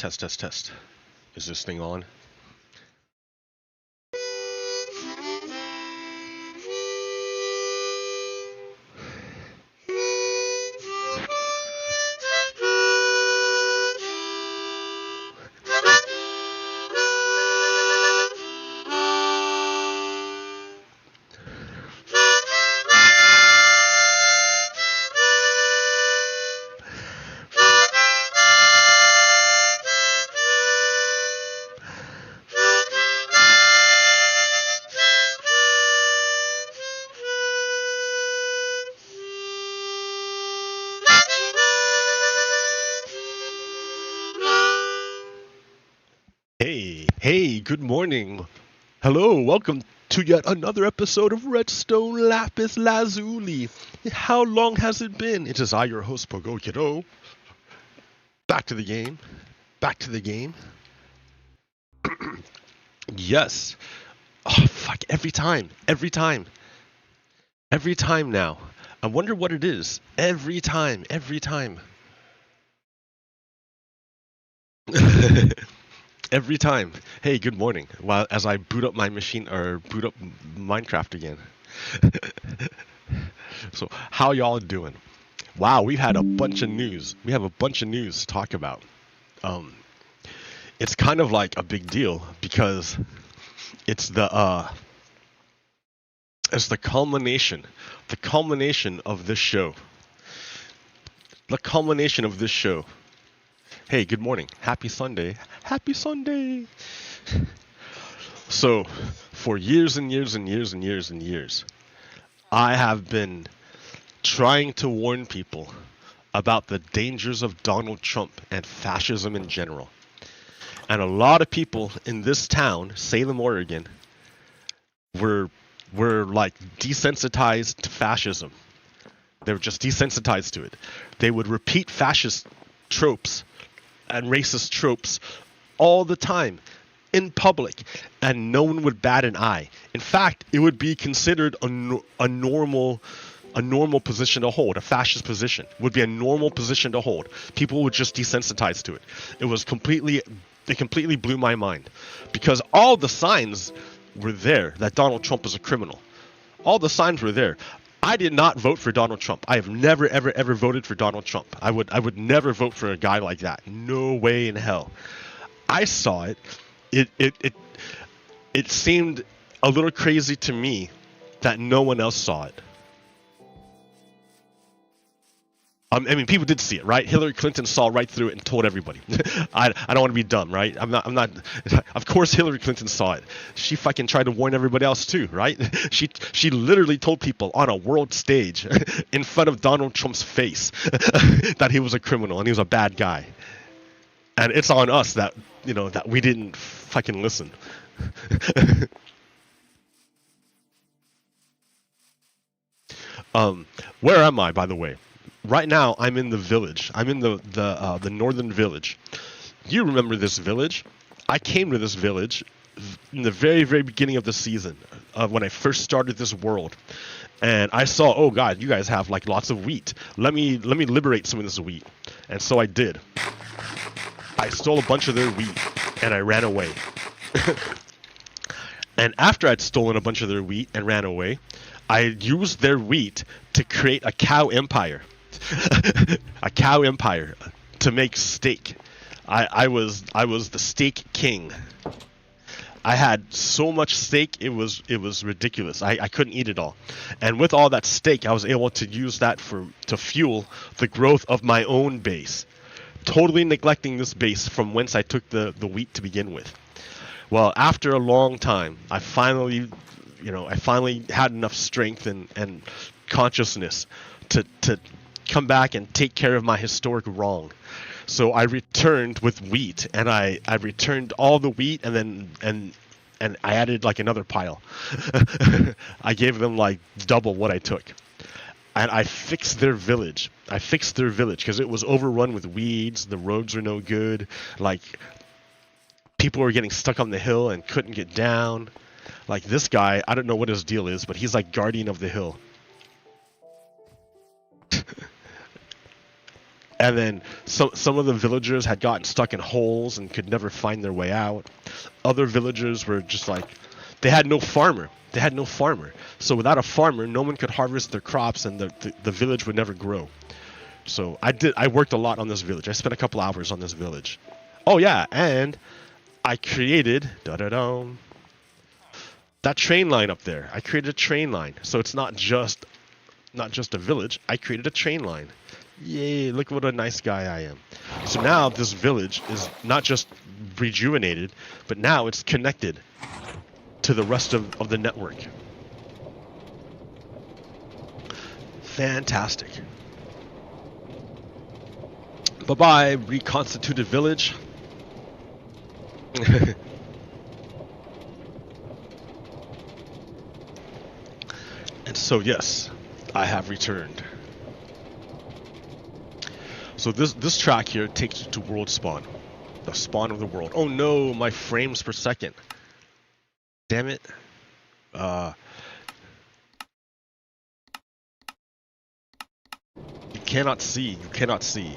Test, test, test. Is this thing on? Hey, good morning. Hello, welcome to yet another episode of Red Stone Lapis Lazuli. How long has it been? It is I, your host, Pogo Kiddo. Back to the game. Back to the game. Yes. Oh, fuck, every time now. I wonder what it is. Every time. Every time. Hey, good morning. While as I boot up my machine or boot up Minecraft again. So, how y'all doing? Wow, we've had a bunch of news. We have a bunch of news to talk about. It's kind of like a big deal because it's the culmination of this show. The culmination of this show. Hey, good morning. Happy Sunday. Happy Sunday. So, for years and years, I have been trying to warn people about the dangers of Donald Trump and fascism in general. And a lot of people in this town, Salem, Oregon, were like desensitized to fascism. They were just desensitized to it. They would repeat fascist tropes and racist tropes all the time in public, and no one would bat an eye. In fact, it would be considered a normal position to hold. A fascist position would be a normal position to hold. People would just desensitize to it. It completely blew my mind because all the signs were there that Donald Trump is a criminal. All the signs were there. I did not vote for Donald Trump. I have never, ever voted for Donald Trump. I would never vote for a guy like that. No way in hell. I saw it. It seemed a little crazy to me that no one else saw it. I mean, people did see it, right? Hillary Clinton saw right through it and told everybody. I don't want to be dumb, right? I'm not. Of course, Hillary Clinton saw it. She fucking tried to warn everybody else too, right? She literally told people on a world stage, in front of Donald Trump's face, that he was a criminal and he was a bad guy. And it's on us that that we didn't fucking listen. Where am I, by the way? Right now, I'm in the village. I'm in the northern village. You remember this village? I came to this village in the very, very beginning of the season, when I first started this world, and I saw, oh god, you guys have like lots of wheat. Let me liberate some of this wheat, and so I did. I stole a bunch of their wheat, and I ran away. And after I'd stolen a bunch of their wheat and ran away, I used their wheat to create a cow empire. A cow empire to make steak. I was the steak king. I had so much steak, it was ridiculous. I couldn't eat it all. And with all that steak, I was able to use that to fuel the growth of my own base. Totally neglecting this base from whence I took the wheat to begin with. Well, after a long time, I finally had enough strength and consciousness to come back and take care of my historic wrong. So I returned with wheat, and I returned all the wheat, and I added like another pile. I gave them like double what I took. And I fixed their village. Because it was overrun with weeds. The roads were no good. Like, people were getting stuck on the hill and couldn't get down. Like, this guy, I don't know what his deal is, but he's like guardian of the hill. And then some of the villagers had gotten stuck in holes and could never find their way out. Other villagers were just like, they had no farmer. They had no farmer. So without a farmer, no one could harvest their crops, and the village would never grow. So I worked a lot on this village. I spent a couple hours on this village. Oh yeah, and I created that train line up there. I created a train line. So it's not just a village. I created a train line. Yay, look what a nice guy I am. So now this village is not just rejuvenated, but now it's connected to the rest of the network. Fantastic. Bye-bye, reconstituted village. And so yes, I have returned. So this track here takes you to world spawn. The spawn of the world. Oh no, my frames per second. Damn it. You cannot see. You cannot see.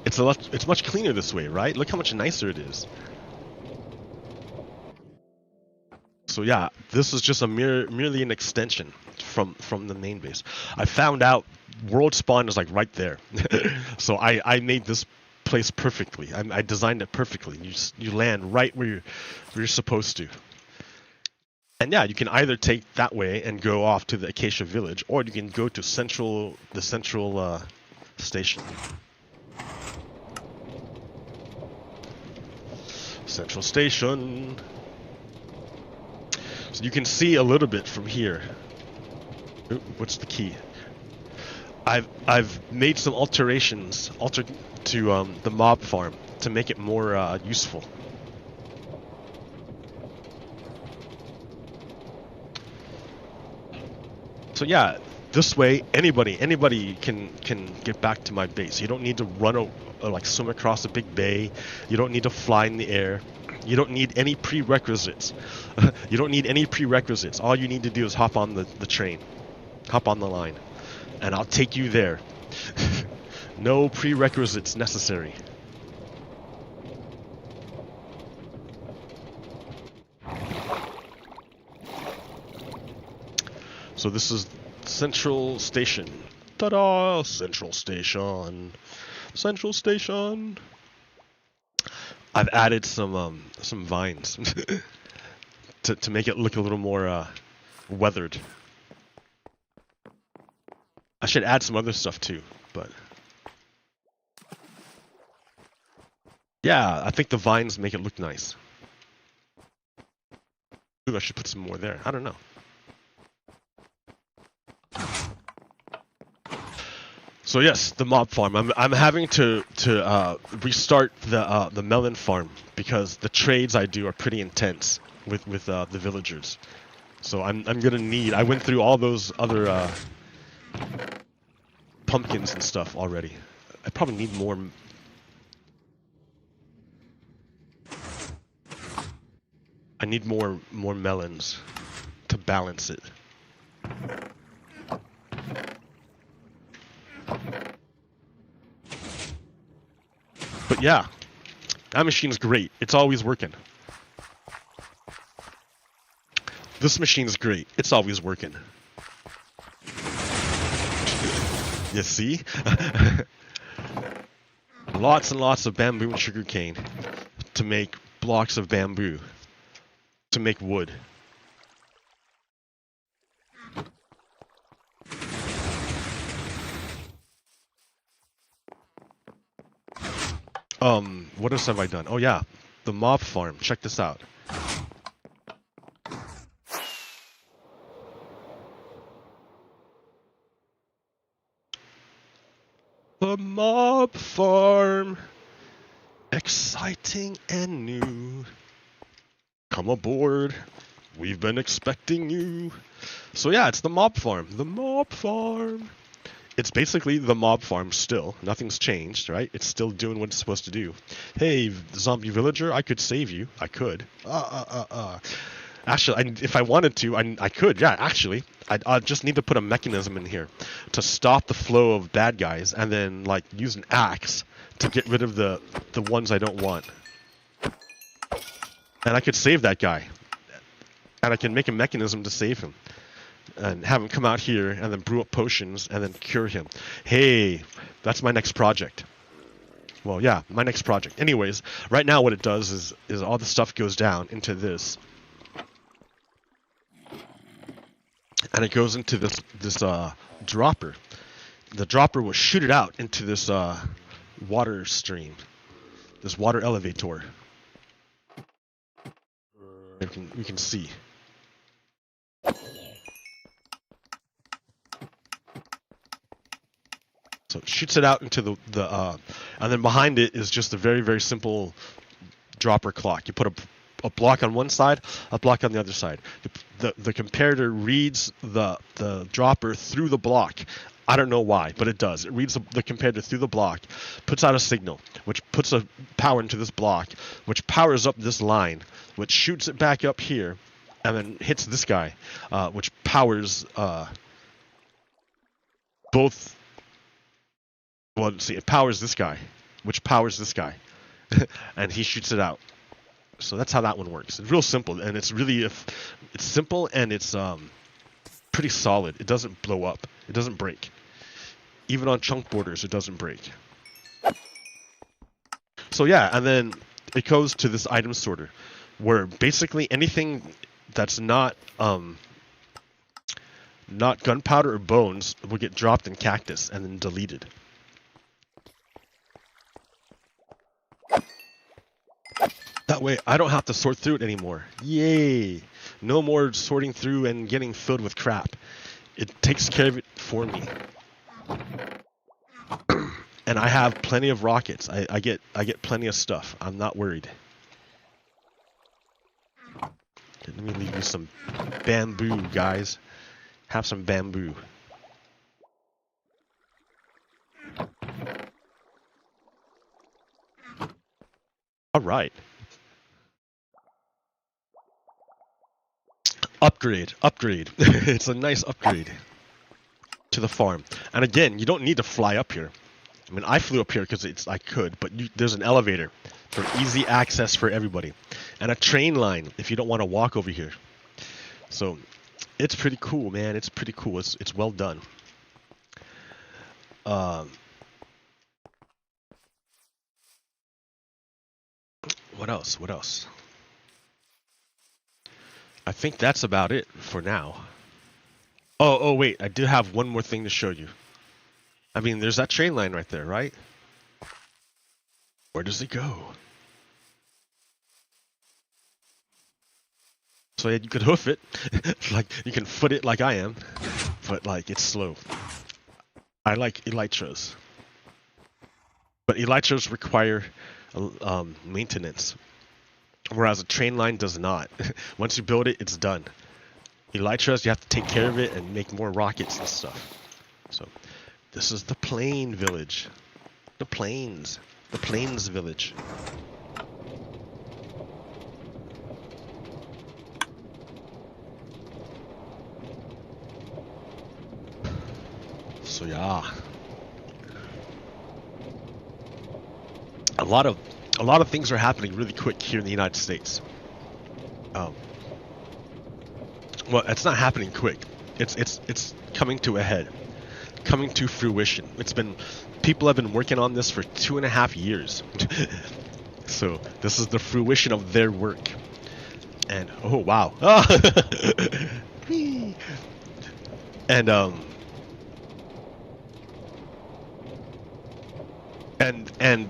It's much cleaner this way, right? Look how much nicer it is. So yeah, this is just merely an extension from the main base. I found out world spawn is like right there. So I made this place perfectly. I designed it perfectly. You land right where you're supposed to. And yeah, you can either take that way and go off to the Acacia Village, or you can go to the central station. Central station. So you can see a little bit from here. Ooh, what's the key? I've made some alterations to the mob farm to make it more useful. So yeah, this way anybody can get back to my base. You don't need to run like swim across a big bay. You don't need to fly in the air. You don't need any prerequisites. You don't need any prerequisites. All you need to do is hop on the train. Hop on the line. And I'll take you there. No prerequisites necessary. So this is Central Station. Ta-da! Central Station. Central Station. I've added some vines to make it look a little more weathered. I should add some other stuff too, but yeah, I think the vines make it look nice. Ooh, I should put some more there. I don't know. So yes, the mob farm. I'm having to restart the melon farm because the trades I do are pretty intense with the villagers. So I'm gonna need. I went through all those other pumpkins and stuff already. I probably need more. I need more melons to balance it. But yeah, that machine's great. It's always working. This machine's great. It's always working. You see? Lots and lots of bamboo and sugarcane to make blocks of bamboo to make wood. What else have I done? Oh yeah, the mob farm. Check this out. The mob farm. Exciting and new. Come aboard. We've been expecting you. So yeah, it's the mob farm. The mob farm. It's basically the mob farm still. Nothing's changed, right? It's still doing what it's supposed to do. Hey, zombie villager, I could save you. I could. Actually, if I wanted to, I could. Yeah, actually, I just need to put a mechanism in here to stop the flow of bad guys, and then like use an axe to get rid of the ones I don't want. And I could save that guy, and I can make a mechanism to save him, and have him come out here and then brew up potions and then cure him. Hey, that's my next project. Well, yeah, my next project. Anyways, right now what it does is all the stuff goes down into this. And it goes into this dropper. The dropper will shoot it out into this water stream, this water elevator. You can see. So it shoots it out into the and then behind it is just a very, very simple dropper clock. You put a block on one side, a block on the other side. The comparator reads the dropper through the block. I don't know why, but it does. It reads the comparator through the block, puts out a signal, which puts a power into this block, which powers up this line, which shoots it back up here, and then hits this guy, which powers both. Well, let's see, it powers this guy, which powers this guy, and he shoots it out. So that's how that one works. It's real simple, and it's really it's simple, and it's pretty solid. It doesn't blow up. It doesn't break. Even on chunk borders, it doesn't break. So yeah, and then it goes to this item sorter, where basically anything that's not gunpowder or bones will get dropped in cactus and then deleted. That way, I don't have to sort through it anymore. Yay! No more sorting through and getting filled with crap. It takes care of it for me. And I have plenty of rockets. I get plenty of stuff. I'm not worried. Let me leave you some bamboo, guys. Have some bamboo. All right. Upgrade. It's a nice upgrade to the farm. And again, you don't need to fly up here. I mean, I flew up here because I could, but there's an elevator for easy access for everybody, and a train line if you don't want to walk over here. So it's pretty cool, man. It's pretty cool. It's well done. What else? I think that's about it for now. Oh, wait. I do have one more thing to show you. I mean, there's that train line right there, right? Where does it go? So yeah, you could hoof it. Like, you can foot it like I am. But, like, it's slow. I like elytras. But elytras require maintenance. Whereas a train line does not. Once you build it, it's done. Elytras, you have to take care of it and make more rockets and stuff. So, this is the plain village. The plains village. So yeah. A lot of things are happening really quick here in the United States. Well, it's not happening quick. It's coming to a head, coming to fruition. People have been working on this for 2.5 years. So this is the fruition of their work. And oh wow. And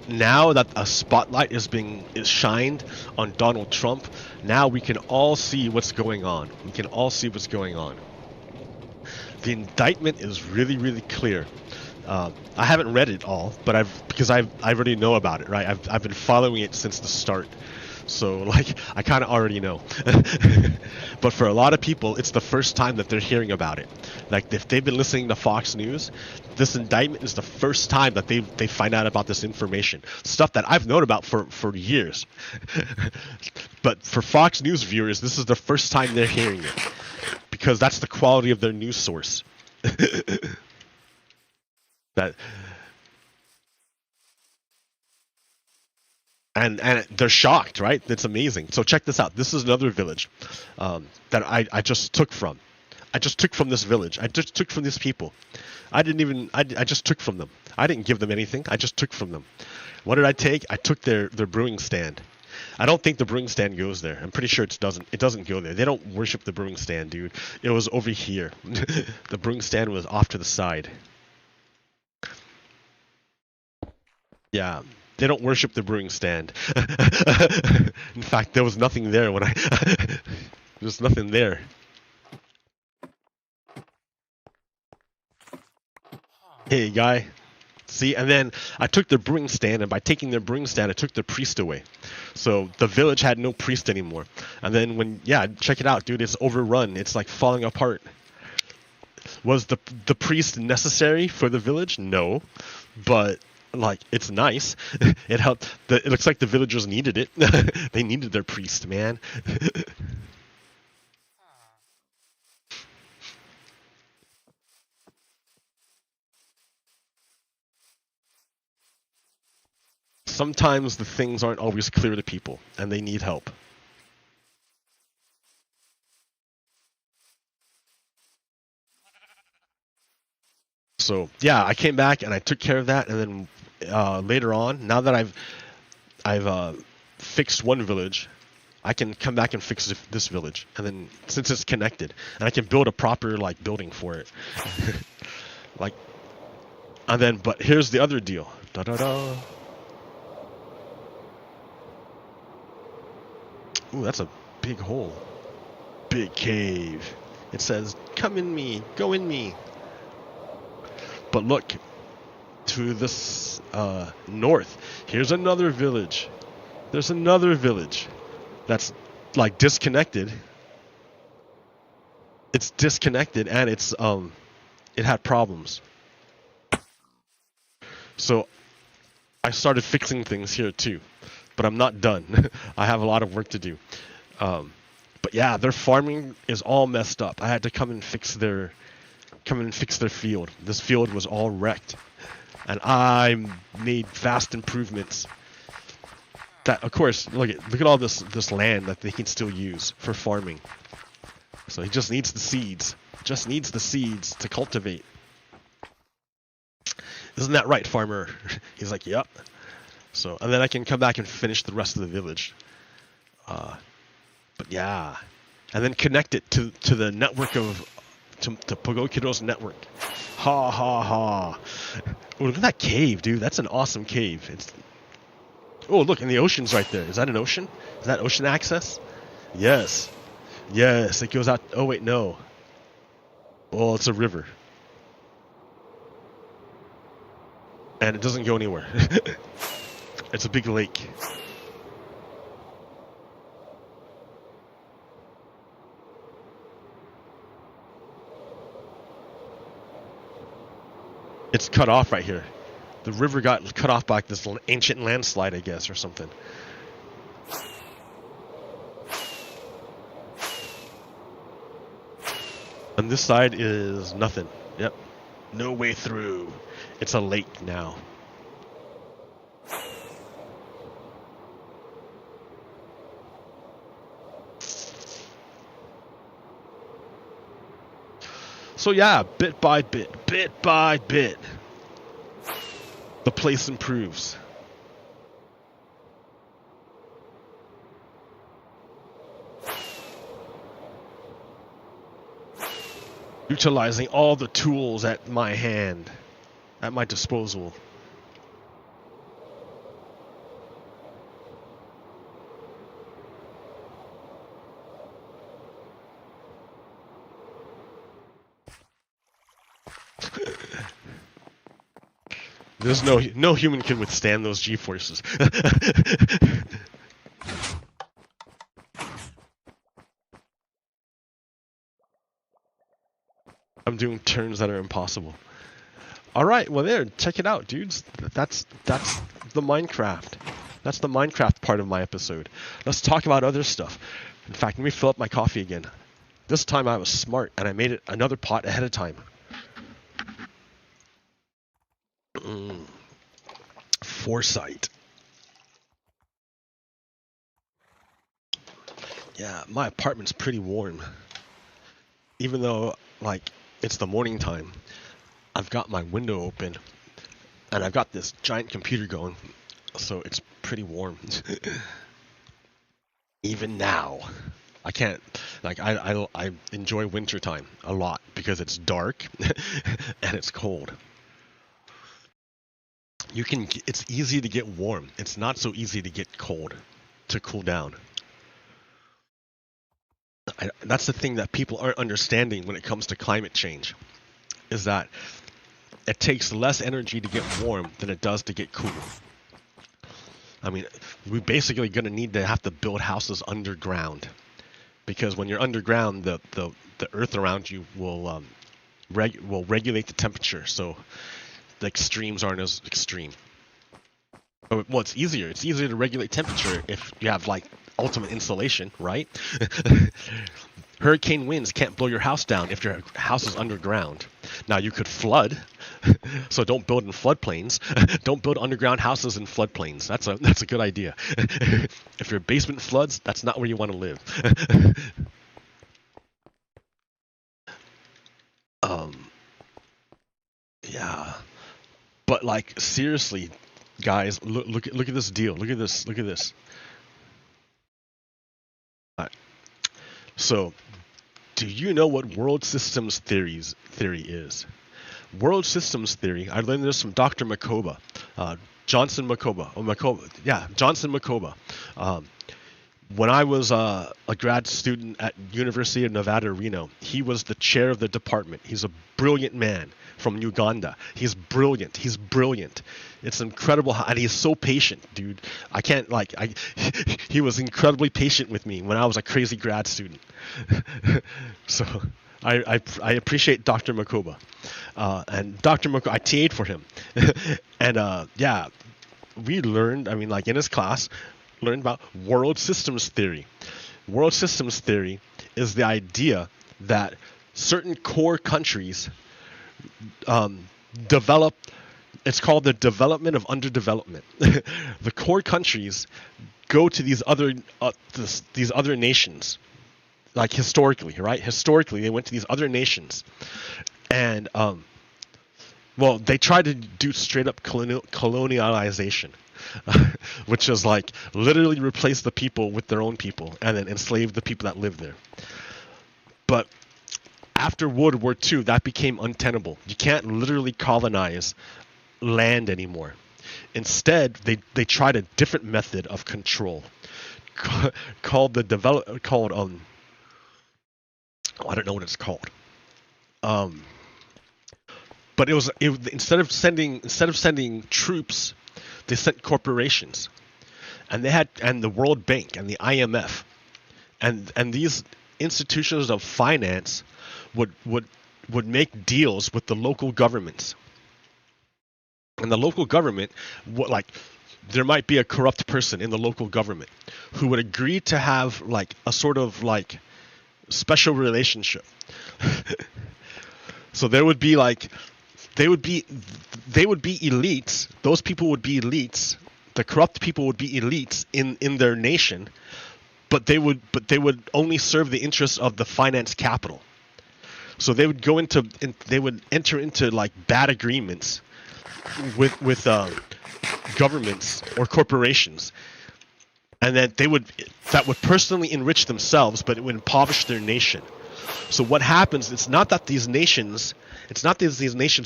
now that a spotlight is shined on Donald Trump, now we can all see what's going on. The indictment is really, really clear. I haven't read it all, but because I already know about it, right? I've been following it since the start. So, like, I kind of already know. But for a lot of people, it's the first time that they're hearing about it. Like, if they've been listening to Fox News, this indictment is the first time that they find out about this information. Stuff that I've known about for years. But for Fox News viewers, this is the first time they're hearing it, because that's the quality of their news source. that and they're shocked, right? It's amazing. So check this out. This is another village that I just took from. I just took from this village. I just took from these people. I just took from them. I didn't give them anything. I just took from them. What did I take? I took their brewing stand. I don't think the brewing stand goes there. I'm pretty sure it doesn't go there. They don't worship the brewing stand, dude. It was over here. The brewing stand was off to the side. Yeah, they don't worship the brewing stand. In fact, there was nothing there when there's nothing there. Hey, guy. See, and then I took their brewing stand, and by taking their brewing stand, I took their priest away. So the village had no priest anymore. And then check it out, dude. It's overrun. It's like falling apart. Was the priest necessary for the village? No, but like it's nice. It helped. It looks like the villagers needed it. They needed their priest, man. Sometimes the things aren't always clear to people, and they need help. So yeah, I came back and I took care of that, and then later on, now that I've fixed one village, I can come back and fix this village, and then since it's connected, and I can build a proper like building for it. Like, and then but here's the other deal. Da da da. Ooh, that's a big hole. Big cave. It says, "Come in me, go in me." But look, to this north, here's another village. There's another village that's like disconnected. It's disconnected, and it's it had problems. So I started fixing things here too, but I'm not done. I have a lot of work to do. But yeah, their farming is all messed up. I had to come and fix their field. This field was all wrecked, and I made vast improvements. That, of course, look at all this land that they can still use for farming. So he just needs the seeds. Just needs the seeds to cultivate. Isn't that right, farmer? He's like, yep. So, and then I can come back and finish the rest of the village. But yeah, and then connect it to the network to Pogokido's network. Ha ha ha. Oh, look at that cave, dude. That's an awesome cave. Oh, look, and the ocean's right there. Is that an ocean? Is that ocean access? Yes. Yes, it goes out. Oh, wait, no. Well, it's a river. And it doesn't go anywhere. It's a big lake. It's cut off right here. The river got cut off by like this ancient landslide, I guess, or something. And this side is nothing. Yep. No way through. It's a lake now. So yeah, bit by bit, the place improves. Utilizing all the tools at my hand, at my disposal. There's no human can withstand those G-forces. I'm doing turns that are impossible. All right, well there, check it out, dudes. That's the Minecraft. That's the Minecraft part of my episode. Let's talk about other stuff. In fact, let me fill up my coffee again. This time I was smart and I made it another pot ahead of time. Foresight. Yeah, my apartment's pretty warm. Even though, like, it's the morning time, I've got my window open and I've got this giant computer going, so it's pretty warm. Even now. I can't, like, I enjoy wintertime a lot because it's dark and it's cold. It's easy to get warm. It's not so easy to get cold, to cool down. That's the thing that people aren't understanding when it comes to climate change, is that it takes less energy to get warm than it does to get cool. I mean, we're basically going to need to have to build houses underground, because when you're underground, the earth around you will regulate the temperature, so the extremes aren't as extreme. Well, it's easier. It's easier to regulate temperature if you have, like, ultimate insulation, right? Hurricane winds can't blow your house down if your house is underground. Now, you could flood, so don't build in floodplains. Don't build underground houses in floodplains. That's a good idea. If your basement floods, that's not where you want to live. Yeah. But, like, seriously, guys, look at this deal. Look at this. Look at this. So, do you know what world systems theory is? World systems theory, I learned this from Dr. Makoba, Johnson Makoba. Johnson Makoba. When I was a grad student at University of Nevada, Reno, he was the chair of the department. He's a brilliant man from Uganda. He's brilliant. He's brilliant. It's incredible and he's so patient, dude. I can't, like, he was incredibly patient with me when I was a crazy grad student. So I appreciate Dr. Makoba. And Dr. Makoba, I TA'd for him. And yeah, we learned, I mean, like, in his class, learned about world systems theory. World systems theory is the idea that certain core countries develop. It's called the development of underdevelopment. The core countries go to these other nations, like historically, right? Historically, they went to these other nations, and well, they tried to do straight up colonialization. Which is like literally replace the people with their own people and then enslave the people that live there. But after World War II, that became untenable. You can't literally colonize land anymore. Instead, they tried a different method of control called I don't know what it's called. But it was instead of sending troops, they sent corporations, and the World Bank and the IMF, and these institutions of finance would make deals with the local governments, and the local government there might be a corrupt person in the local government who would agree to have like a sort of like special relationship. So there would be like. They would be elites. Those people would be elites. The corrupt people would be elites in their nation, but they would only serve the interests of the finance capital. So they would they would enter into like bad agreements with governments or corporations, and that would personally enrich themselves, but it would impoverish their nation. So what happens? It's not that these nations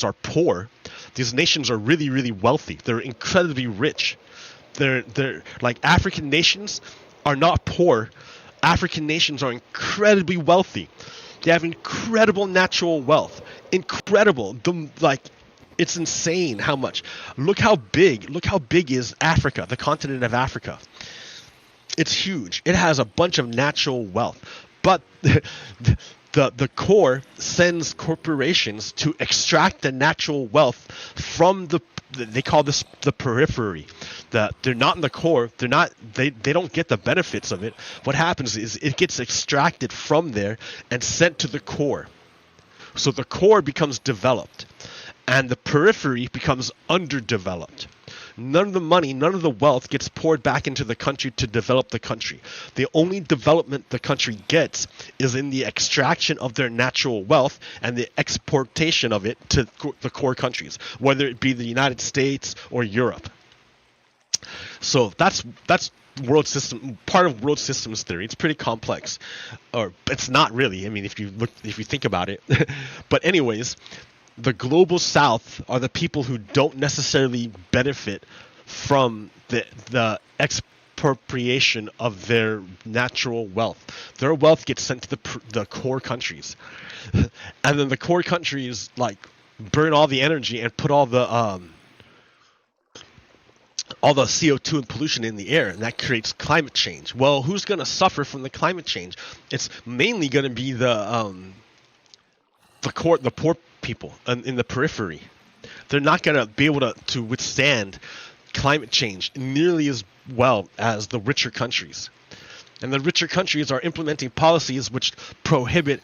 are poor. These nations are really, really wealthy. They're incredibly rich. They're like African nations are not poor. African nations are incredibly wealthy. They have incredible natural wealth. Incredible. It's insane how much. Look how big is Africa, the continent of Africa. It's huge. It has a bunch of natural wealth. But the core sends corporations to extract the natural wealth from they call this the periphery. that they're not in the core. They don't get the benefits of it. What happens is it gets extracted from there and sent to the core. So the core becomes developed, and the periphery becomes underdeveloped. None of the money, none of the wealth gets poured back into the country to develop the country. The only development the country gets is in the extraction of their natural wealth and the exportation of it to the core countries, whether it be the United States or Europe. So that's world system, part of world systems theory. It's pretty complex, or it's not really. I mean, if you think about it. But anyways, the global south are the people who don't necessarily benefit from the expropriation of their natural wealth. Their wealth gets sent to the core countries, and then the core countries like burn all the energy and put all the CO2 and pollution in the air, and that creates climate change. Well, who's going to suffer from the climate change? It's mainly going to be the poor people in the periphery. They're not going to be able to withstand climate change nearly as well as the richer countries. And the richer countries are implementing policies which prohibit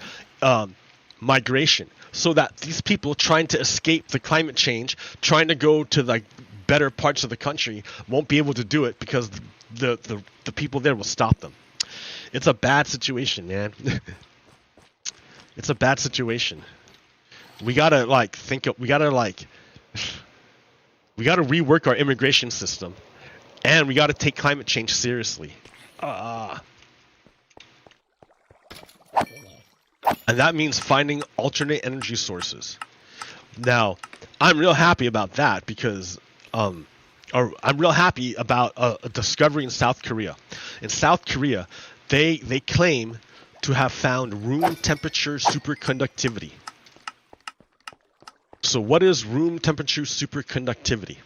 migration, so that these people trying to escape the climate change, trying to go to the better parts of the country, won't be able to do it because the people there will stop them. It's a bad situation, man. It's a bad situation. We gotta rework our immigration system, and we gotta take climate change seriously. And that means finding alternate energy sources. Now, I'm real happy about that because I'm real happy about a discovery in South Korea. In South Korea, they claim to have found room temperature superconductivity. So what is room temperature superconductivity?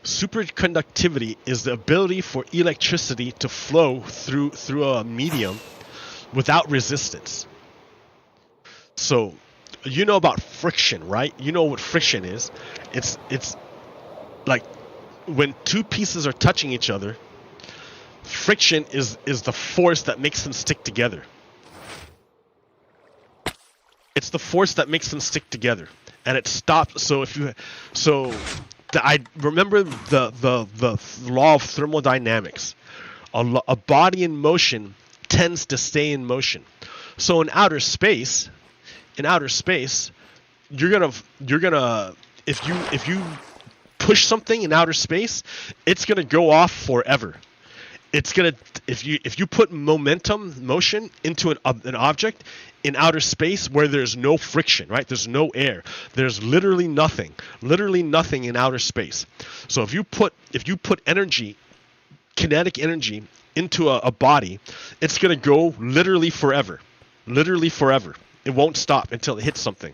Superconductivity is the ability for electricity to flow through a medium without resistance. So you know about friction, right? You know what friction is. It's like when two pieces are touching each other, friction is the force that makes them stick together. It's the force that makes them stick together, and it stops. I remember the law of thermodynamics. A body in motion tends to stay in motion. So in outer space, you're gonna if you push something in outer space, it's gonna go off forever. It's gonna if you put motion into an object in outer space where there's no friction, right? There's no air. There's literally nothing in outer space. So if you put energy, kinetic energy, into a body, it's gonna go literally forever. It won't stop until it hits something,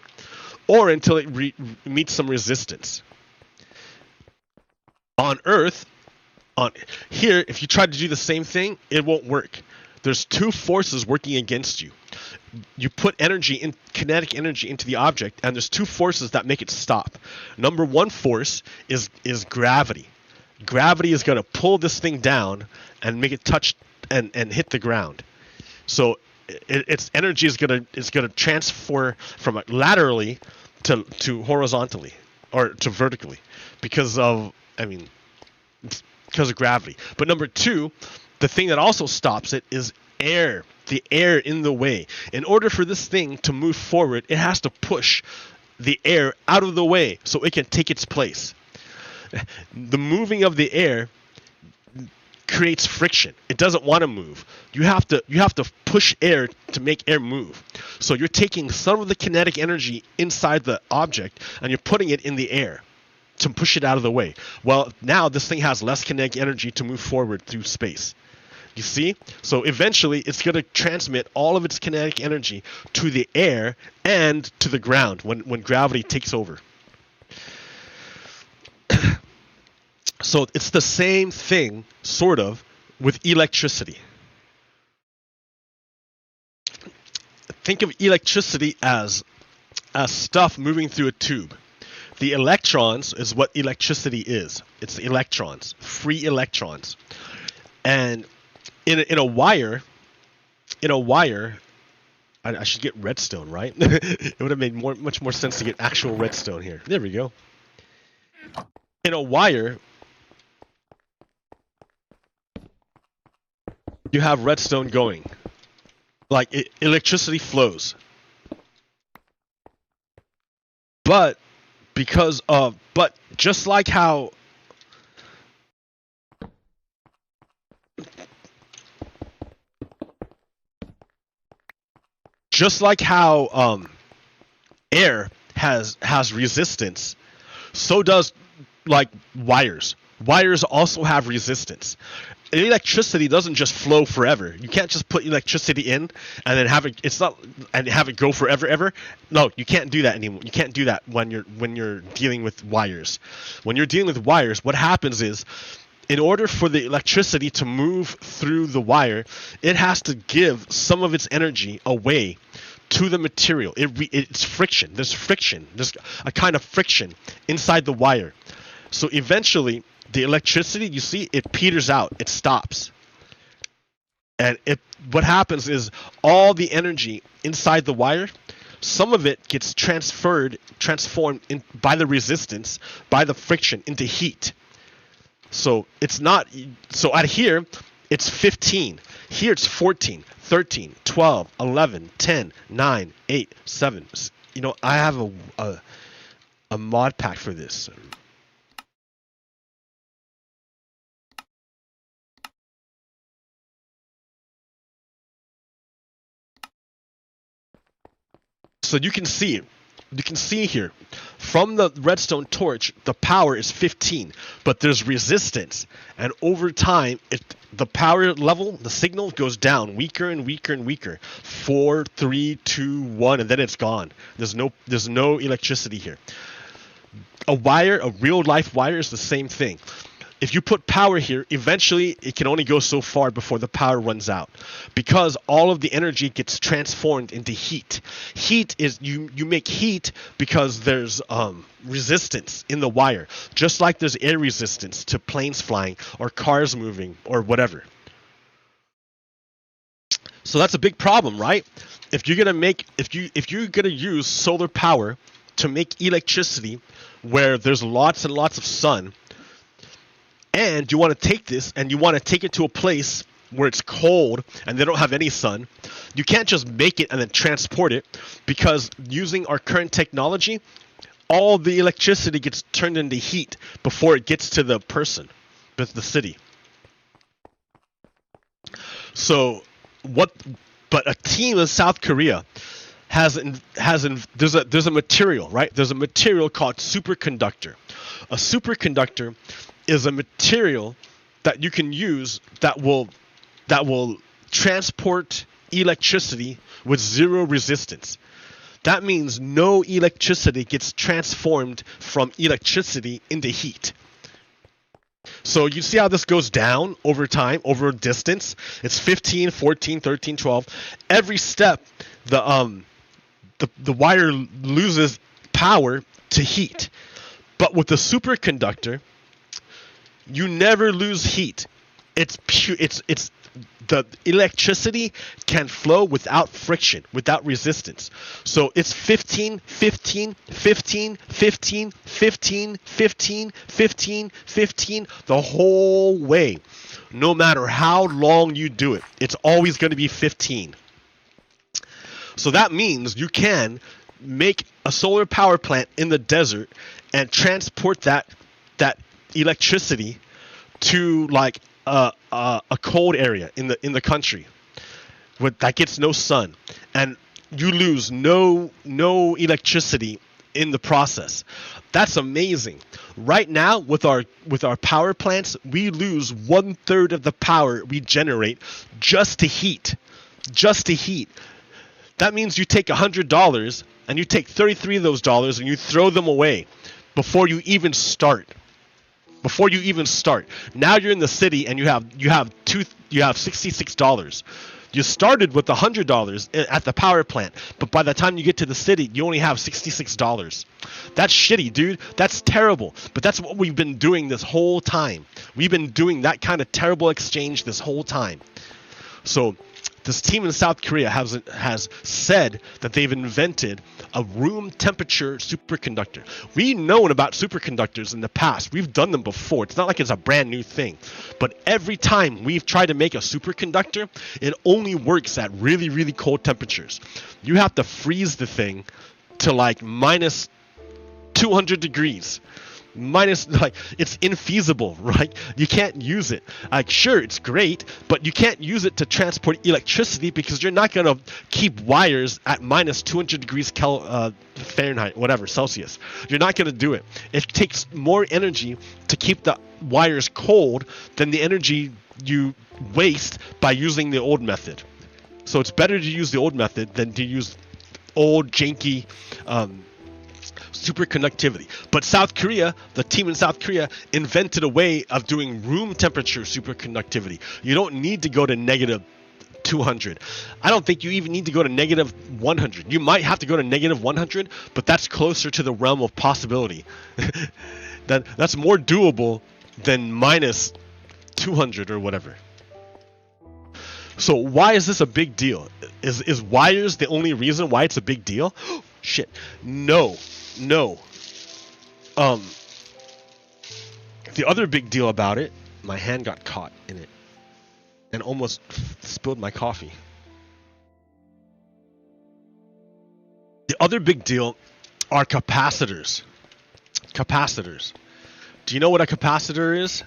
or until it meets some resistance. On Earth, here, if you try to do the same thing, it won't work. There's two forces working against you. You put kinetic energy into the object, and there's two forces that make it stop. Number one force is gravity. Gravity is going to pull this thing down and make it touch and hit the ground. So its energy is going to transfer from laterally to horizontally, or to vertically, because of gravity. But number two, the thing that also stops it is air. The air in the way. In order for this thing to move forward, it has to push the air out of the way so it can take its place. The moving of the air creates friction. It doesn't want to move. You have to push air to make air move. So you're taking some of the kinetic energy inside the object and you're putting it in the air to push it out of the way. Well, now this thing has less kinetic energy to move forward through space. You see? So eventually it's going to transmit all of its kinetic energy to the air and to the ground when gravity takes over. So it's the same thing, sort of, with electricity. Think of electricity as stuff moving through a tube. The electrons is what electricity is. It's electrons, free electrons. And in a wire, I should get redstone, right? It would have made much more sense to get actual redstone here. There we go. In a wire, you have redstone going. Like electricity flows. But just like how air has resistance, so does like wires. Wires also have resistance. Electricity doesn't just flow forever. You can't just put electricity in and then have it go forever ever. No, you can't do that anymore. You can't do that when you're dealing with wires. When you're dealing with wires, what happens is, in order for the electricity to move through the wire, it has to give some of its energy away to the material. It's friction. There's friction. There's a kind of friction inside the wire. So eventually, the electricity, you see, it peters out. It stops. And what happens is all the energy inside the wire, some of it gets transformed by the resistance, by the friction, into heat. So it's not, so out here, it's 15. Here it's 14, 13, 12, 11, 10, 9, 8, 7. You know, I have a mod pack for this. So you can see here, from the redstone torch, the power is 15, but there's resistance, and over time, the power level, the signal goes down, weaker and weaker and weaker. 4, 3, 2, 1, and then it's gone. There's no electricity here. A real life wire is the same thing. If you put power here, eventually it can only go so far before the power runs out, because all of the energy gets transformed into heat. Heat is, you make heat because there's resistance in the wire, just like there's air resistance to planes flying or cars moving or whatever. So that's a big problem, right? If you're gonna use solar power to make electricity where there's lots and lots of sun, and you want to take this and you want to take it to a place where it's cold and they don't have any sun, you can't just make it and then transport it, because using our current technology, all the electricity gets turned into heat before it gets to the person, the city. But a team in South Korea there's a material, right? There's a material called superconductor. A superconductor is a material that you can use that will transport electricity with zero resistance. That means no electricity gets transformed from electricity into heat. So you see how this goes down over time, over distance. It's 15, 14, 13, 12. Every step, the wire loses power to heat. But with the superconductor, you never lose heat. It's pure. It's the electricity can flow without friction, without resistance. So it's 15, 15, 15, 15, 15, 15, 15, 15 the whole way. No matter how long you do it, it's always going to be 15. So that means you can make a solar power plant in the desert and transport that electricity to like a cold area in the country that gets no sun, and you lose no electricity in the process. That's amazing. Right now, with our power plants, we lose 1/3 of the power we generate just to heat. That means you take $100 and you take 33 of those dollars and you throw them away before you even start. Now you're in the city and you have $66 You started with $100 at the power plant, but by the time you get to the city, you only have $66. That's shitty, dude. That's terrible. But that's what we've been doing this whole time. We've been doing that kind of terrible exchange this whole time. So this team in South Korea has said that they've invented a room temperature superconductor. We've known about superconductors in the past. We've done them before. It's not like it's a brand new thing. But every time we've tried to make a superconductor, it only works at really, really cold temperatures. You have to freeze the thing to like minus 200 degrees. It's infeasible, right? You can't use it. Like, sure, it's great, but you can't use it to transport electricity because you're not going to keep wires at minus 200 degrees Fahrenheit, whatever, Celsius. You're not going to do it. It takes more energy to keep the wires cold than the energy you waste by using the old method. So it's better to use the old method than to use old, janky, superconductivity. But South Korea, the team in South Korea, invented a way of doing room temperature superconductivity. You don't need to go to negative 200. I don't think you even need to go to negative 100. You might have to go to negative 100, but that's closer to the realm of possibility. That's more doable than minus 200 or whatever. So why is this a big deal? Is wires the only reason why it's a big deal? Shit. No. The other big deal about it, my hand got caught in it and almost spilled my coffee. The other big deal are capacitors. Capacitors. Do you know what a capacitor is?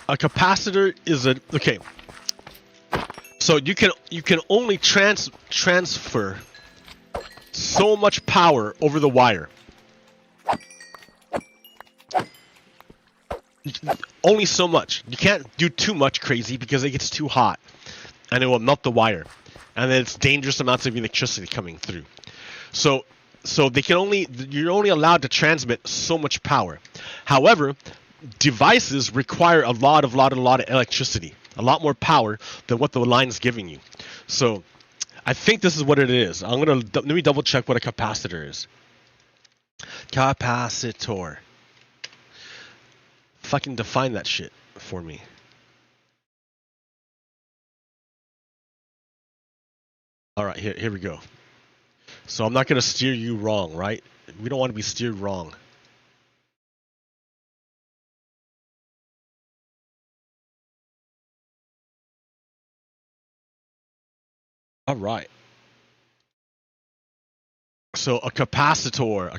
A capacitor is okay. So you can only transfer so much power over the wire. Only so much. You can't do too much crazy because it gets too hot and it will melt the wire, and then it's dangerous amounts of electricity coming through. So you're only allowed to transmit so much power. However, devices require a lot of electricity, a lot more power than what the line's giving you. So I think this is what it is. Let me double check what a capacitor is. Capacitor. Fucking define that shit for me. All right, here we go. So I'm not going to steer you wrong, right? We don't want to be steered wrong. All right. So a capacitor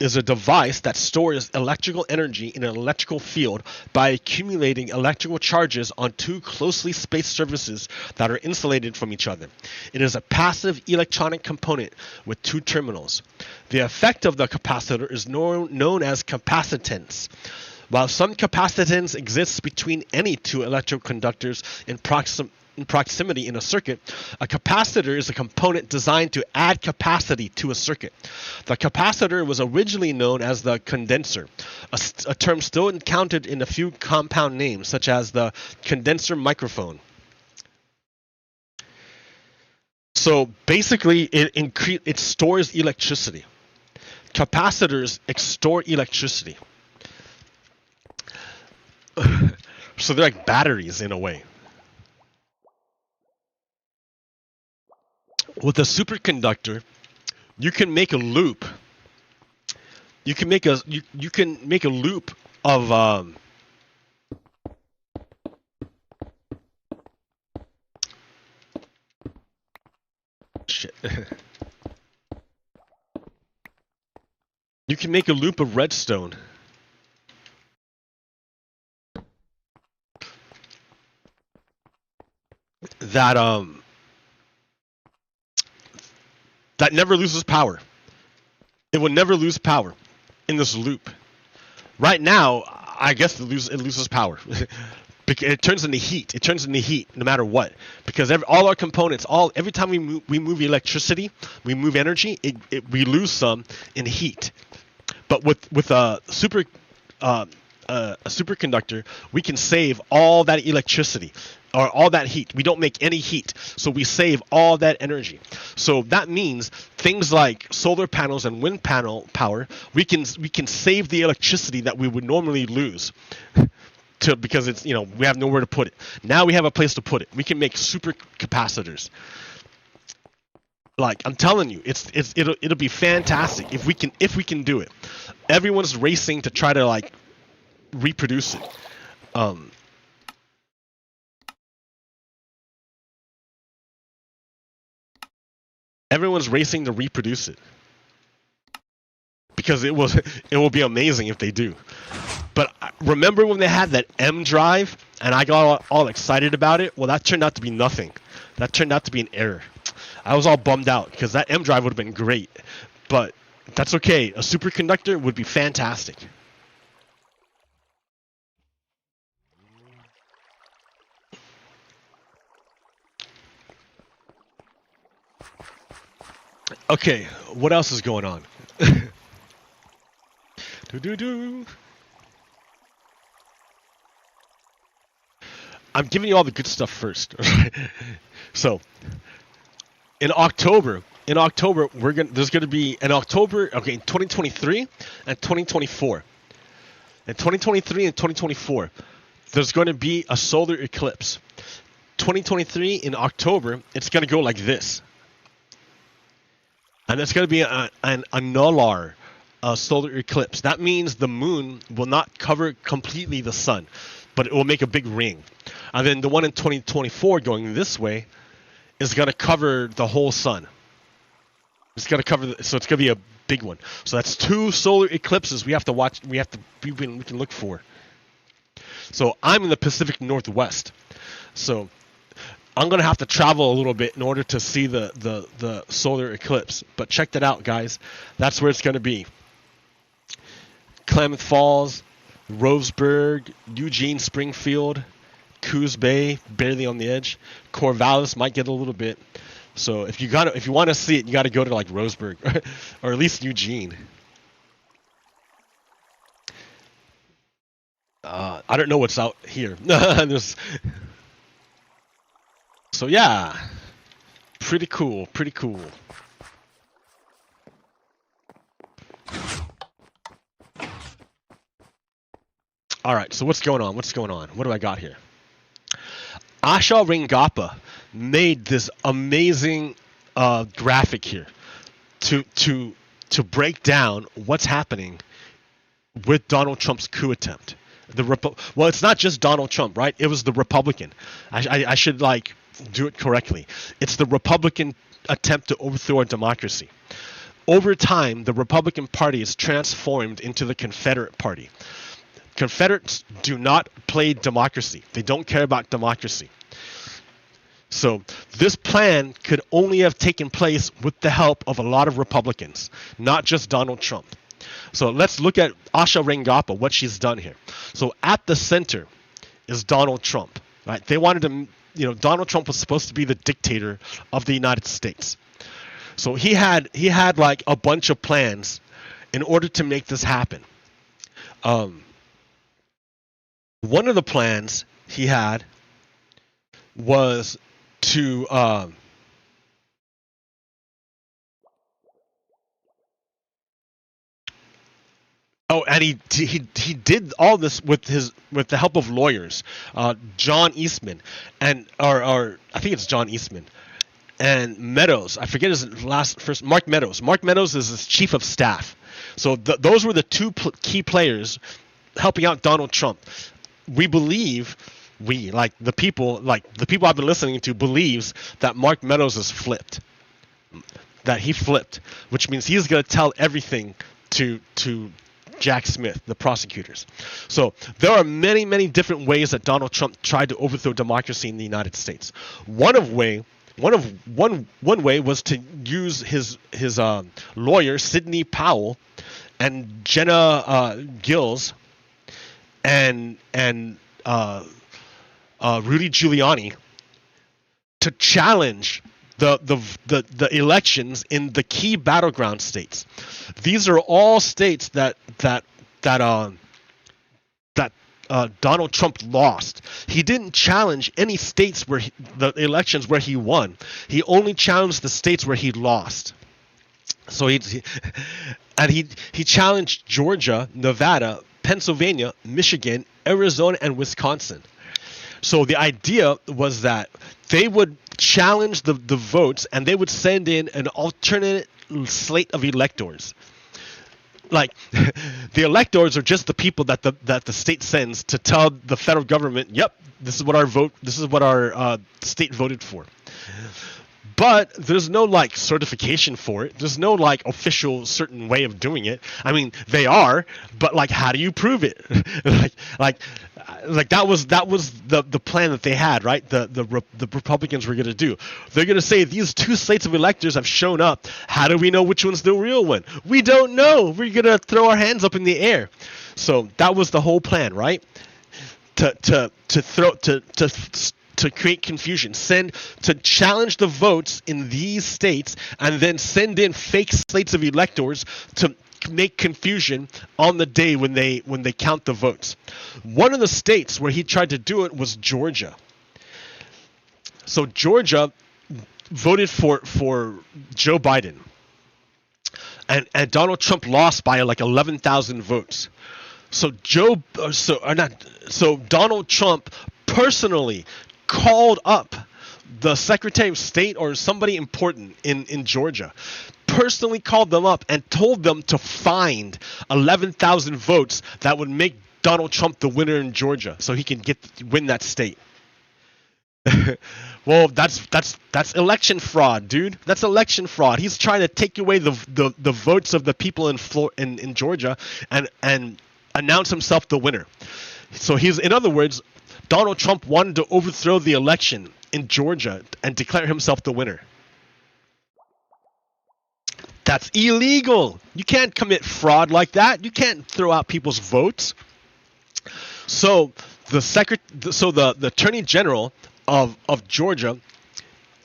is a device that stores electrical energy in an electrical field by accumulating electrical charges on two closely spaced surfaces that are insulated from each other. It is a passive electronic component with two terminals. The effect of the capacitor is known as capacitance. While some capacitance exists between any two electroconductors in proximity in a circuit, a capacitor is a component designed to add capacity to a circuit. The capacitor was originally known as the condenser, a term still encountered in a few compound names, such as the condenser microphone. So basically, it stores electricity. Capacitors store electricity. So they're like batteries in a way. With a superconductor, you can make a loop. You can make a loop of shit. You can make a loop of redstone. That never loses power. It will never lose power in this loop. Right now, I guess it loses power. It turns into heat. It turns into heat no matter what. Because all our components, every time we move electricity, we move energy, we lose some in heat. But with a a superconductor, we can save all that electricity or all that heat. We don't make any heat, so we save all that energy. So that means things like solar panels and wind panel power, we can save the electricity that we would normally lose. Because it's, you know, we have nowhere to put it. Now we have a place to put it. We can make super capacitors. Like, I'm telling you, it'll be fantastic if we can do it. Everyone's racing to try to like reproduce it. Everyone's racing to reproduce it because it will be amazing if they do. But remember when they had that M drive and I got all excited about it? Well, that turned out to be nothing. That turned out to be an error. I was all bummed out because that M drive would have been great. But that's okay. A superconductor would be fantastic. Okay, what else is going on? I'm giving you all the good stuff first. So, in October, there's gonna be in October, okay, in 2023 and 2024. In 2023 and 2024, there's going to be a solar eclipse. 2023 in October, it's gonna go like this. And it's going to be an annular solar eclipse. That means the moon will not cover completely the sun, but it will make a big ring. And then the one in 2024 going this way is going to cover the whole sun. It's going to cover, so it's going to be a big one. So that's 2 solar eclipses we have to watch. We can look for. So I'm in the Pacific Northwest. So I'm going to have to travel a little bit in order to see the solar eclipse. But check that out, guys. That's where it's going to be. Klamath Falls, Roseburg, Eugene, Springfield, Coos Bay, barely on the edge. Corvallis might get a little bit. So if you want to see it, you got to go to like Roseburg or at least Eugene. I don't know what's out here. So yeah, pretty cool, pretty cool. All right, so what's going on? What's going on? What do I got here? Asha Rengappa made this amazing graphic here to break down what's happening with Donald Trump's coup attempt. Well, it's not just Donald Trump, right? It was the Republican. I should like do it correctly. It's the Republican attempt to overthrow our democracy. Over time, the Republican Party is transformed into the Confederate Party. Confederates do not play democracy. They don't care about democracy. So this plan could only have taken place with the help of a lot of Republicans, not just Donald Trump. So let's look at Asha Rengappa, what she's done here. So at the center is Donald Trump, right? They wanted to, Donald Trump was supposed to be the dictator of the United States. So he had like a bunch of plans in order to make this happen. One of the plans he had was to and he did all this with the help of lawyers, John Eastman, or I think it's John Eastman, and Meadows. I forget his first. Mark Meadows. Mark Meadows is his chief of staff. So those were the two key players helping out Donald Trump. We believe, the people I've been listening to believes that Mark Meadows is flipped. That he flipped, which means he's going to tell everything to Jack Smith, the prosecutors. So there are many, many different ways that Donald Trump tried to overthrow democracy in the United States. One way was to use his lawyer Sidney Powell and Jenna Gills and Rudy Giuliani to challenge the elections in the key battleground states. These are all states that Donald Trump lost. He didn't challenge any states where the elections where he won. He only challenged the states where he lost. So he challenged Georgia, Nevada, Pennsylvania, Michigan, Arizona, and Wisconsin. So the idea was that they would challenge the votes, and they would send in an alternate slate of electors. Like, the electors are just the people that the state sends to tell the federal government, yep, this is what our state voted for. But there's no like certification for it. There's no like official certain way of doing it. I mean, they are, but like, how do you prove it? like that was the plan that they had, right? The Republicans were going to do. They're going to say these two slates of electors have shown up. How do we know which one's the real one? We don't know. We're going to throw our hands up in the air. So that was the whole plan, right? To create confusion, to challenge the votes in these states, and then send in fake slates of electors to make confusion on the day when they count the votes. One of the states where he tried to do it was Georgia. So Georgia voted for Joe Biden, and Donald Trump lost by like 11,000 votes. So Donald Trump personally called up the Secretary of State or somebody important in Georgia, personally called them up and told them to find 11,000 votes that would make Donald Trump the winner in Georgia, so he can win that state. Well, that's election fraud, dude. That's election fraud. He's trying to take away the votes of the people in Georgia and announce himself the winner. So in other words, Donald Trump wanted to overthrow the election in Georgia and declare himself the winner. That's illegal. You can't commit fraud like that. You can't throw out people's votes. So the Attorney General of Georgia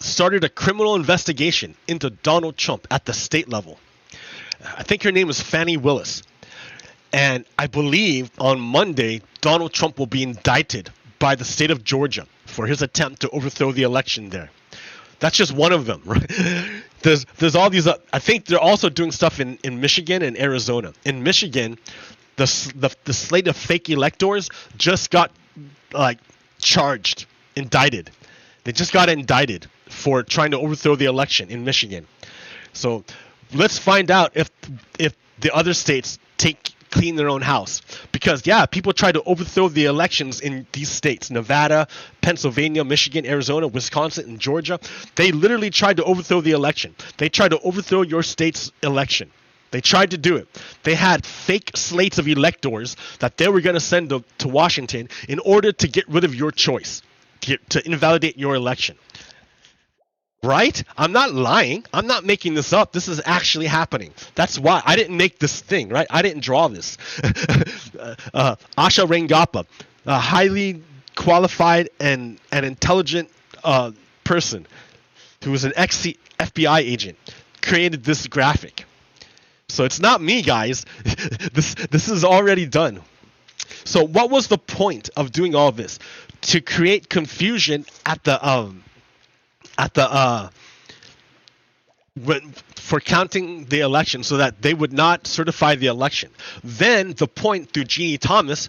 started a criminal investigation into Donald Trump at the state level. I think her name was Fannie Willis. And I believe on Monday, Donald Trump will be indicted by the state of Georgia for his attempt to overthrow the election there. That's just one of them, right? There's all these. I think they're also doing stuff in Michigan and Arizona. In Michigan, the slate of fake electors just got like charged, indicted. They just got indicted for trying to overthrow the election in Michigan. So let's find out if the other states clean their own house, because people tried to overthrow the elections in these states: Nevada, Pennsylvania, Michigan, Arizona, Wisconsin, and Georgia. They literally tried to overthrow the election. They tried to overthrow your state's election. They tried to do it. They had fake slates of electors that they were going to send to Washington in order to get rid of your choice, to invalidate your election. Right? I'm not lying. I'm not making this up. This is actually happening. That's why I didn't make this thing, right? I didn't draw this. Asha Rangappa, a highly qualified and intelligent person who was an ex-FBI agent, created this graphic. So it's not me, guys. This is already done. So what was the point of doing all this? To create confusion for counting the election, so that they would not certify the election. Then the point through Jeannie Thomas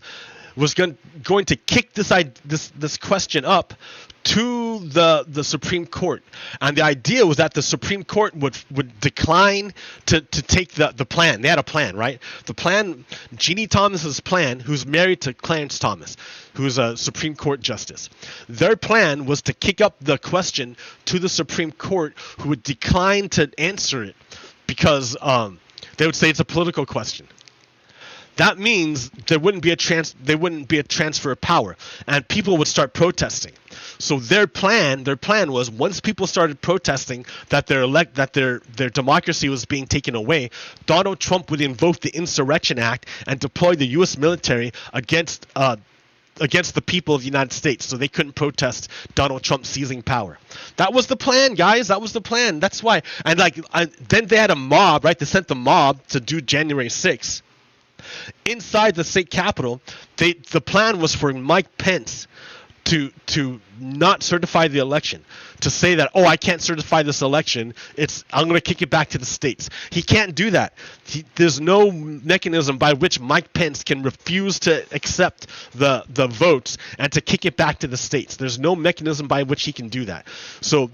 was going to kick this question up to the Supreme Court, and the idea was that the Supreme Court would decline to take the plan. They had a plan, right? The plan, Jeannie Thomas's plan, who's married to Clarence Thomas, who's a Supreme Court justice. Their plan was to kick up the question to the Supreme Court, who would decline to answer it because they would say it's a political question. That means there wouldn't be a transfer of power, and people would start protesting. So their plan was, once people started protesting that their democracy was being taken away, Donald Trump would invoke the Insurrection Act and deploy the U.S. military against the people of the United States, so they couldn't protest Donald Trump seizing power. That was the plan, guys. That was the plan. That's why. And then they had a mob, right? They sent the mob to do January 6th. Inside the state capitol, the plan was for Mike Pence to not certify the election, to say that, oh, I can't certify this election, I'm going to kick it back to the states. He can't do that. There's no mechanism by which Mike Pence can refuse to accept the votes and to kick it back to the states. There's no mechanism by which he can do that. So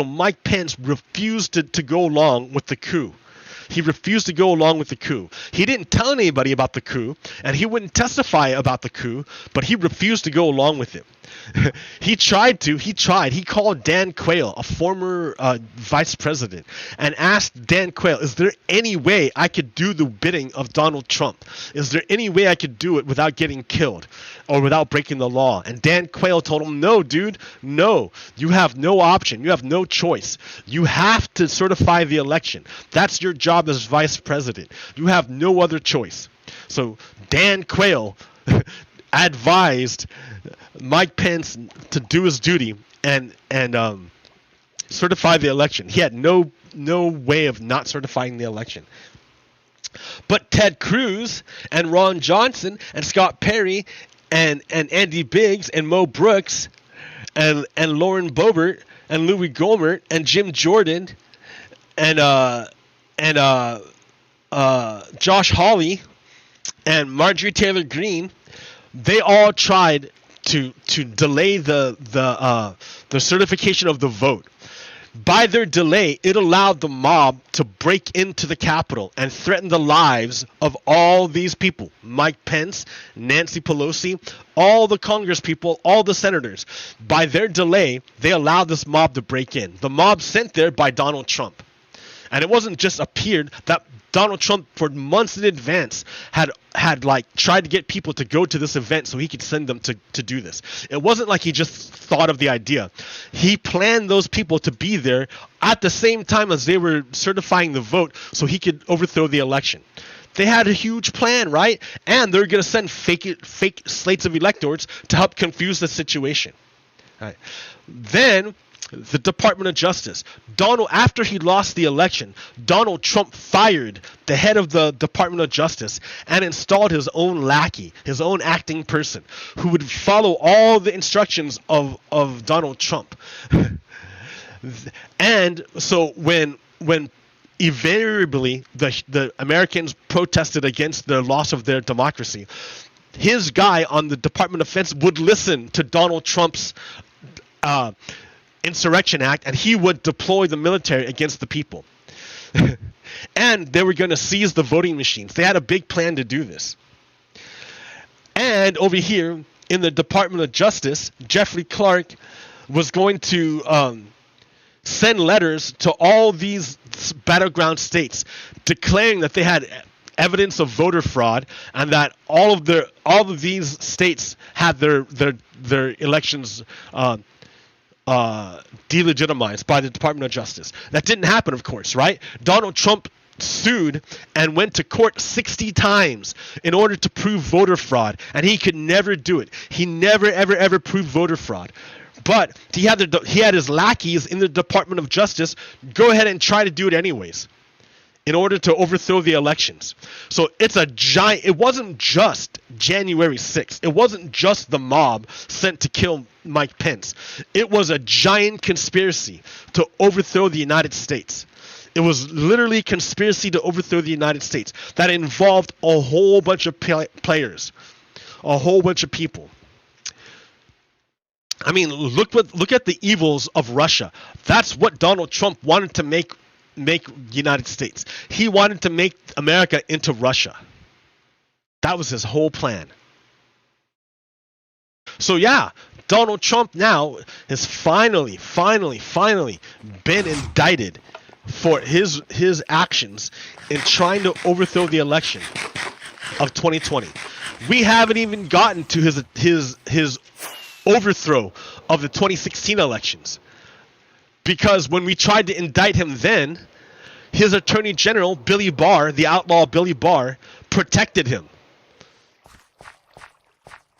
Mike Pence refused to go along with the coup. He refused to go along with the coup. He didn't tell anybody about the coup, and he wouldn't testify about the coup, but he refused to go along with it. He tried. He called Dan Quayle, a former vice president, and asked Dan Quayle, is there any way I could do the bidding of Donald Trump? Is there any way I could do it without getting killed or without breaking the law? And Dan Quayle told him, no, dude, no. You have no option. You have no choice. You have to certify the election. That's your job as vice president. You have no other choice. So Dan Quayle advised Mike Pence to do his duty and certify the election. He had no way of not certifying the election. But Ted Cruz and Ron Johnson and Scott Perry and Andy Biggs and Mo Brooks and Lauren Boebert and Louis Gohmert and Jim Jordan and Josh Hawley and Marjorie Taylor Greene, they all tried to delay the certification of the vote. By their delay, it allowed the mob to break into the Capitol and threaten the lives of all these people. Mike Pence, Nancy Pelosi, all the Congress people, all the senators. By their delay, they allowed this mob to break in. The mob sent there by Donald Trump. And it wasn't just appeared that Donald Trump, for months in advance, had like tried to get people to go to this event so he could send them to do this. It wasn't like he just thought of the idea. He planned those people to be there at the same time as they were certifying the vote so he could overthrow the election. They had a huge plan, right? And they're going to send fake slates of electors to help confuse the situation. All right. Then the Department of Justice. After he lost the election, Donald Trump fired the head of the Department of Justice and installed his own lackey, his own acting person, who would follow all the instructions of Donald Trump. And so when invariably the Americans protested against the loss of their democracy, his guy on the Department of Defense would listen to Donald Trump's Insurrection Act, and he would deploy the military against the people. And they were going to seize the voting machines. They had a big plan to do this. And over here in the Department of Justice, Jeffrey Clark was going to send letters to all these battleground states declaring that they had evidence of voter fraud and that all of these states had their elections delegitimized by the Department of Justice. That didn't happen, of course, right? Donald Trump sued and went to court 60 times in order to prove voter fraud, and he could never do it. He never, ever proved voter fraud. But he had his lackeys in the Department of Justice go ahead and try to do it anyways in order to overthrow the elections. So it's a giant. It wasn't just January 6th. It wasn't just the mob sent to kill Mike Pence. It was a giant conspiracy to overthrow the United States. It was literally a conspiracy to overthrow the United States that involved a whole bunch of players, a whole bunch of people. I mean, look at the evils of Russia. That's what Donald Trump wanted to make the United States. He wanted to make America into Russia. That was his whole plan. So yeah, Donald Trump now has finally been indicted for his actions in trying to overthrow the election of 2020. We haven't even gotten to his overthrow of the 2016 elections. Because when we tried to indict him then, his Attorney General, Billy Barr, the outlaw Billy Barr, protected him.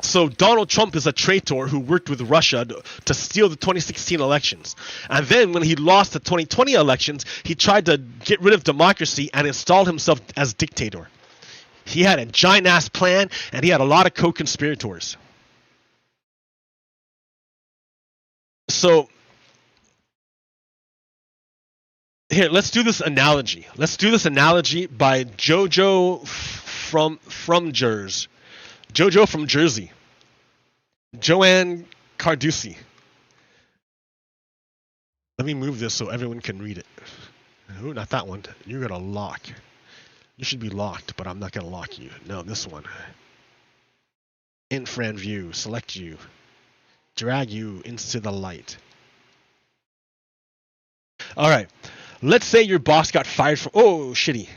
So Donald Trump is a traitor who worked with Russia to steal the 2016 elections. And then when he lost the 2020 elections, he tried to get rid of democracy and installed himself as dictator. He had a giant ass plan, and he had a lot of co-conspirators. So here, let's do this analogy. Let's do this analogy by JoJo from Jersey. JoJo from Jersey. Joanne Carducci. Let me move this so everyone can read it. Ooh, not that one. You're gonna lock. You should be locked, but I'm not gonna lock you. No, this one. Infran view. Select you. Drag you into the light. All right. Let's say your boss got fired from. Oh, shitty.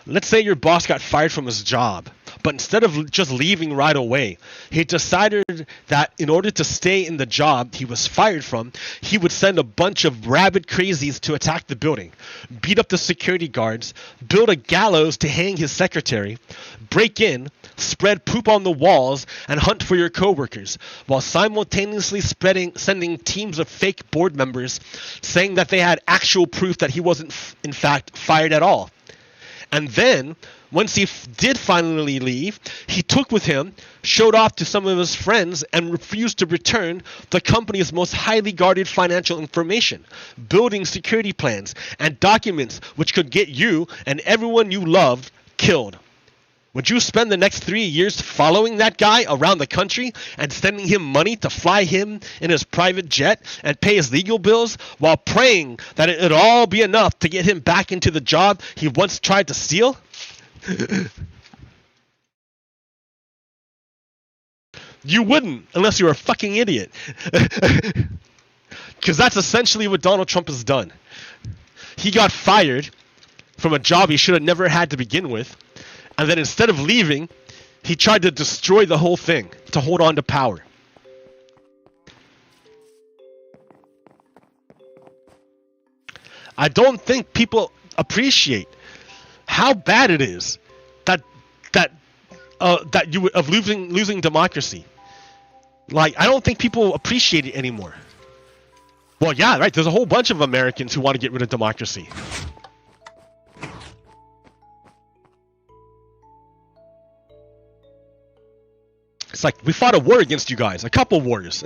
Let's say your boss got fired from his job, but instead of just leaving right away, he decided that in order to stay in the job he was fired from, he would send a bunch of rabid crazies to attack the building, beat up the security guards, build a gallows to hang his secretary, break in, spread poop on the walls, and hunt for your coworkers, while simultaneously sending teams of fake board members saying that they had actual proof that he wasn't in fact fired at all. And then, once he did finally leave, he took with him, showed off to some of his friends, and refused to return the company's most highly guarded financial information, building security plans, and documents which could get you and everyone you loved killed. Would you spend the next 3 years following that guy around the country and sending him money to fly him in his private jet and pay his legal bills while praying that it'd all be enough to get him back into the job he once tried to steal? You wouldn't, unless you were a fucking idiot. Because that's essentially what Donald Trump has done. He got fired from a job he should have never had to begin with. And then instead of leaving, he tried to destroy the whole thing to hold on to power. I don't think people appreciate how bad it is that you would of losing democracy. Like, I don't think people appreciate it anymore. Well, yeah, right. There's a whole bunch of Americans who want to get rid of democracy. It's like, we fought a war against you guys. A couple wars.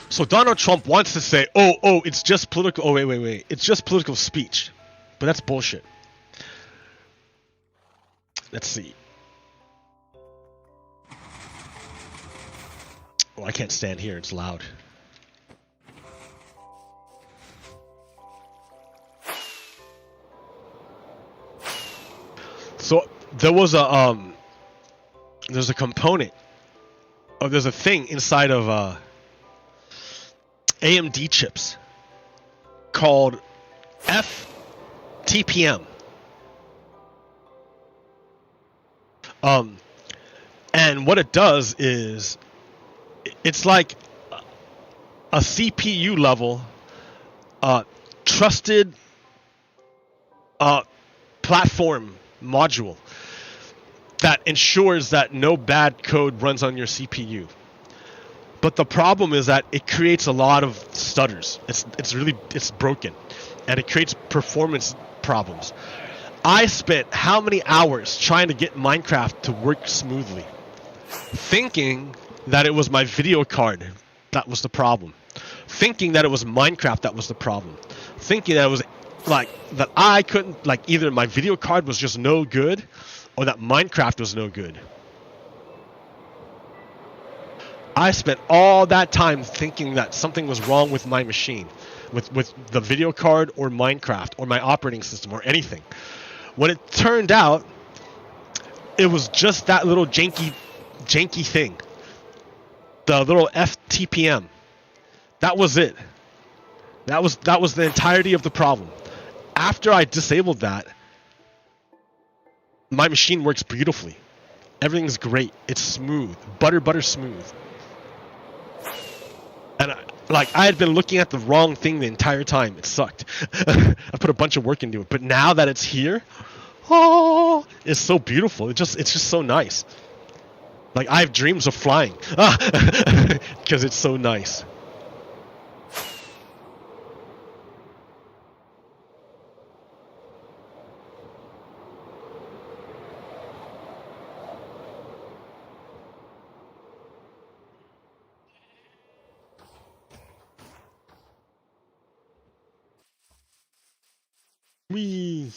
So Donald Trump wants to say, oh, it's just political. Oh, wait. It's just political speech. But that's bullshit. Let's see. Oh, I can't stand here. It's loud. So there was there's a component, or there's a thing inside of AMD chips called FTPM. And what it does is, it's like a CPU level, trusted platform module that ensures that no bad code runs on your CPU. But the problem is that it creates a lot of stutters. It's broken, and it creates performance problems. I spent how many hours trying to get Minecraft to work smoothly, thinking that it was my video card that was the problem, thinking that it was Minecraft that was the problem, thinking that it was like that I couldn't, like, either my video card was just no good or that Minecraft was no good. I spent all that time thinking that something was wrong with my machine, with the video card or Minecraft or my operating system or anything. When it turned out, it was just that little janky thing. The little FTPM. That was it. That was the entirety of the problem. After I disabled that, my machine works beautifully. Everything's great. It's smooth. Butter smooth. And I had been looking at the wrong thing the entire time. It sucked. I put a bunch of work into it. But now that it's here, oh, it's so beautiful. It's just so nice. Like, I have dreams of flying. Because it's so nice. Whee!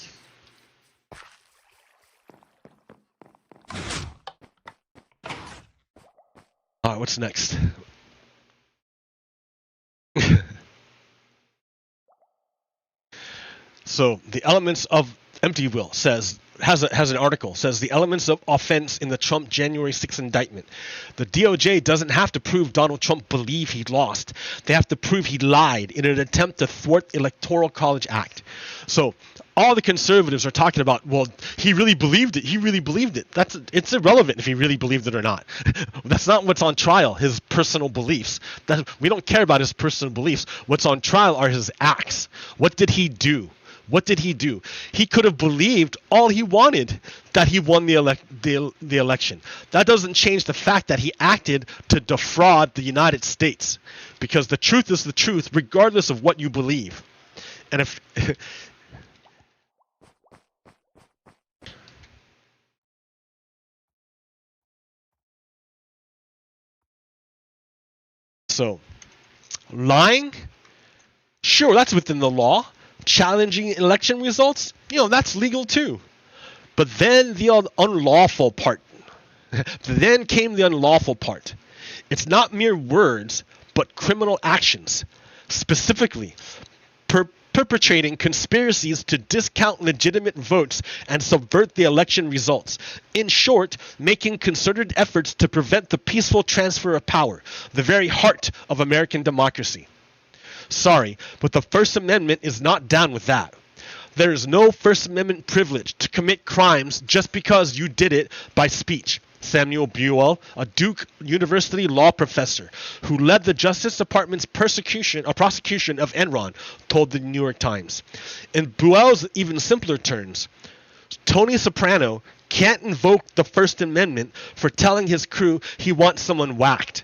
Alright, what's next? So, the elements of Empty Will has an article, says the elements of offense in the Trump January 6th indictment. The DOJ doesn't have to prove Donald Trump believed he lost. They have to prove he lied in an attempt to thwart the Electoral College Act. So all the conservatives are talking about, well, he really believed it. He really believed it. It's irrelevant if he really believed it or not. That's not what's on trial, his personal beliefs. We don't care about his personal beliefs. What's on trial are his acts. What did he do? What did he do? He could have believed all he wanted, that he won the election. That doesn't change the fact that he acted to defraud the United States, because the truth is the truth regardless of what you believe. And if so, lying, sure, that's within the law. Challenging election results, that's legal too. But then the unlawful part. Then came the unlawful part. It's not mere words, but criminal actions. Specifically, perpetrating conspiracies to discount legitimate votes and subvert the election results. In short, making concerted efforts to prevent the peaceful transfer of power, the very heart of American democracy. Sorry, but the First Amendment is not down with that. There is no First Amendment privilege to commit crimes just because you did it by speech. Samuel Buell, a Duke University law professor who led the Justice Department's prosecution of Enron, told the New York Times. In Buell's even simpler terms, Tony Soprano can't invoke the First Amendment for telling his crew he wants someone whacked.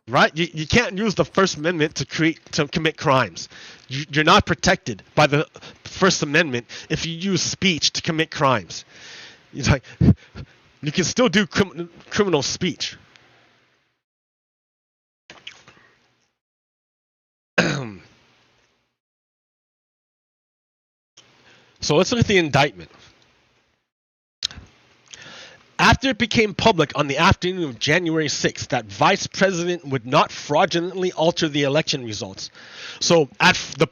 Right? You can't use the First Amendment to commit crimes. You're not protected by the First Amendment if you use speech to commit crimes. It's like, you can still do criminal speech. So let's look at the indictment. After it became public on the afternoon of January 6th that Vice President would not fraudulently alter the election results. So the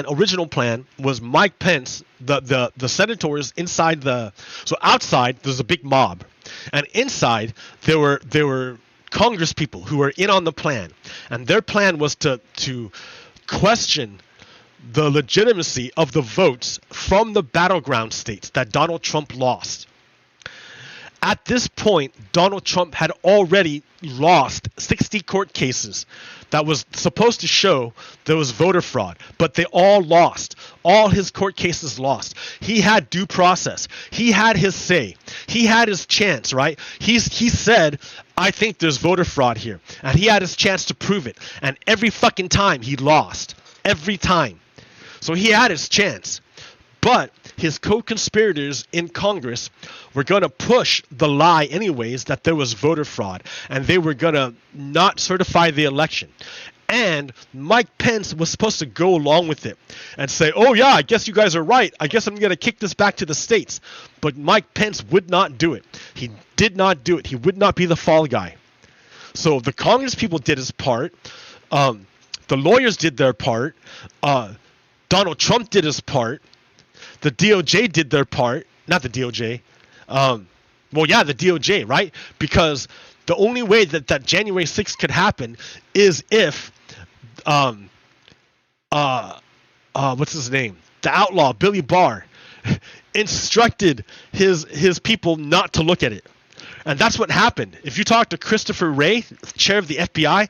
original plan was Mike Pence, the senators inside outside there's a big mob, and inside there were Congress people who were in on the plan, and their plan was to question the legitimacy of the votes from the battleground states that Donald Trump lost. At this point, Donald Trump had already lost 60 court cases that was supposed to show there was voter fraud, but they all lost. All his court cases lost. He had due process. He had his say. He had his chance, right? He said, I think there's voter fraud here. And he had his chance to prove it. And every fucking time he lost. Every time. So he had his chance. But his co-conspirators in Congress were going to push the lie anyways that there was voter fraud, and they were going to not certify the election. And Mike Pence was supposed to go along with it and say, oh yeah, I guess you guys are right. I guess I'm going to kick this back to the states. But Mike Pence would not do it. He did not do it. He would not be the fall guy. So the Congress people did his part. The lawyers did their part. Donald Trump did his part. The DOJ did their part. Not the DOJ. The DOJ, right? Because the only way that January 6th could happen is if, what's his name? The outlaw, Billy Barr, instructed his people not to look at it. And that's what happened. If you talk to Christopher Wray, chair of the FBI,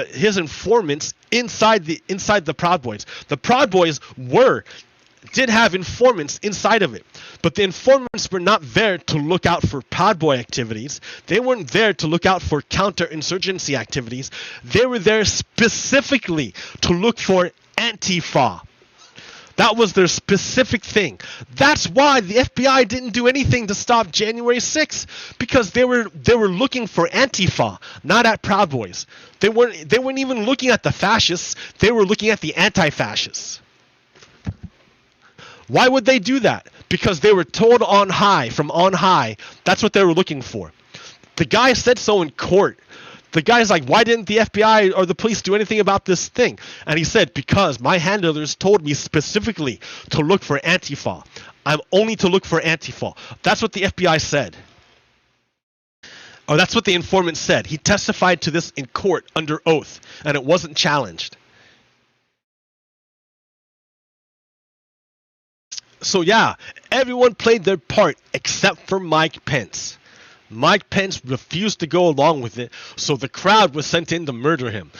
his informants inside the Proud Boys. The Proud Boys did have informants inside of it, but the informants were not there to look out for Proud Boy activities. They weren't there to look out for counterinsurgency activities. They were there specifically to look for Antifa. That was their specific thing. That's why the FBI didn't do anything to stop January 6th, because they were looking for Antifa, not at Proud Boys. They weren't even looking at the fascists. They were looking at the anti-fascists. Why would they do that? Because they were told from on high. That's what they were looking for. The guy said so in court. The guy's like, why didn't the FBI or the police do anything about this thing? And he said, because my handlers told me specifically to look for Antifa. I'm only to look for Antifa. That's what the FBI said. Or that's what the informant said. He testified to this in court under oath, and it wasn't challenged. So yeah, everyone played their part except for Mike Pence. Mike Pence refused to go along with it, so the crowd was sent in to murder him.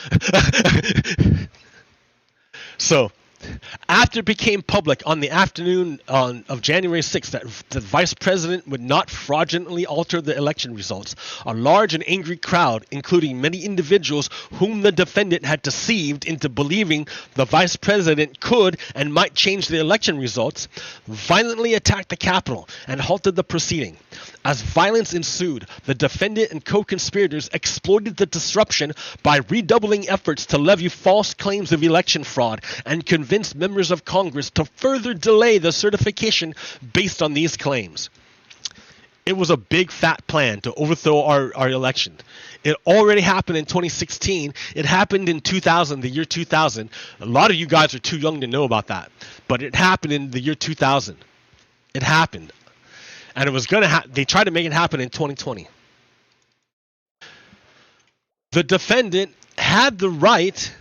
So, after it became public on the afternoon of January 6th that the vice president would not fraudulently alter the election results, a large and angry crowd, including many individuals whom the defendant had deceived into believing the vice president could and might change the election results, violently attacked the Capitol and halted the proceeding. As violence ensued, the defendant and co-conspirators exploited the disruption by redoubling efforts to levy false claims of election fraud and convinced members of Congress to further delay the certification based on these claims. It was a big fat plan to overthrow our election. It already happened in 2016. It happened in 2000, the year 2000. A lot of you guys are too young to know about that, but it happened in the year 2000. It happened. And it was going to they tried to make it happen in 2020. The defendant had the right,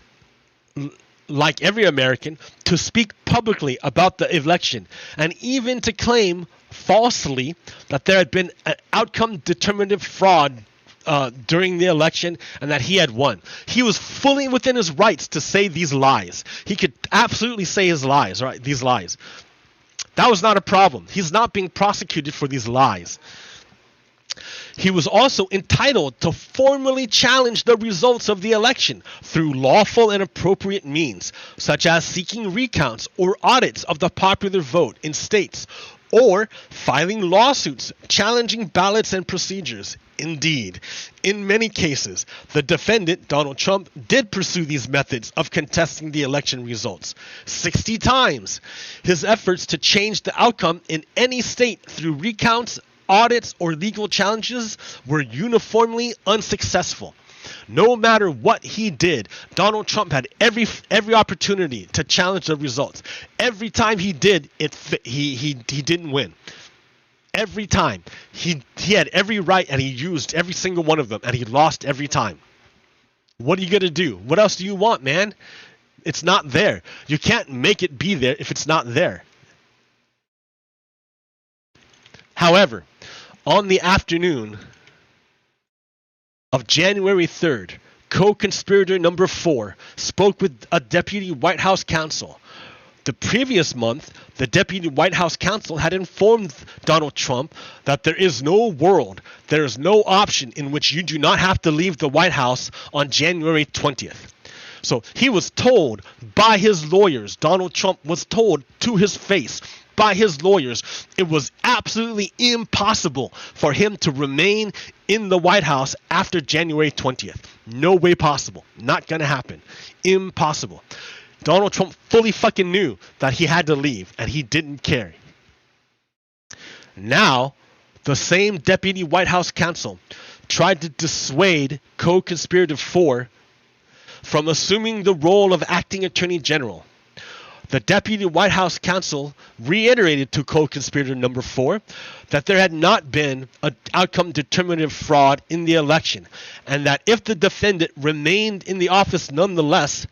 like every American, to speak publicly about the election and even to claim falsely that there had been an outcome determinative fraud during the election and that he had won. He was fully within his rights to say these lies. He could absolutely say his lies, right? These lies. That was not a problem. He's not being prosecuted for these lies. He was also entitled to formally challenge the results of the election through lawful and appropriate means, such as seeking recounts or audits of the popular vote in states, or filing lawsuits challenging ballots and procedures. Indeed, in many cases, the defendant, Donald Trump, did pursue these methods of contesting the election results 60 times. His efforts to change the outcome in any state through recounts, audits, or legal challenges were uniformly unsuccessful. No matter what he did, Donald Trump had every opportunity to challenge the results. Every time he did, he didn't win. Every time. He had every right and he used every single one of them and he lost every time. What are you going to do? What else do you want, man? It's not there. You can't make it be there if it's not there. However, on the afternoon of January 3rd, co-conspirator number 4 spoke with a deputy White House counsel. The previous month, the deputy White House counsel had informed Donald Trump that there is no world, there is no option in which you do not have to leave the White House on January 20th. So he was told by his lawyers, Donald Trump was told to his face by his lawyers, it was absolutely impossible for him to remain in the White House after January 20th. No way possible. Not going to happen. Impossible. Donald Trump fully fucking knew that he had to leave, and he didn't care. Now, the same deputy White House counsel tried to dissuade co-conspirator 4 from assuming the role of acting attorney general. The deputy White House counsel reiterated to co-conspirator number 4 that there had not been an outcome determinative fraud in the election, and that if the defendant remained in the office nonetheless,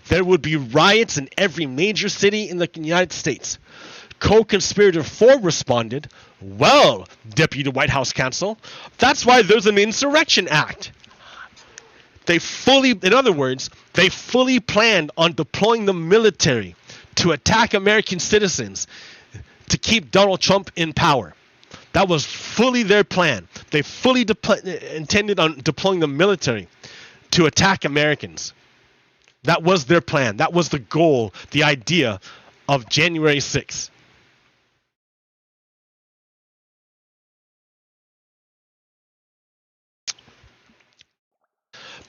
there would be riots in every major city in the United States. Co-conspirator 4 responded, Well, Deputy White House Counsel, that's why there's an Insurrection Act. In other words, they fully planned on deploying the military to attack American citizens to keep Donald Trump in power. That was fully their plan. They fully intended on deploying the military to attack Americans. That was their plan. That was the goal, the idea of January 6th.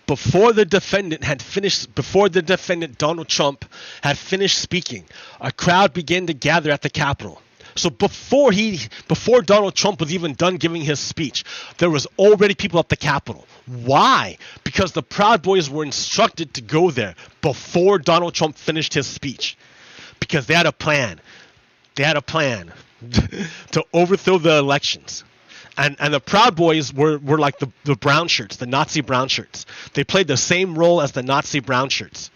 Before the defendant Donald Trump had finished speaking, a crowd began to gather at the Capitol. So before Donald Trump was even done giving his speech, there was already people at the Capitol. Why? Because the Proud Boys were instructed to go there before Donald Trump finished his speech. Because they had a plan. They had a plan to overthrow the elections. And the Proud Boys were like the brown shirts, the Nazi brown shirts. They played the same role as the Nazi brown shirts.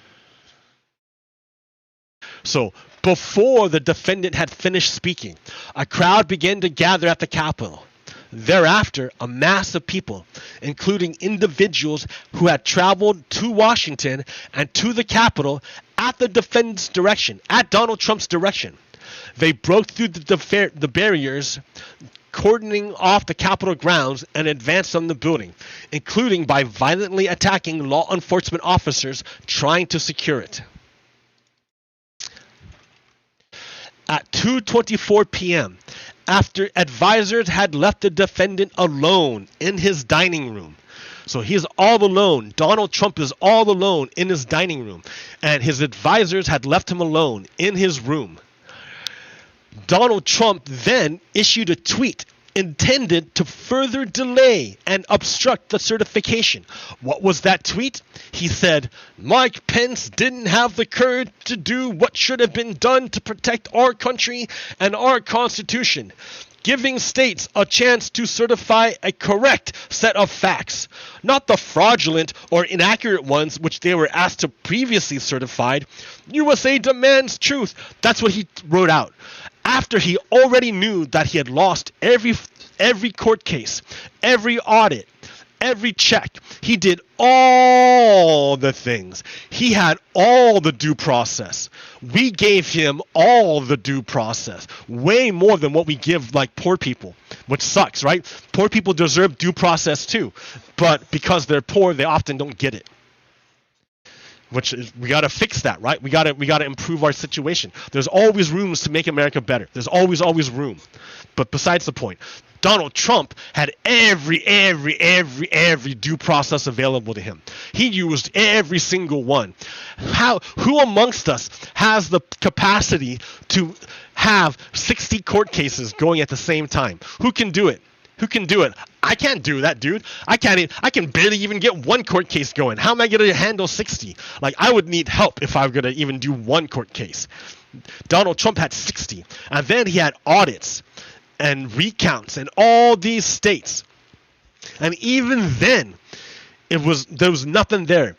So before the defendant had finished speaking, a crowd began to gather at the Capitol. Thereafter, a mass of people, including individuals who had traveled to Washington and to the Capitol at the defendant's direction, at Donald Trump's direction. They broke through the barriers, cordoning off the Capitol grounds, and advanced on the building, including by violently attacking law enforcement officers trying to secure it. At 2:24 p.m., after advisors had left the defendant alone in his dining room. So he's all alone. Donald Trump is all alone in his dining room, and his advisors had left him alone in his room. Donald Trump then issued a tweet intended to further delay and obstruct the certification. What was that tweet? He said, Mike Pence didn't have the courage to do what should have been done to protect our country and our Constitution, giving states a chance to certify a correct set of facts, not the fraudulent or inaccurate ones which they were asked to previously certify. USA demands truth. That's what he wrote out. After he already knew that he had lost every court case, every audit, every check. He did all the things. He had all the due process. We gave him all the due process, way more than what we give like poor people, which sucks, right? Poor people deserve due process too, but because they're poor, they often don't get it. Which is, we got to fix that, right? We got to improve our situation. There's always rooms to make America better. There's always room. But besides the point, Donald Trump had every due process available to him. He used every single one. Who amongst us has the capacity to have 60 court cases going at the same time? Who can do it? Who can do it? I can't do that, dude. I can barely even get one court case going. How am I going to handle 60? Like, I would need help if I were going to even do one court case. Donald Trump had 60. And then he had audits and recounts in all these states. And even then, there was nothing there.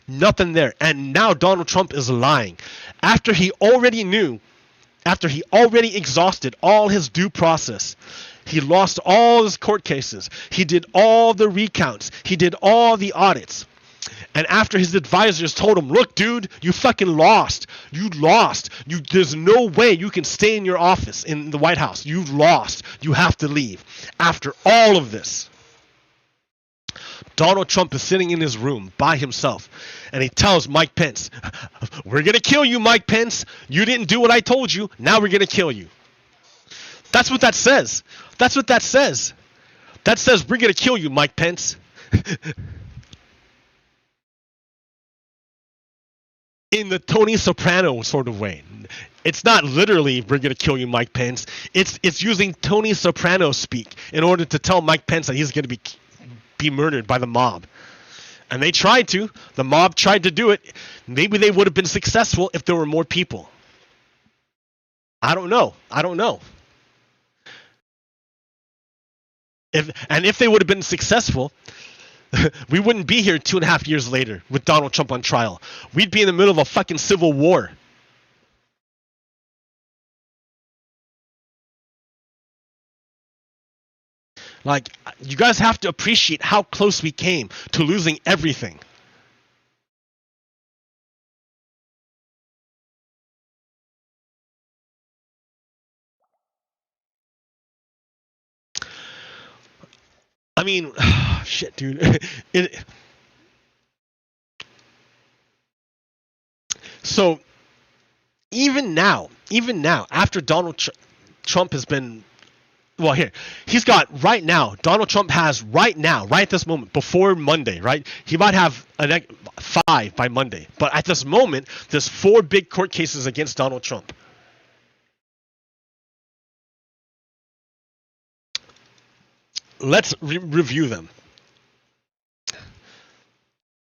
Nothing there. And now Donald Trump is lying. After he already exhausted all his due process, he lost all his court cases. He did all the recounts. He did all the audits. And after his advisors told him, look, dude, you fucking lost. You lost. There's no way you can stay in your office in the White House. You've lost. You have to leave. After all of this, Donald Trump is sitting in his room by himself. And he tells Mike Pence, we're going to kill you, Mike Pence. You didn't do what I told you. Now we're going to kill you. That's what that says. That's what that says. That says we're going to kill you, Mike Pence. In the Tony Soprano sort of way. It's not literally we're going to kill you, Mike Pence. It's using Tony Soprano speak in order to tell Mike Pence that he's going to be murdered by the mob. And they tried to. The mob tried to do it. Maybe they would have been successful if there were more people. I don't know. If they would have been successful, we wouldn't be here 2.5 years later with Donald Trump on trial. We'd be in the middle of a fucking civil war. Like, you guys have to appreciate how close we came to losing everything. I mean, shit, dude. So even now, after Donald Trump has been, well, here, he's got right now, Donald Trump has right now, right at this moment, before Monday, right? He might have 5 by Monday. But at this moment, there's 4 big court cases against Donald Trump. Let's review them.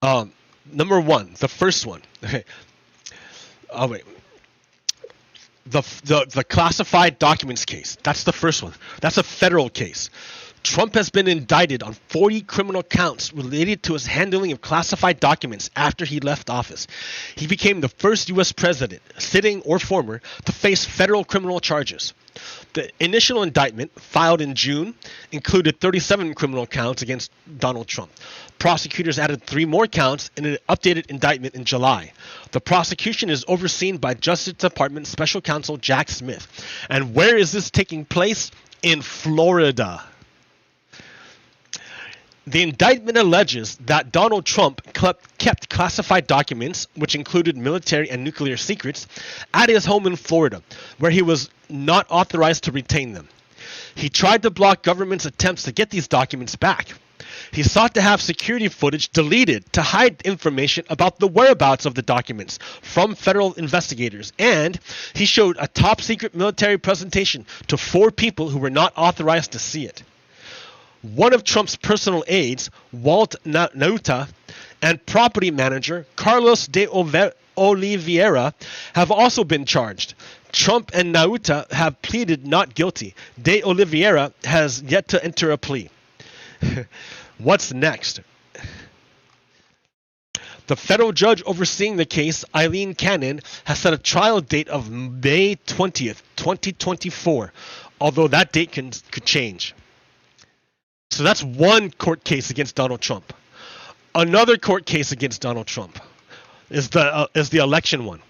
Number 1, the first one. Okay. Oh, wait. The classified documents case. That's the first one. That's a federal case. Trump has been indicted on 40 criminal counts related to his handling of classified documents after he left office. He became the first U.S. president, sitting or former, to face federal criminal charges. The initial indictment, filed in June, included 37 criminal counts against Donald Trump. Prosecutors added 3 more counts in an updated indictment in July. The prosecution is overseen by Justice Department Special Counsel Jack Smith. And where is this taking place? In Florida. The indictment alleges that Donald Trump kept classified documents, which included military and nuclear secrets, at his home in Florida, where he was not authorized to retain them. He tried to block government's attempts to get these documents back. He sought to have security footage deleted to hide information about the whereabouts of the documents from federal investigators, and he showed a top-secret military presentation to 4 people who were not authorized to see it. One of Trump's personal aides, Walt Nauta, and property manager Carlos de Oliveira have also been charged. Trump and Nauta have pleaded not guilty. De Oliveira has yet to enter a plea. What's next? The federal judge overseeing the case, Eileen Cannon, has set a trial date of May 20th, 2024, although that date could change. So that's one court case against Donald Trump. Another court case against Donald Trump is the election one.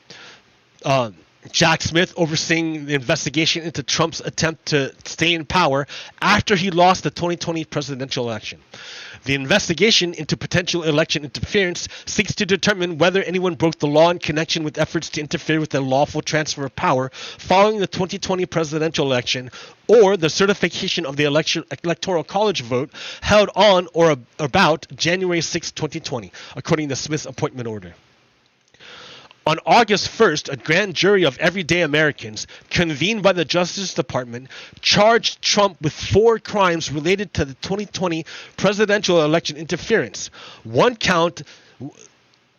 Jack Smith overseeing the investigation into Trump's attempt to stay in power after he lost the 2020 presidential election. The investigation into potential election interference seeks to determine whether anyone broke the law in connection with efforts to interfere with the lawful transfer of power following the 2020 presidential election, or the certification of the electoral college vote held on or about January 6, 2020, according to Smith's appointment order. On August 1st, a grand jury of everyday Americans, convened by the Justice Department, charged Trump with 4 crimes related to the 2020 presidential election interference. 1 count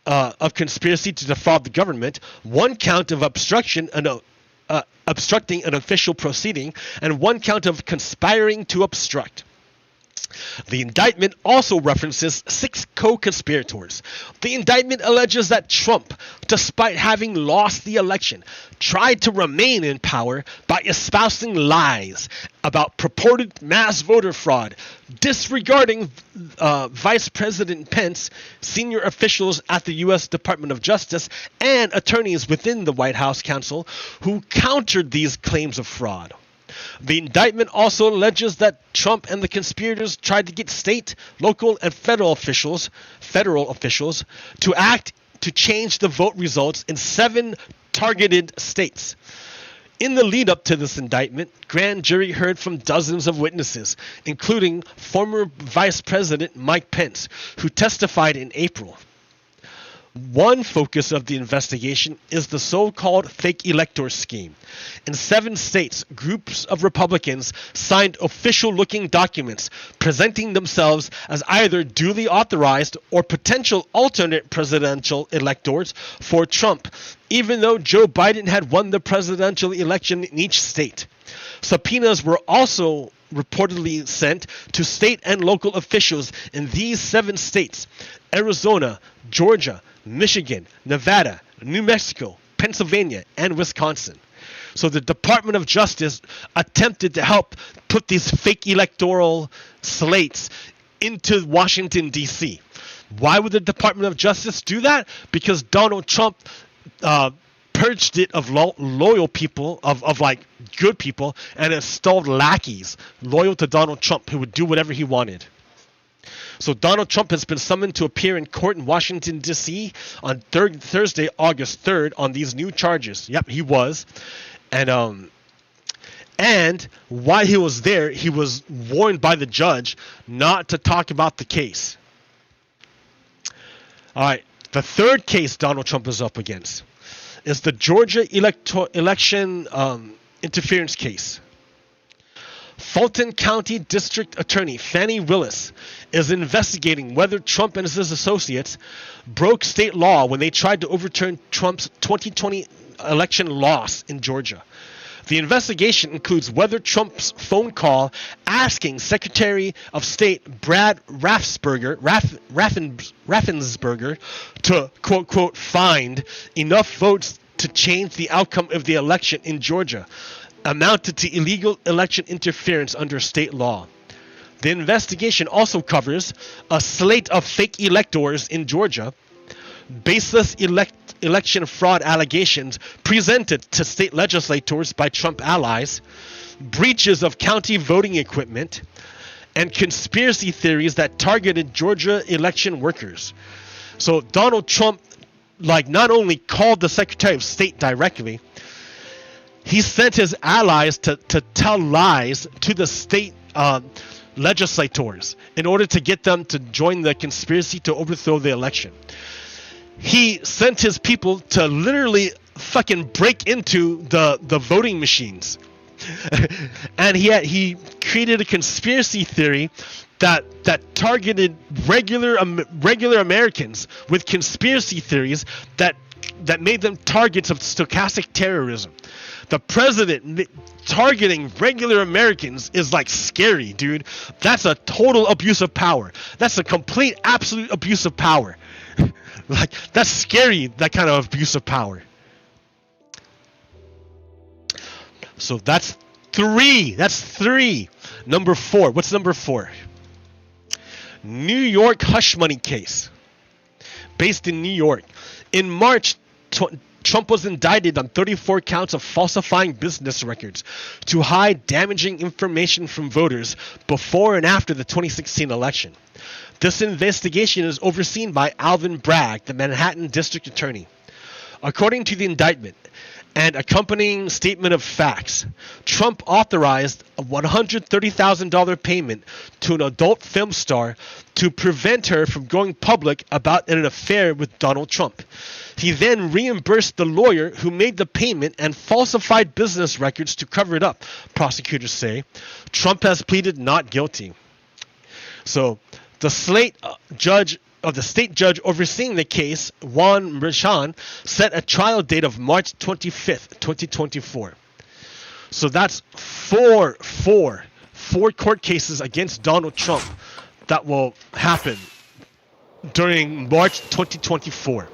of conspiracy to defraud the government, 1 count of obstructing an official proceeding, and 1 count of conspiring to obstruct. The indictment also references 6 co-conspirators. The indictment alleges that Trump, despite having lost the election, tried to remain in power by espousing lies about purported mass voter fraud, disregarding Vice President Pence, senior officials at the U.S. Department of Justice, and attorneys within the White House counsel who countered these claims of fraud. The indictment also alleges that Trump and the conspirators tried to get state, local, and federal officials to act to change the vote results in 7 targeted states. In the lead-up to this indictment, grand jury heard from dozens of witnesses, including former Vice President Mike Pence, who testified in April. One focus of the investigation is the so-called fake elector scheme. In 7 states, groups of Republicans signed official-looking documents presenting themselves as either duly authorized or potential alternate presidential electors for Trump, even though Joe Biden had won the presidential election in each state. Subpoenas were also reportedly sent to state and local officials in these 7 states: Arizona, Georgia, Michigan, Nevada, New Mexico, Pennsylvania, and Wisconsin. So the Department of Justice attempted to help put these fake electoral slates into Washington, D.C. Why would the Department of Justice do that? Because Donald Trump purged it of loyal people, of like good people, and installed lackeys loyal to Donald Trump who would do whatever he wanted. So Donald Trump has been summoned to appear in court in Washington, D.C. on Thursday, August 3rd on these new charges. Yep, he was. And while he was there, he was warned by the judge not to talk about the case. All right, the third case Donald Trump is up against is the Georgia election interference case. Fulton County District Attorney Fannie Willis is investigating whether Trump and his associates broke state law when they tried to overturn Trump's 2020 election loss in Georgia. The investigation includes whether Trump's phone call asking Secretary of State Brad Raffensperger to, quote, quote, find enough votes to change the outcome of the election in Georgia amounted to illegal election interference under state law. The investigation also covers a slate of fake electors in Georgia, baseless election fraud allegations presented to state legislators by Trump allies, breaches of county voting equipment, and conspiracy theories that targeted Georgia election workers. So Donald Trump, like, not only called the Secretary of State directly, he sent his allies to tell lies to the state legislators in order to get them to join the conspiracy to overthrow the election. He sent his people to literally fucking break into the voting machines. And he created a conspiracy theory that targeted regular Americans with conspiracy theories that made them targets of stochastic terrorism. The president targeting regular Americans is like scary, dude. That's a total abuse of power. That's a complete, absolute abuse of power. Like, that's scary, that kind of abuse of power. So that's three. That's three. Number four. What's number four? New York hush money case. Based in New York. In March, Trump was indicted on 34 counts of falsifying business records to hide damaging information from voters before and after the 2016 election. This investigation is overseen by Alvin Bragg, the Manhattan District Attorney. According to the indictment and accompanying statement of facts, Trump authorized a $130,000 payment to an adult film star to prevent her from going public about an affair with Donald Trump. He then reimbursed the lawyer who made the payment and falsified business records to cover it up, prosecutors say. Trump has pleaded not guilty. So the state judge overseeing the case, Juan Merchan, set a trial date of March 25th, 2024. So that's four court cases against Donald Trump that will happen during March 2024.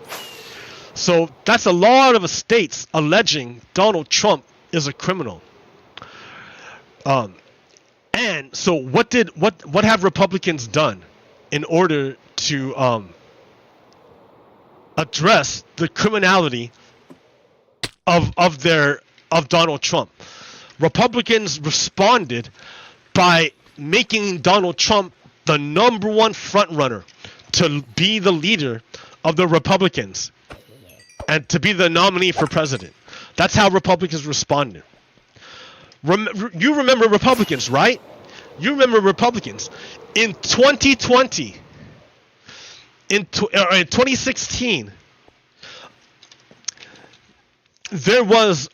So that's a lot of states alleging Donald Trump is a criminal. And so what have Republicans done in order to address the criminality of Donald Trump? Republicans responded by making Donald Trump the number one front runner to be the leader of the Republicans and to be the nominee for president. That's how Republicans responded. You remember Republicans, right? You remember Republicans. In 2020, in 2016, there was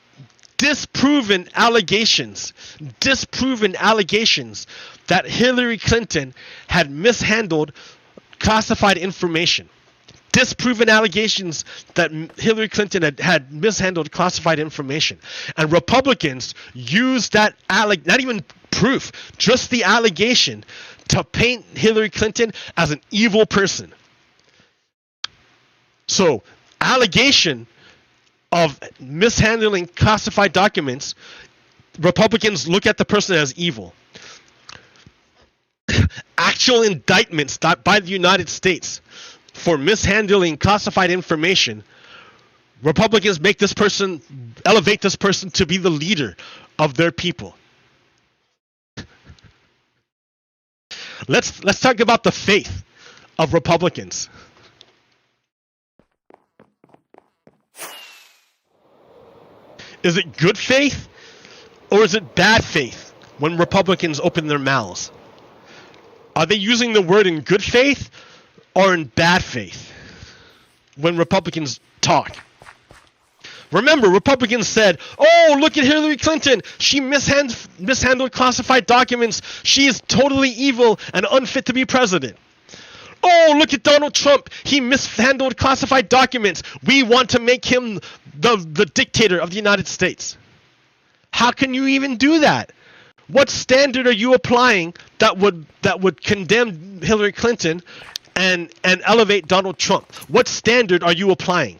disproven allegations that Hillary Clinton had mishandled classified information. Disproven allegations that Hillary Clinton had mishandled classified information. And Republicans used that, not even proof, just the allegation, to paint Hillary Clinton as an evil person. So, allegation of mishandling classified documents, Republicans look at the person as evil. Actual indictments by the United States for mishandling classified information, Republicans elevate this person to be the leader of their people. Let's talk about the faith of Republicans. Is it good faith or is it bad faith when Republicans open their mouths? Are they using the word in good faith or in bad faith when Republicans talk? Remember, Republicans said, oh, look at Hillary Clinton. She mishandled classified documents. She is totally evil and unfit to be president. Oh, look at Donald Trump. He mishandled classified documents. We want to make him the dictator of the United States. How can you even do that? What standard are you applying that would condemn Hillary Clinton and elevate Donald Trump? What standard are you applying?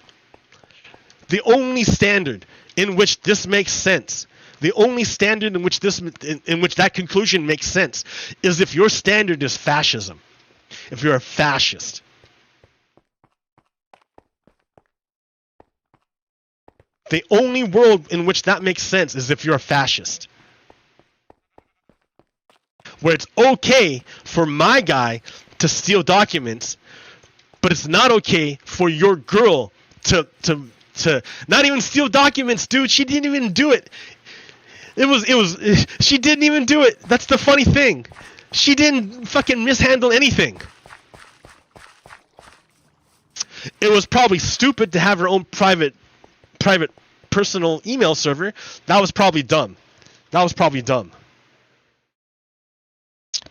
The only standard in which this makes sense, the only standard in which that conclusion makes sense, is if your standard is fascism. If you're a fascist. The only world in which that makes sense is if you're a fascist. Where it's okay for my guy to steal documents, but it's not okay for your girl to not even steal documents, dude. She didn't even do it. She didn't even do it. That's the funny thing. She didn't fucking mishandle anything. It was probably stupid to have her own private personal email server. That was probably dumb.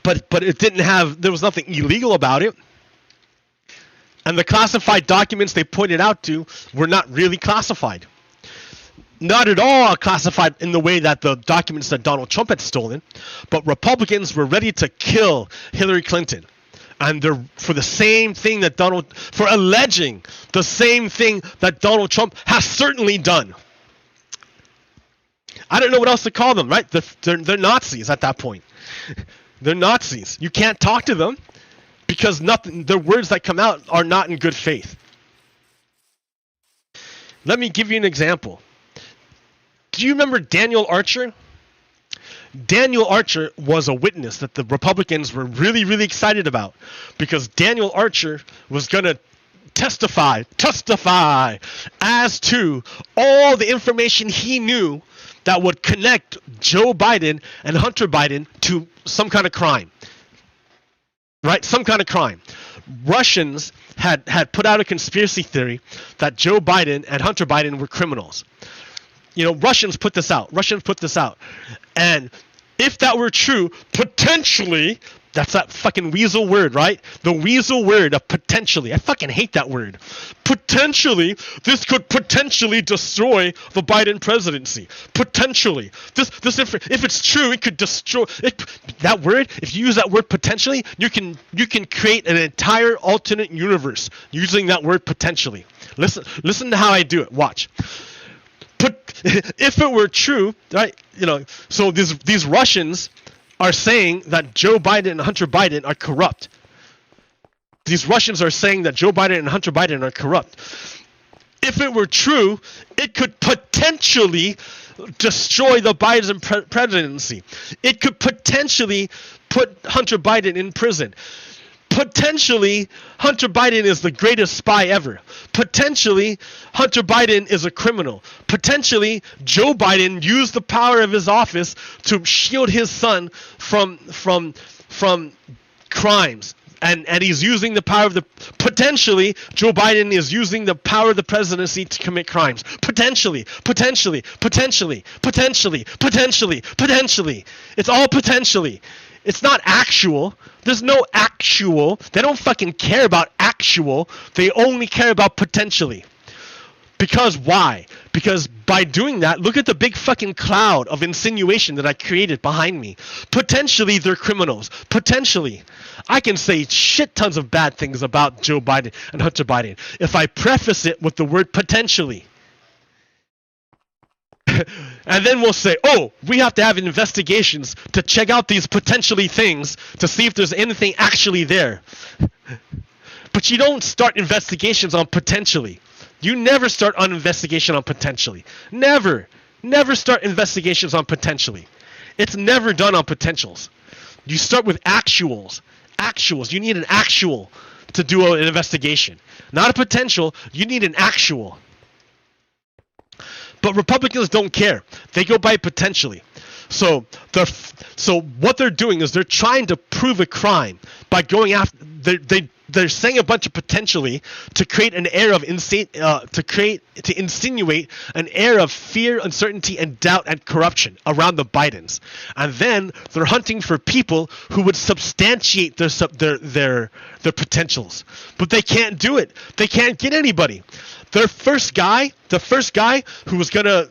But it didn't have, there was nothing illegal about it. And the classified documents they pointed out to were not really classified. Not at all classified in the way that the documents that Donald Trump had stolen, but Republicans were ready to kill Hillary Clinton. And they're for alleging the same thing that Donald Trump has certainly done. I don't know what else to call them, right? They're Nazis at that point. They're Nazis. You can't talk to them because the words that come out are not in good faith. Let me give you an example. Do you remember Daniel Archer? Daniel Archer was a witness that the Republicans were really, really excited about because Daniel Archer was going to testify as to all the information he knew that would connect Joe Biden and Hunter Biden to some kind of crime. Right? Some kind of crime. Russians had put out a conspiracy theory that Joe Biden and Hunter Biden were criminals. You know, Russians put this out. And if that were true, potentially, that's that fucking weasel word, right? The weasel word of potentially. I fucking hate that word. Potentially, this could potentially destroy the Biden presidency. Potentially. If it's true, it could destroy it. That word, if you use that word potentially, you can create an entire alternate universe using that word potentially. Listen to how I do it. Watch. If it were true, right? You know, so these Russians are saying that Joe Biden and Hunter Biden are corrupt. These Russians are saying that Joe Biden and Hunter Biden are corrupt. If it were true, it could potentially destroy the Biden presidency. It could potentially put Hunter Biden in prison. Potentially, Hunter Biden is the greatest spy ever. Potentially, Hunter Biden is a criminal. Potentially, Joe Biden used the power of his office to shield his son from crimes. And he's using the power of potentially, Joe Biden is using the power of the presidency to commit crimes. Potentially. It's all potentially. It's not actual. There's no actual. They don't fucking care about actual. They only care about potentially. Because why? Because by doing that, look at the big fucking cloud of insinuation that I created behind me. Potentially, they're criminals. Potentially. I can say shit tons of bad things about Joe Biden and Hunter Biden if I preface it with the word potentially. And then we'll say, oh, we have to have investigations to check out these potentially things to see if there's anything actually there. But you don't start investigations on potentially. You never start an investigation on potentially. Never. Never start investigations on potentially. It's never done on potentials. You start with actuals. Actuals. You need an actual to do an investigation. Not a potential. You need an actual. But Republicans don't care. They go by potentially. So what they're doing is they're trying to prove a crime by going after. They're saying a bunch of potentially to create an air of to insinuate an air of fear, uncertainty, and doubt and corruption around the Bidens, and then they're hunting for people who would substantiate their potentials, but they can't do it. They can't get anybody. The first guy who was gonna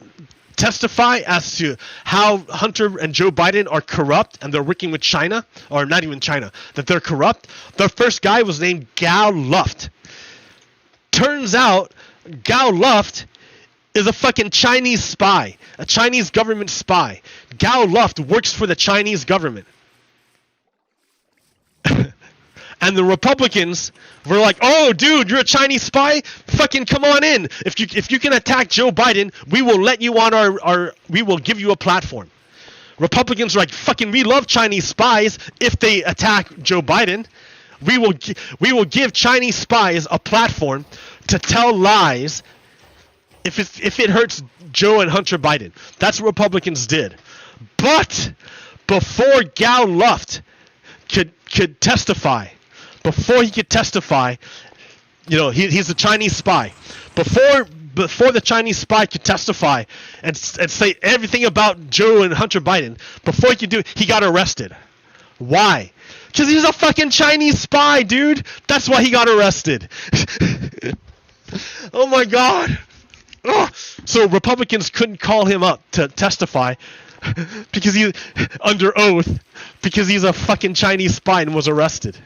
testify as to how Hunter and Joe Biden are corrupt and they're working with China, or not even China, that they're corrupt. The first guy was named Gao Luft. Turns out Gao Luft is a fucking Chinese spy, a Chinese government spy. Gao Luft works for the Chinese government. And the Republicans were like, "Oh, dude, you're a Chinese spy? Fucking come on in. If you can attack Joe Biden, we will let you on we will give you a platform." Republicans are like, "Fucking, we love Chinese spies. If they attack Joe Biden, we will give Chinese spies a platform to tell lies. If it hurts Joe and Hunter Biden." That's what Republicans did. But before Gao Luft could testify. Before he could testify, he's a Chinese spy. Before the Chinese spy could testify and say everything about Joe and Hunter Biden, before he could do it, he got arrested. Why? Because he's a fucking Chinese spy, dude. That's why he got arrested. Oh my God. Ugh. So Republicans couldn't call him up to testify because he's under oath, because he's a fucking Chinese spy and was arrested.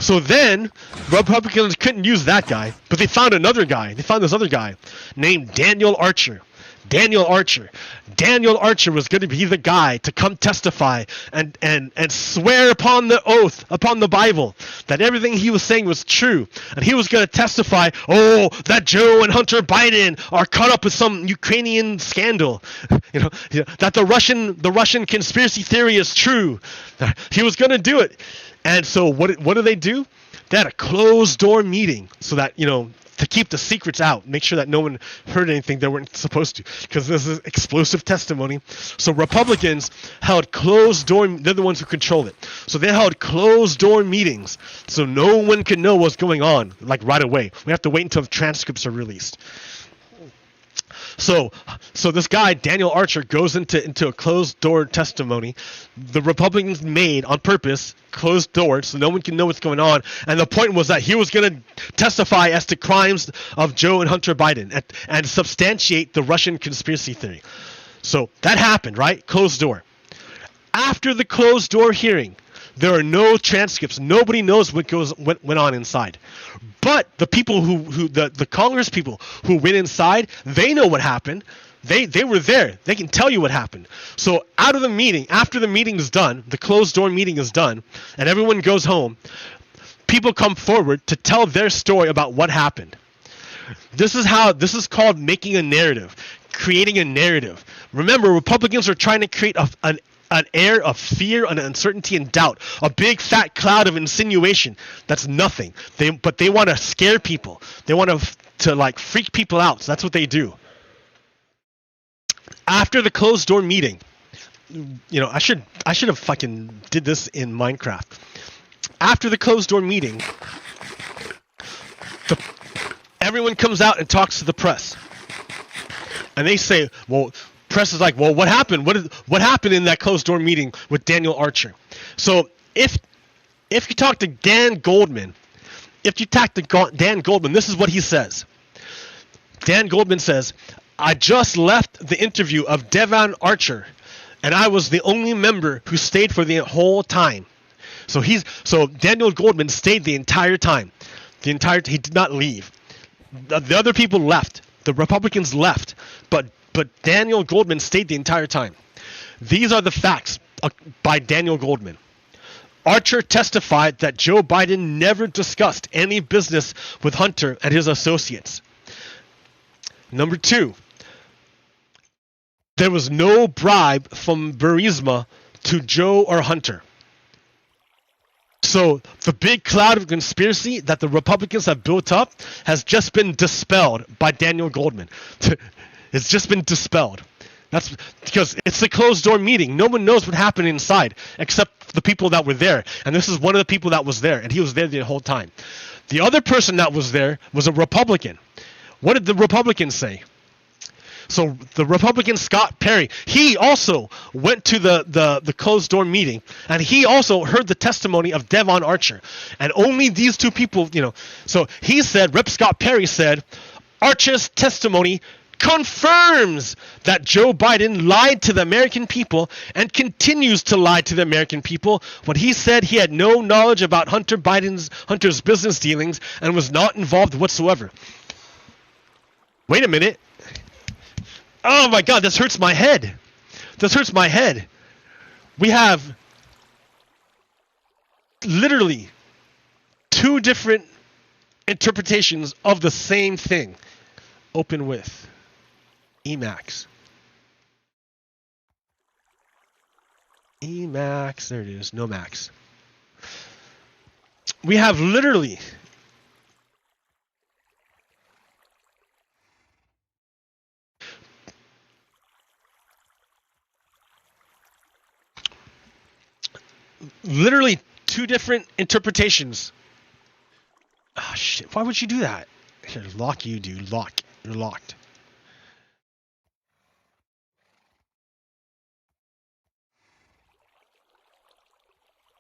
So then, Republicans couldn't use that guy, but they found another guy. They found this other guy named Daniel Archer. Daniel Archer was going to be the guy to come testify and swear upon the oath, upon the Bible, that everything he was saying was true. And he was going to testify, that Joe and Hunter Biden are caught up with some Ukrainian scandal, that the Russian conspiracy theory is true. He was going to do it. And so what do? They had a closed door meeting so that, to keep the secrets out, make sure that no one heard anything they weren't supposed to, because this is explosive testimony. So Republicans held closed door, they're the ones who control it. So they held closed door meetings so no one could know what's going on, like right away. We have to wait until the transcripts are released. So this guy, Daniel Archer, goes into a closed door testimony. The Republicans made, on purpose, closed doors so no one can know what's going on. And the point was that he was going to testify as to crimes of Joe and Hunter Biden and substantiate the Russian conspiracy theory. So that happened, right? Closed door. After the closed door hearing, there are no transcripts. Nobody knows what went on inside. But the people the Congress people who went inside, they know what happened. They were there. They can tell you what happened. So out of the meeting, after the meeting is done, the closed door meeting is done, and everyone goes home, people come forward to tell their story about what happened. This is called making a narrative, creating a narrative. Remember, Republicans are trying to create an air of fear and uncertainty and doubt, a big fat cloud of insinuation. That's nothing. But they want to scare people. They want to like freak people out. So that's what they do. After the closed door meeting, I should have fucking did this in Minecraft. After the closed door meeting, everyone comes out and talks to the press, and they say, well. Press is like, well, what happened? What happened in that closed door meeting with Daniel Archer? So if you talk to Dan Goldman, this is what he says. Dan Goldman says, "I just left the interview of Devon Archer, and I was the only member who stayed for the whole time." So Daniel Goldman stayed the entire time. He did not leave. The other people left. The Republicans left, but but Daniel Goldman stayed the entire time. These are the facts by Daniel Goldman. Archer testified that Joe Biden never discussed any business with Hunter and his associates. Number 2, there was no bribe from Burisma to Joe or Hunter. So the big cloud of conspiracy that the Republicans have built up has just been dispelled by Daniel Goldman. It's just been dispelled. That's because it's a closed-door meeting. No one knows what happened inside except the people that were there. And this is one of the people that was there, and he was there the whole time. The other person that was there was a Republican. What did the Republicans say? So the Republican Scott Perry, he also went to the closed-door meeting, and he also heard the testimony of Devon Archer. And only these two people, So he said, Rep. Scott Perry said, Archer's testimony confirms that Joe Biden lied to the American people and continues to lie to the American people when he said he had no knowledge about Hunter's business dealings and was not involved whatsoever. Wait a minute. Oh my God, this hurts my head. This hurts my head. We have literally 2 different interpretations of the same thing. Open with Emacs. Emacs, there it is, no Max. We have literally two different interpretations. Ah, shit. Why would you do that? Here, lock you, dude. Lock. You're locked.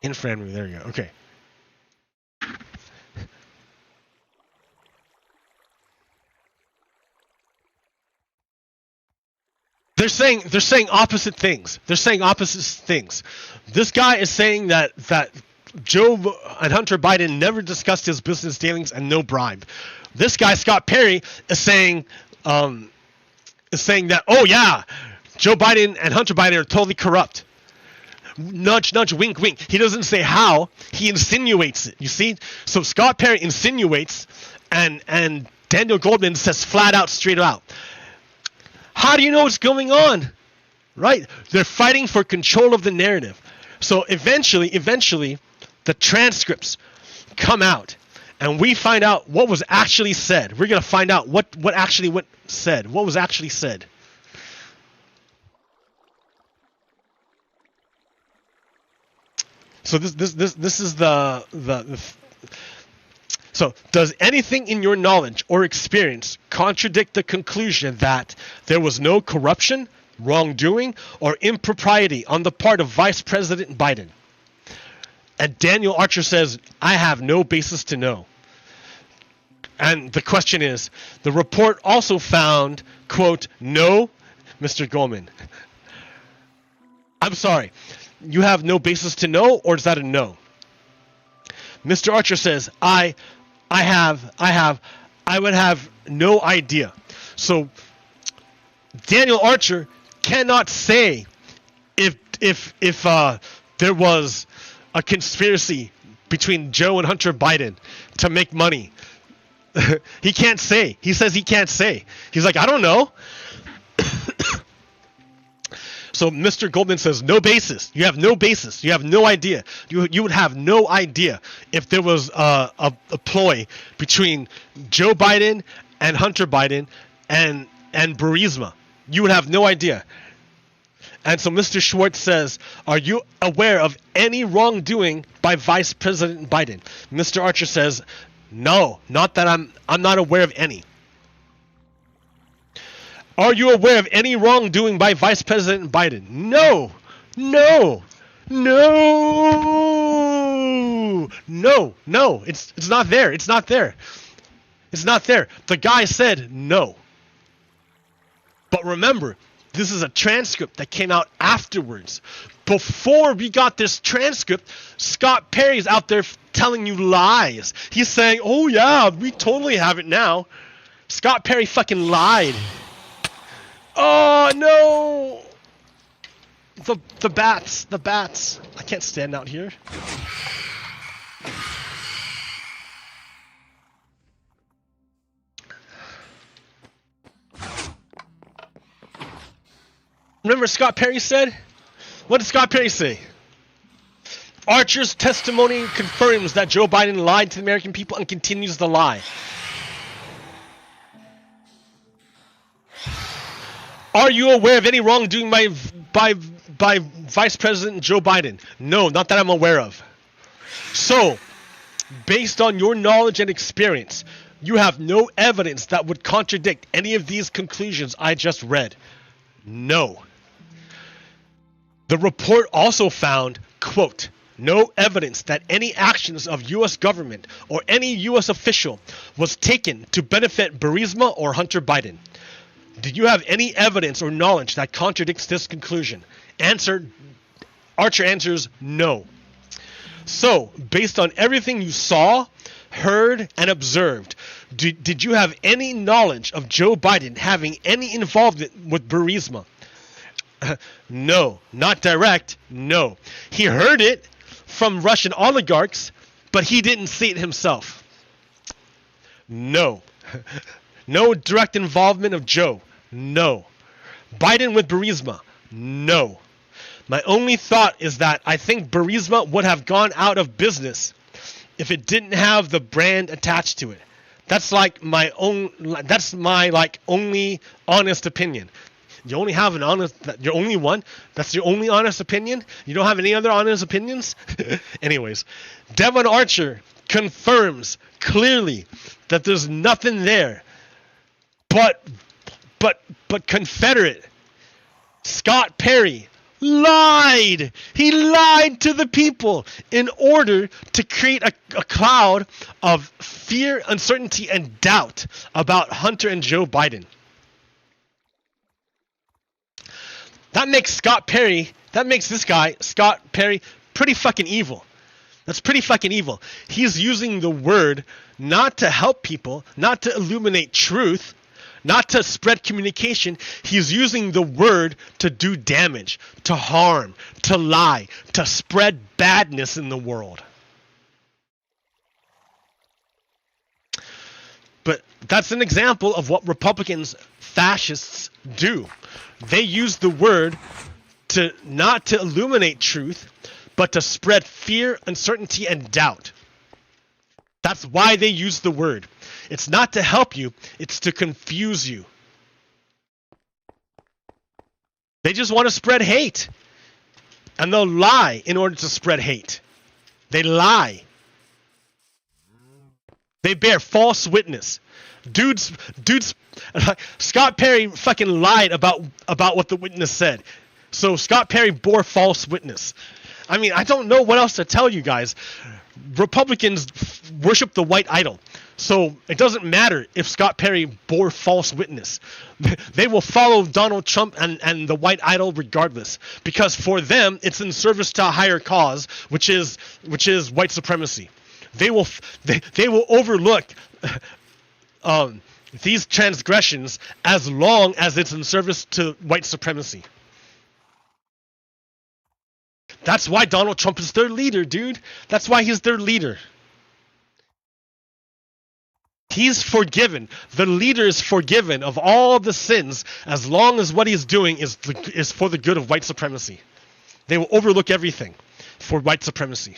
Infrared, there you go. Okay. They're saying opposite things. They're saying opposite things. This guy is saying that Joe and Hunter Biden never discussed his business dealings and no bribe. This guy Scott Perry is saying that, oh yeah, Joe Biden and Hunter Biden are totally corrupt. Nudge, nudge, wink, wink. He doesn't say how. He insinuates it. You see? So Scott Perry insinuates, and Daniel Goldman says flat out, straight out. How do you know what's going on? Right? They're fighting for control of the narrative. So eventually, the transcripts come out, and we find out what was actually said. We're going to find out what was actually said. So this is So, does anything in your knowledge or experience contradict the conclusion that there was no corruption, wrongdoing, or impropriety on the part of Vice President Biden? And Daniel Archer says, I have no basis to know. And the question is, the report also found, quote, no, Mr. Goldman. I'm sorry. You have no basis to know, or is that a no? Mr. Archer says, I would have no idea. So Daniel Archer cannot say if there was a conspiracy between Joe and Hunter Biden to make money. He can't say. He says he can't say. He's like, I don't know. So Mr. Goldman says, no basis. You have no basis. You have no idea. You would have no idea if there was a ploy between Joe Biden and Hunter Biden and Burisma. You would have no idea. And so Mr. Schwartz says, are you aware of any wrongdoing by Vice President Biden? Mr. Archer says, no, not that I'm not aware of any. Are you aware of any wrongdoing by Vice President Biden? No. It's not there. It's not there. It's not there. The guy said no. But remember, this is a transcript that came out afterwards. Before we got this transcript, Scott Perry's out there telling you lies. He's saying, oh yeah, we totally have it now. Scott Perry fucking lied. Oh no! The bats, the bats. I can't stand out here. Remember what Scott Perry said? What did Scott Perry say? Archer's testimony confirms that Joe Biden lied to the American people and continues the lie. Are you aware of any wrongdoing by Vice President Joe Biden? No, not that I'm aware of. So, based on your knowledge and experience, you have no evidence that would contradict any of these conclusions I just read. No. The report also found, quote, no evidence that any actions of U.S. government or any U.S. official was taken to benefit Burisma or Hunter Biden. Do you have any evidence or knowledge that contradicts this conclusion? Archer answers no. So, based on everything you saw, heard, and observed, did you have any knowledge of Joe Biden having any involvement with Burisma? No. Not direct, no. He heard it from Russian oligarchs, but he didn't see it himself. No. No direct involvement of Joe. No. Biden with Burisma. No. My only thought is that I think Burisma would have gone out of business if it didn't have the brand attached to it. That's like my own. That's my only honest opinion. You only have an honest. You're only one. That's your only honest opinion. You don't have any other honest opinions. Anyways, Devon Archer confirms clearly that there's nothing there. But Confederate Scott Perry lied. He lied to the people in order to create a cloud of fear, uncertainty, and doubt about Hunter and Joe Biden. That makes this guy, Scott Perry, pretty fucking evil. That's pretty fucking evil. He's using the word not to help people, not to illuminate truth, not to spread communication. He's using the word to do damage, to harm, to lie, to spread badness in the world. But that's an example of what Republicans, fascists do. They use the word to not to illuminate truth, but to spread fear, uncertainty, and doubt. That's why they use the word. It's not to help you, it's to confuse you. They just want to spread hate. And they'll lie in order to spread hate. They lie. They bear false witness. Dudes, Scott Perry fucking lied about what the witness said. So Scott Perry bore false witness. I mean, I don't know what else to tell you guys. Republicans worship the white idol. So it doesn't matter if Scott Perry bore false witness. They will follow Donald Trump and the white idol regardless. Because for them, it's in service to a higher cause, which is white supremacy. They will overlook these transgressions as long as it's in service to white supremacy. That's why Donald Trump is their leader, dude. That's why he's their leader. He's forgiven. The leader is forgiven of all the sins as long as what he's doing is for the good of white supremacy. They will overlook everything for white supremacy.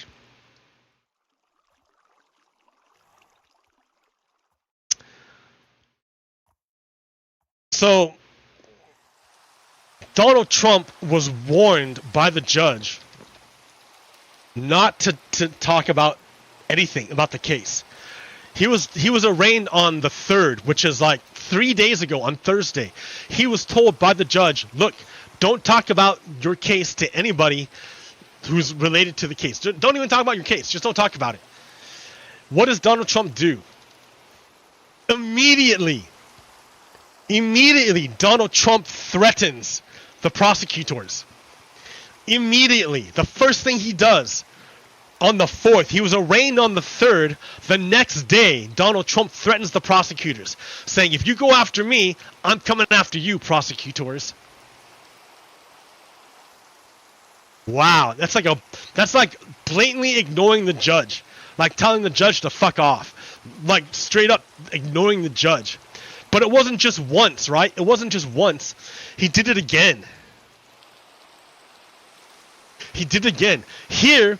So, Donald Trump was warned by the judge not to talk about anything about the case. He was arraigned on the 3rd, which is like 3 days ago on Thursday. He was told by the judge, look, don't talk about your case to anybody who's related to the case. Don't even talk about your case. Just don't talk about it. What does Donald Trump do? Immediately, Donald Trump threatens the prosecutors. Immediately. The first thing he does on the 4th. He was arraigned on the 3rd. The next day, Donald Trump threatens the prosecutors, saying, if you go after me, I'm coming after you, prosecutors. Wow, that's like blatantly ignoring the judge. Like telling the judge to fuck off. Like straight up ignoring the judge. But it wasn't just once, right? It wasn't just once. He did it again. He did it again. Here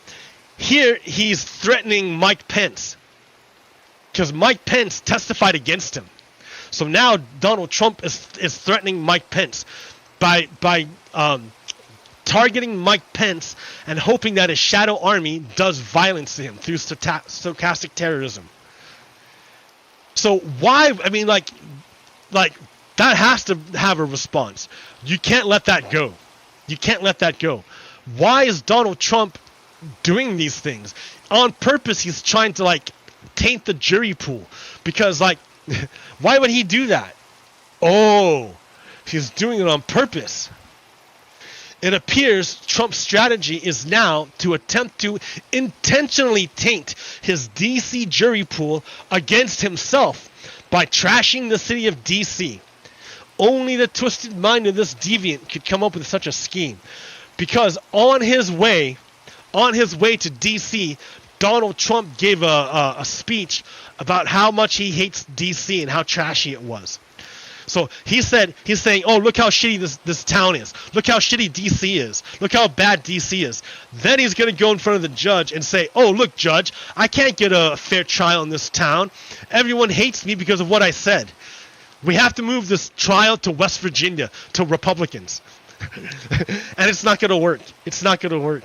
he's threatening Mike Pence. Because Mike Pence testified against him. So now Donald Trump is threatening Mike Pence by targeting Mike Pence and hoping that his shadow army does violence to him through stochastic terrorism. So why, I mean, like that has to have a response. You can't let that go. You can't let that go. Why is Donald Trump doing these things? On purpose, he's trying to like taint the jury pool. Because like, why would he do that? Oh, he's doing it on purpose. It appears Trump's strategy is now to attempt to intentionally taint his DC jury pool against himself by trashing the city of DC. Only the twisted mind of this deviant could come up with such a scheme. Because on his way to DC, Donald Trump gave a speech about how much he hates DC and how trashy it was. So he's saying, oh, look how shitty this town is. Look how shitty DC is. Look how bad DC is. Then he's going to go in front of the judge and say, oh, look, judge, I can't get a fair trial in this town. Everyone hates me because of what I said. We have to move this trial to West Virginia, to Republicans. And it's not going to work. It's not going to work.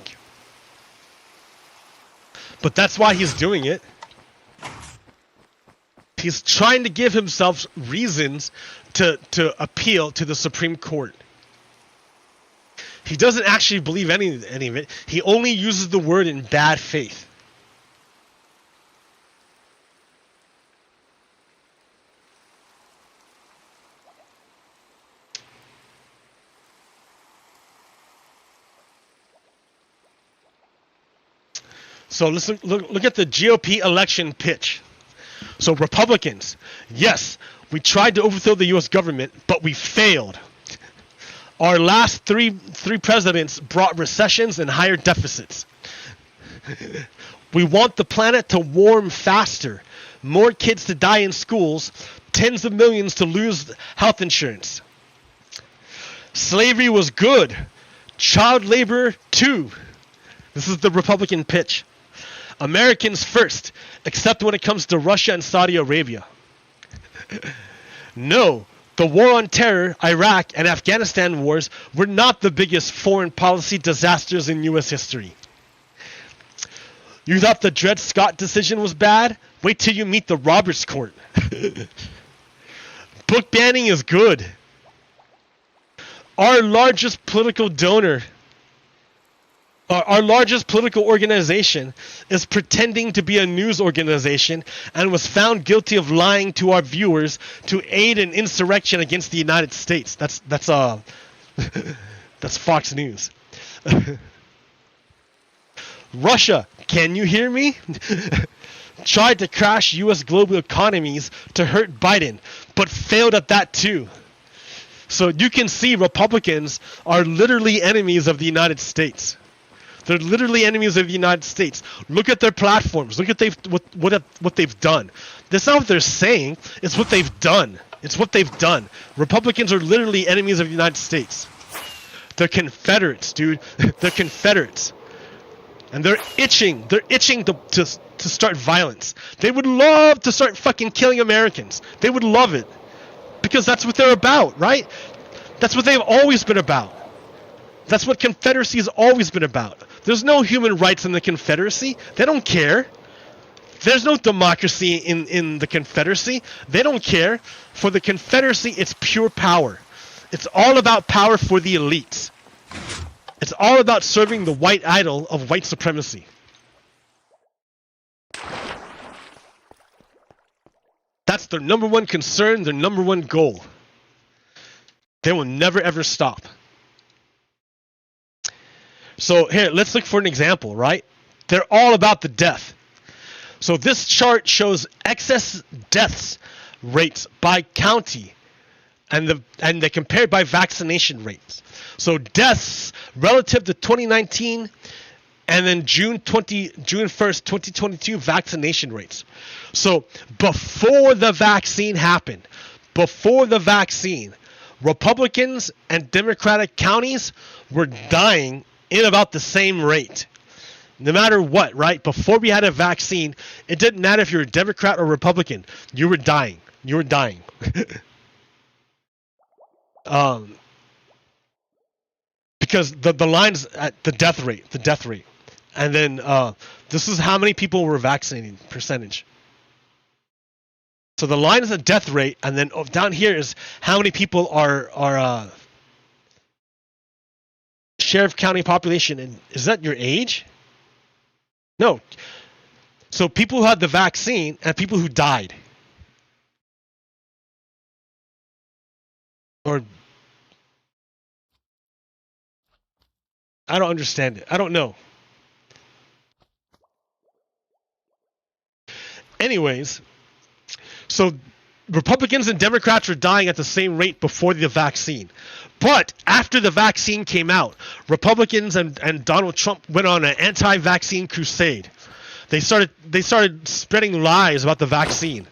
But that's why he's doing it. He's trying to give himself reasons to appeal to the Supreme Court. He doesn't actually believe any of it. He only uses the word in bad faith. So listen, look at the GOP election pitch. So Republicans, yes, we tried to overthrow the U.S. government, but we failed. Our last three presidents brought recessions and higher deficits. We want the planet to warm faster, more kids to die in schools, tens of millions to lose health insurance. Slavery was good. Child labor too. This is the Republican pitch. Americans first, except when it comes to Russia and Saudi Arabia. No, the war on terror, Iraq, and Afghanistan wars were not the biggest foreign policy disasters in U.S. history. You thought the Dred Scott decision was bad? Wait till you meet the Roberts Court. Book banning is good. Our largest political donor, our largest political organization is pretending to be a news organization and was found guilty of lying to our viewers to aid an insurrection against the United States. That's Fox News. Russia, can you hear me? Tried to crash U.S. global economies to hurt Biden, but failed at that too. So you can see Republicans are literally enemies of the United States. They're literally enemies of the United States. Look at their platforms. Look at what they've done. That's not what they're saying. It's what they've done. It's what they've done. Republicans are literally enemies of the United States. They're Confederates, dude. They're Confederates. And they're itching. They're itching to start violence. They would love to start fucking killing Americans. They would love it. Because that's what they're about, right? That's what they've always been about. That's what Confederacy has always been about. There's no human rights in the Confederacy. They don't care. There's no democracy in the Confederacy. They don't care. For the Confederacy, it's pure power. It's all about power for the elites. It's all about serving the white idol of white supremacy. That's their number one concern, their number one goal. They will never ever stop. So here, let's look for an example, right? They're all about the death. So this chart shows excess deaths rates by county, and they compared by vaccination rates. So deaths relative to 2019, and then June 1st, 2022 vaccination rates. So before the vaccine happened, Republicans and Democratic counties were dying in about the same rate. No matter what, right? Before we had a vaccine, it didn't matter if you were a Democrat or Republican. You were dying. You were dying. Because the lines at the death rate. And then this is how many people were vaccinated, percentage. So the line is the death rate, and then down here is how many people are sheriff county population. And is that your age? No. So people who had the vaccine and people who died. Or I don't understand it. I don't know. Anyways, so Republicans and Democrats were dying at the same rate before the vaccine. But after the vaccine came out, Republicans and Donald Trump went on an anti-vaccine crusade. They started spreading lies about the vaccine.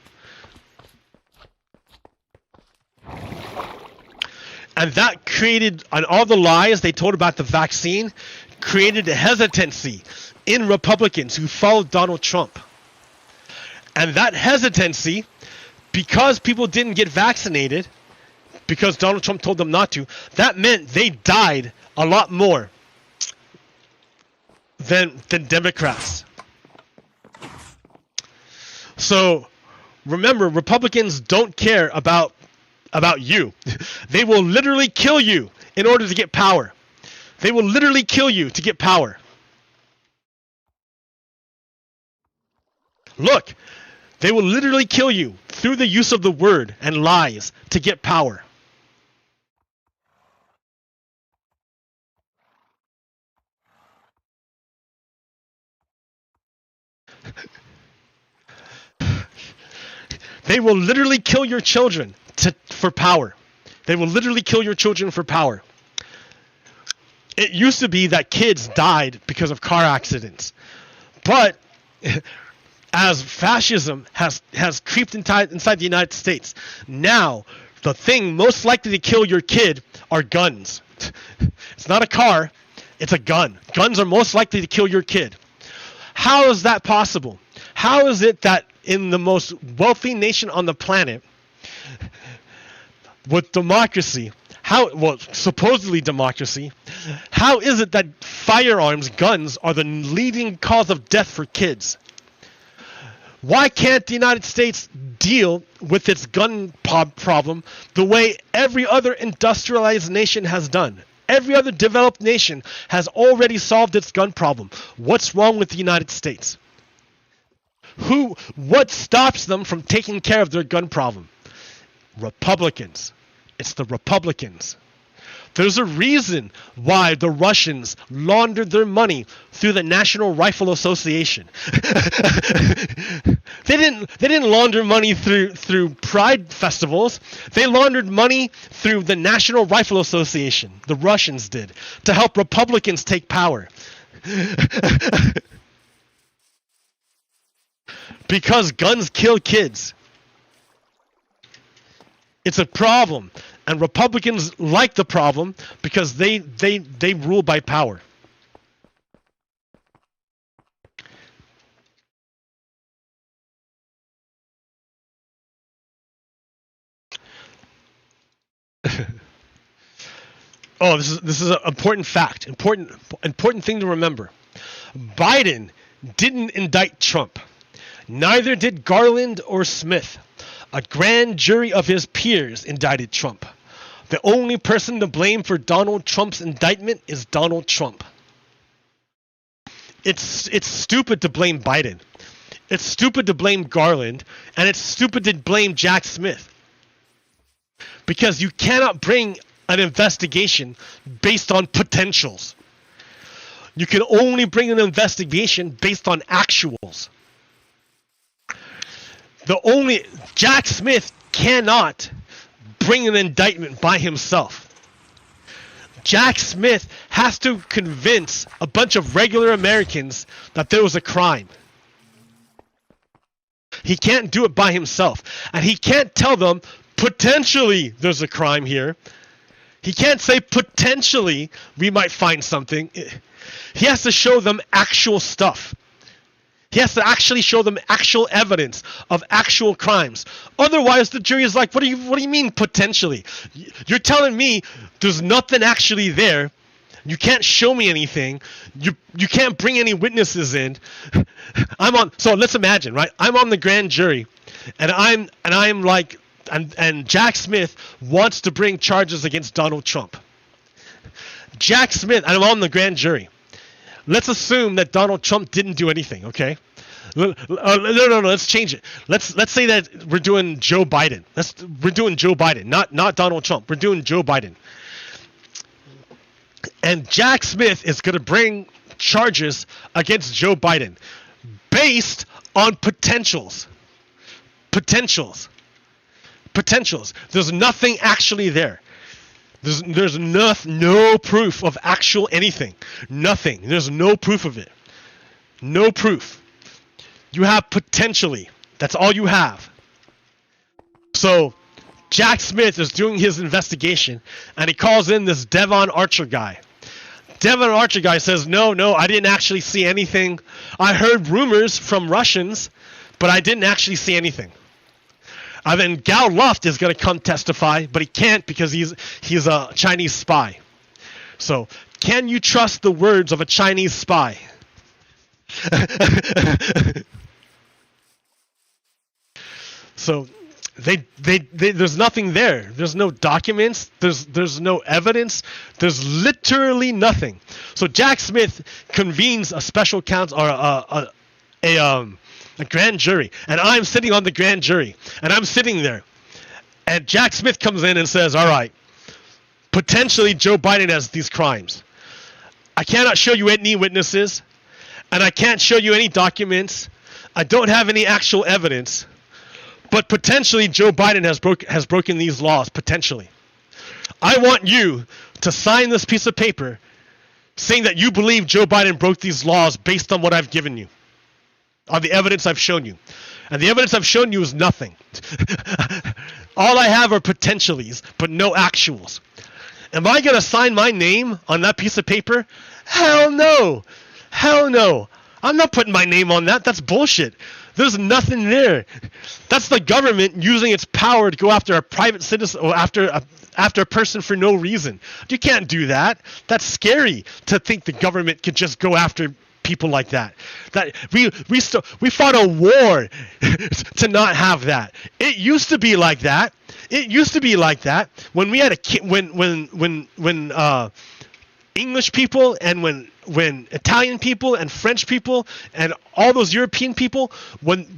And that created, and all the lies they told about the vaccine created a hesitancy in Republicans who followed Donald Trump. And that hesitancy, because people didn't get vaccinated, because Donald Trump told them not to, that meant they died a lot more than Democrats. So remember, Republicans don't care about you. They will literally kill you in order to get power. They will literally kill you to get power. Look, they will literally kill you through the use of the word and lies to get power. They will literally kill your children for power. They will literally kill your children for power. It used to be that kids died because of car accidents. But as fascism has creeped inside the United States, now the thing most likely to kill your kid are guns. It's not a car, it's a gun. Guns are most likely to kill your kid. How is that possible? How is it that in the most wealthy nation on the planet, with democracy, supposedly democracy, how is it that firearms, guns, are the leading cause of death for kids? Why can't the United States deal with its gun problem the way every other industrialized nation has done? Every other developed nation has already solved its gun problem. What's wrong with the United States? What stops them from taking care of their gun problem? Republicans. It's the Republicans. There's a reason why the Russians laundered their money through the National Rifle Association. They didn't launder money through pride festivals. They laundered money through the National Rifle Association. The Russians did, to help Republicans take power. Because guns kill kids. It's a problem. And Republicans like the problem because they rule by power. Oh, this is an important fact. Important thing to remember. Biden didn't indict Trump. Neither did Garland or Smith. A grand jury of his peers indicted Trump. The only person to blame for Donald Trump's indictment is Donald Trump. It's stupid to blame Biden. It's stupid to blame Garland, and it's stupid to blame Jack Smith. Because you cannot bring an investigation based on potentials. You can only bring an investigation based on actuals. Jack Smith cannot bring an indictment by himself. Jack Smith has to convince a bunch of regular Americans that there was a crime. He can't do it by himself. And he can't tell them, potentially there's a crime here. He can't say, potentially we might find something. He has to show them actual stuff. He has to actually show them actual evidence of actual crimes. Otherwise, the jury is like, what do you mean potentially? You're telling me there's nothing actually there. You can't show me anything. You can't bring any witnesses in. So let's imagine, right? I'm on the grand jury, and I'm like, and Jack Smith wants to bring charges against Donald Trump. Jack Smith, and I'm on the grand jury. Let's assume that Donald Trump didn't do anything, okay? No, let's change it. Let's say that we're doing Joe Biden. We're doing Joe Biden, not Donald Trump. We're doing Joe Biden. And Jack Smith is going to bring charges against Joe Biden based on potentials. Potentials. There's nothing actually there. There's no proof of actual anything. Nothing. There's no proof of it. No proof. You have potentially. That's all you have. So Jack Smith is doing his investigation, and he calls in this Devon Archer guy. Devon Archer guy says, no, I didn't actually see anything. I heard rumors from Russians, but I didn't actually see anything. And then Gal Luft is going to come testify, but he can't because he's a Chinese spy. So, can you trust the words of a Chinese spy? So, there's nothing there. There's no documents. There's no evidence. There's literally nothing. So Jack Smith convenes a special counsel or a grand jury, and I'm sitting on the grand jury, and I'm sitting there, and Jack Smith comes in and says, all right, potentially Joe Biden has these crimes. I cannot show you any witnesses, and I can't show you any documents. I don't have any actual evidence, but potentially Joe Biden has broken these laws, potentially. I want you to sign this piece of paper saying that you believe Joe Biden broke these laws based on what I've given you. On the evidence I've shown you. And the evidence I've shown you is nothing. All I have are potentialities, but no actuals. Am I going to sign my name on that piece of paper? Hell no. Hell no. I'm not putting my name on that. That's bullshit. There's nothing there. That's the government using its power to go after a private citizen or after a person for no reason. You can't do that. That's scary to think the government could just go after people like that. That we fought a war to not have that. It used to be like that. It used to be like that when we had when English people and when Italian people and French people and all those European people,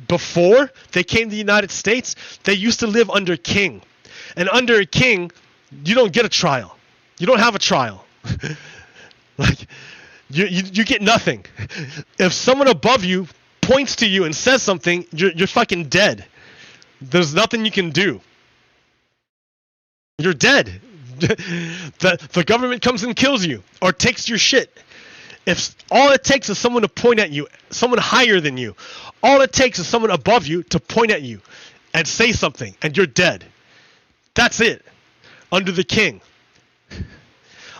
before they came to the United States, they used to live under king. And under a king, you don't get a trial. You don't have a trial. Like you get nothing. If someone above you points to you and says something, you're fucking dead. There's nothing you can do. You're dead. The government comes and kills you or takes your shit. If all it takes is someone to point at you, someone higher than you, all it takes is someone above you to point at you and say something, and you're dead. That's it. Under the king.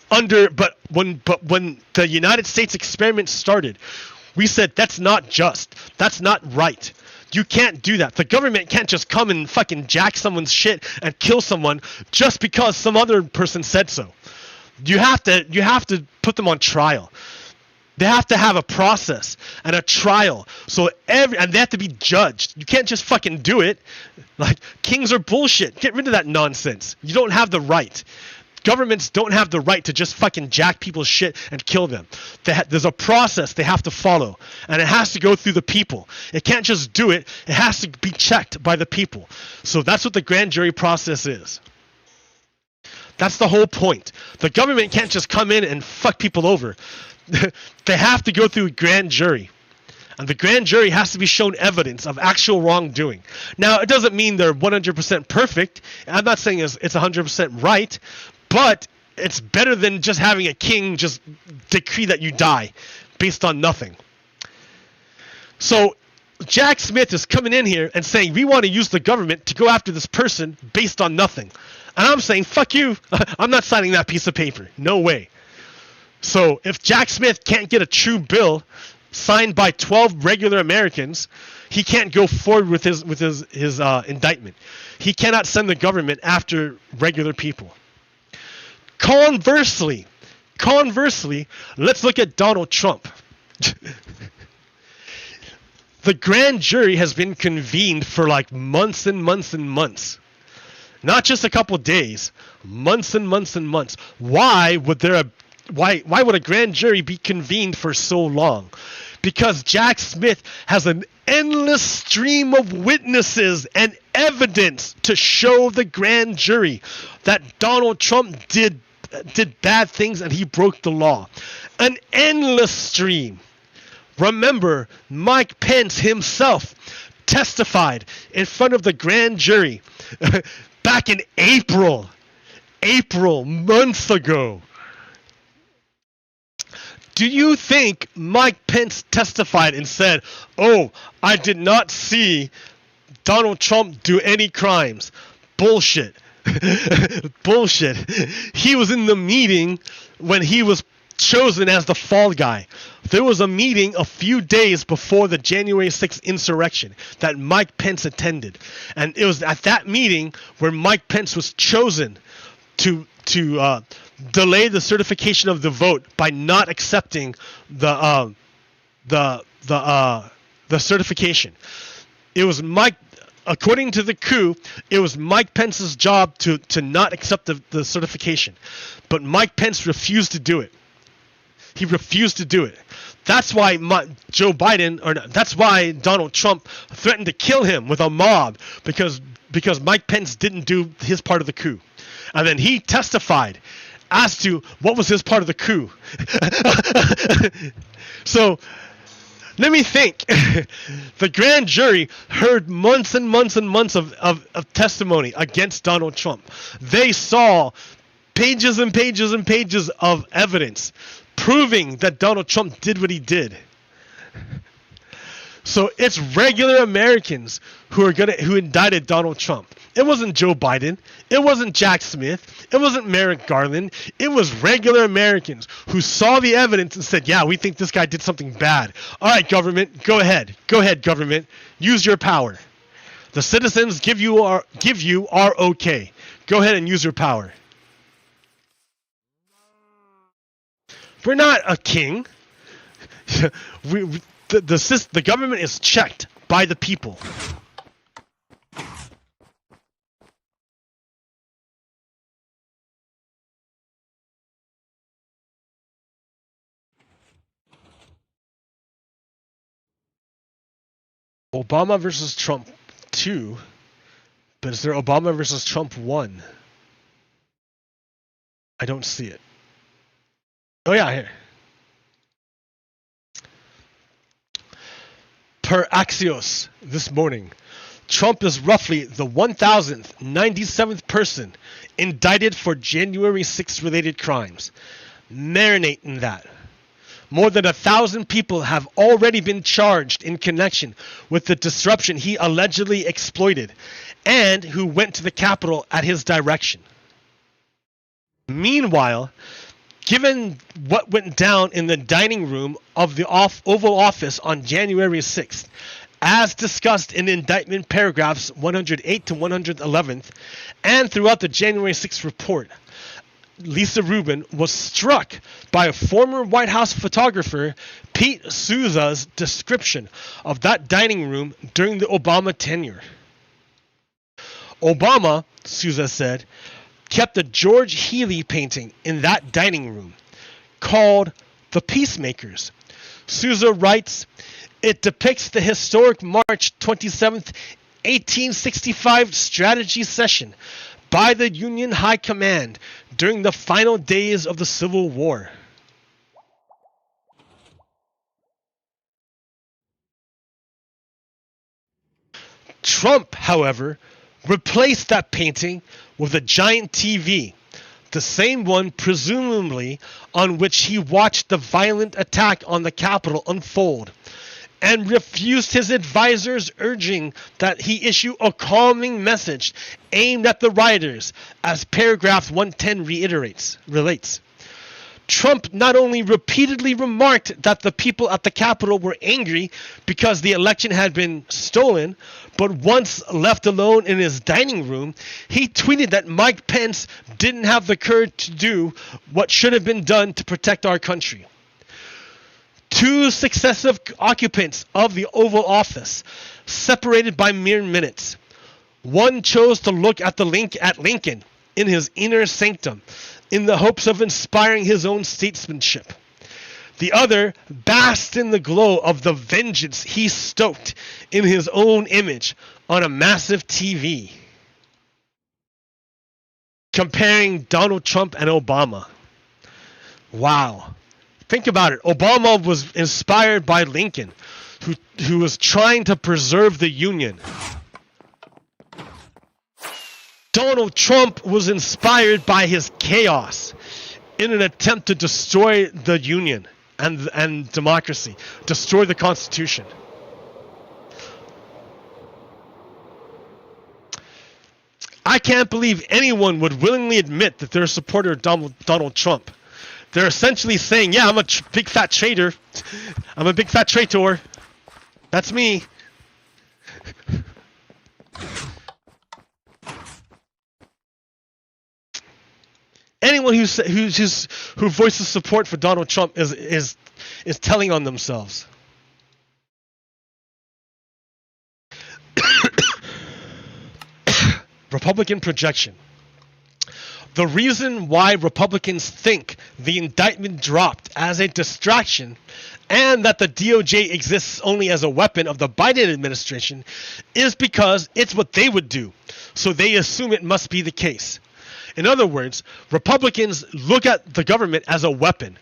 But when the United States experiment started, we said that's not just. That's not right. You can't do that. The government can't just come and fucking jack someone's shit and kill someone just because some other person said so. You have to put them on trial. They have to have a process and a trial. And they have to be judged. You can't just fucking do it. Like, kings are bullshit. Get rid of that nonsense. You don't have the right. Governments don't have the right to just fucking jack people's shit and kill them. There's a process they have to follow, and it has to go through the people. It can't just do it. It has to be checked by the people. So that's what the grand jury process is. That's the whole point. The government can't just come in and fuck people over. they have to go through a grand jury. And the grand jury has to be shown evidence of actual wrongdoing. Now, it doesn't mean they're 100% perfect. I'm not saying it's 100% right, but it's better than just having a king just decree that you die based on nothing. So Jack Smith is coming in here and saying, we want to use the government to go after this person based on nothing. And I'm saying, fuck you. I'm not signing that piece of paper. No way. So if Jack Smith can't get a true bill signed by 12 regular Americans, he can't go forward with his indictment. He cannot send the government after regular people. Conversely, let's look at Donald Trump. The grand jury has been convened for like months and months and months. Not just a couple days, months and months and months. Why would a grand jury be convened for so long? Because Jack Smith has an endless stream of witnesses and evidence to show the grand jury that Donald Trump did bad things and he broke the law. An endless stream. Remember, Mike Pence himself testified in front of the grand jury back in April, months ago. Do you think Mike Pence testified and said, oh, I did not see Donald Trump do any crimes? Bullshit. Bullshit. He was in the meeting when he was chosen as the fall guy. There was a meeting a few days before the January 6th insurrection that Mike Pence attended. And it was at that meeting where Mike Pence was chosen to delay the certification of the vote by not accepting the certification. It was according to the coup, it was Mike Pence's job to not accept the certification. But Mike Pence refused to do it. He refused to do it. That's why that's why Donald Trump threatened to kill him with a mob because Mike Pence didn't do his part of the coup. And then he testified as to what was his part of the coup. So let me think. The grand jury heard months and months and months of testimony against Donald Trump. They saw pages and pages and pages of evidence proving that Donald Trump did what he did. So it's regular Americans who indicted Donald Trump. It wasn't Joe Biden. It wasn't Jack Smith. It wasn't Merrick Garland. It was regular Americans who saw the evidence and said, yeah, we think this guy did something bad. All right, government, go ahead. Go ahead, government. Use your power. The citizens give you our okay. Go ahead and use your power. We're not a king. The government is checked by the people. Obama versus Trump 2, but is there Obama versus Trump 1? I don't see it. Oh yeah, here. Per Axios this morning, Trump is roughly the 1,097th person indicted for January 6th related crimes. Marinate in that. More than 1,000 people have already been charged in connection with the disruption he allegedly exploited and who went to the Capitol at his direction. Meanwhile, given what went down in the dining room of the Oval Office on January 6th, as discussed in indictment paragraphs 108 to 111, and throughout the January 6th report, Lisa Rubin was struck by a former White House photographer, Pete Souza's description of that dining room during the Obama tenure. Obama, Souza said, kept a George Healey painting in that dining room called The Peacemakers. Souza writes, it depicts the historic March 27th, 1865 strategy session by the Union High Command during the final days of the Civil War. Trump, however, replaced that painting with a giant TV, the same one presumably on which he watched the violent attack on the Capitol unfold, and refused his advisors' urging that he issue a calming message aimed at the rioters, as paragraph 110 relates. Trump not only repeatedly remarked that the people at the Capitol were angry because the election had been stolen, but once left alone in his dining room, he tweeted that Mike Pence didn't have the courage to do what should have been done to protect our country. 2 successive occupants of the Oval Office, separated by mere minutes. One chose to look at Lincoln in his inner sanctum, in the hopes of inspiring his own statesmanship. The other basked in the glow of the vengeance he stoked in his own image on a massive TV. Comparing Donald Trump and Obama. Wow. Think about it. Obama was inspired by Lincoln, who was trying to preserve the Union. Donald Trump was inspired by his chaos in an attempt to destroy the Union and democracy, destroy the Constitution. I can't believe anyone would willingly admit that they're a supporter of Donald Trump. They're essentially saying, yeah, I'm a big fat traitor. I'm a big fat traitor. That's me. Anyone who voices support for Donald Trump is telling on themselves. Republican projection. The reason why Republicans think the indictment dropped as a distraction and that the DOJ exists only as a weapon of the Biden administration is because it's what they would do, so they assume it must be the case. In other words, Republicans look at the government as a weapon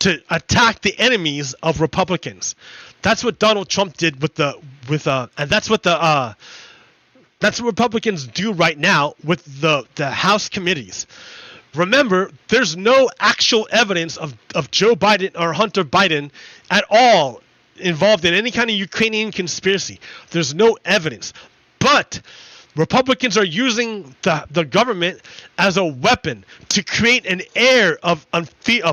to attack the enemies of Republicans. That's what Donald Trump did and that's what Republicans do right now with the House committees. Remember, there's no actual evidence of Joe Biden or Hunter Biden at all involved in any kind of Ukrainian conspiracy. There's no evidence. But Republicans are using the government as a weapon to create an air of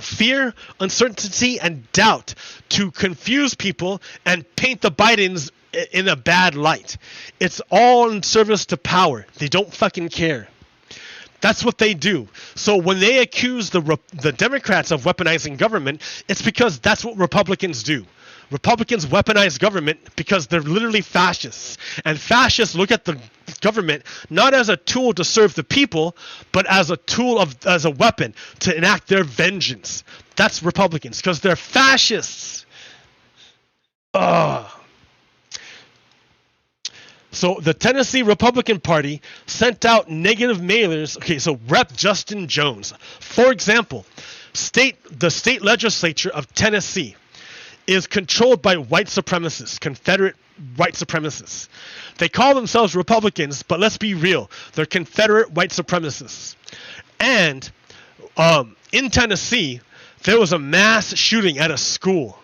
fear, uncertainty, and doubt to confuse people and paint the Bidens in a bad light. It's all in service to power. They don't fucking care. That's what they do. So when they accuse the Democrats of weaponizing government, it's because that's what Republicans do. Republicans weaponize government because they're literally fascists. And fascists look at the government not as a tool to serve the people, but as a tool as a weapon to enact their vengeance. That's Republicans, because they're fascists. So the Tennessee Republican Party sent out negative mailers. Okay, so Rep. Justin Jones, for example, the state legislature of Tennessee is controlled by white supremacists, Confederate white supremacists. They call themselves Republicans, but let's be real. They're Confederate white supremacists. And in Tennessee, there was a mass shooting at a school.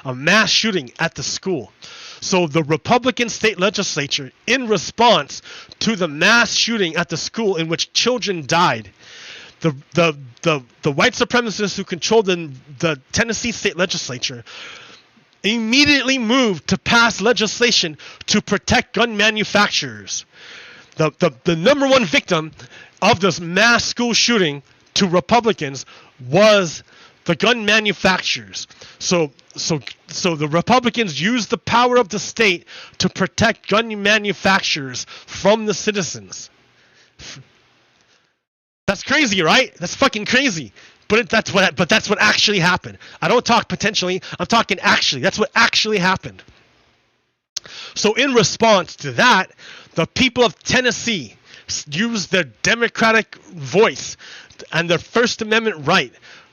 A mass shooting at the school. So the Republican state legislature, in response to the mass shooting at the school in which children died, the white supremacists who controlled the Tennessee state legislature immediately moved to pass legislation to protect gun manufacturers. The number one victim of this mass school shooting to Republicans was the gun manufacturers. So the Republicans used the power of the state to protect gun manufacturers from the citizens. That's crazy, right? That's fucking crazy. But that's what actually happened. I don't talk potentially, I'm talking actually. That's what actually happened. So in response to that, the people of Tennessee used their democratic voice and their First Amendment right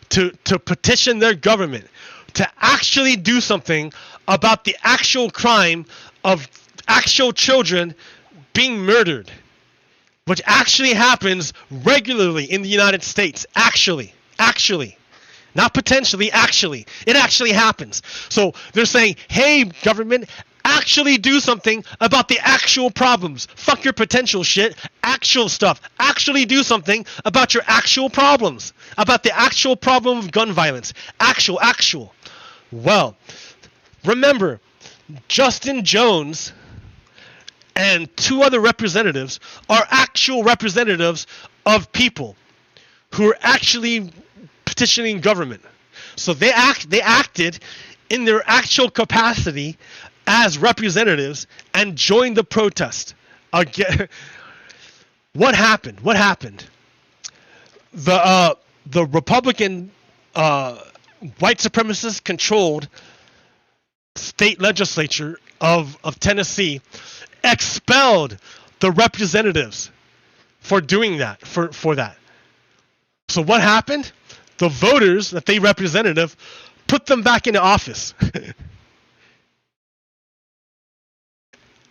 to petition their government to actually do something about the actual crime of actual children being murdered, which actually happens regularly in the United States. Actually. Not potentially, actually. It actually happens. So they're saying, hey, government, actually do something about the actual problems. Fuck your potential shit. Actual stuff. Actually do something about your actual problems. About the actual problem of gun violence. Actual. Well, remember, Justin Jones and 2 other representatives are actual representatives of people who are actually petitioning government. So they acted in their actual capacity as representatives and joined the protest. Again, what happened? The Republican white supremacist controlled state legislature of Tennessee expelled the representatives for doing that, for that. So what happened? The voters that they representative put them back into office.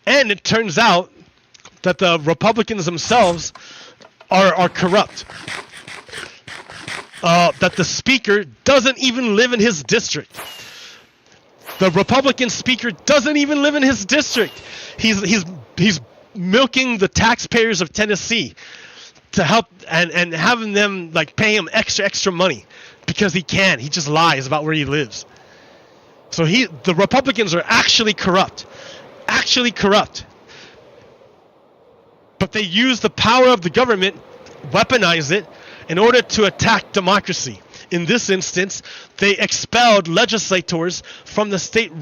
And it turns out that the Republicans themselves are corrupt. That the speaker doesn't even live in his district. The Republican speaker doesn't even live in his district. He's milking the taxpayers of Tennessee to help and having them like pay him extra money because he can. He just lies about where he lives. So the Republicans are actually corrupt. But they use the power of the government, weaponize it, in order to attack democracy. In this instance, they expelled legislators from the state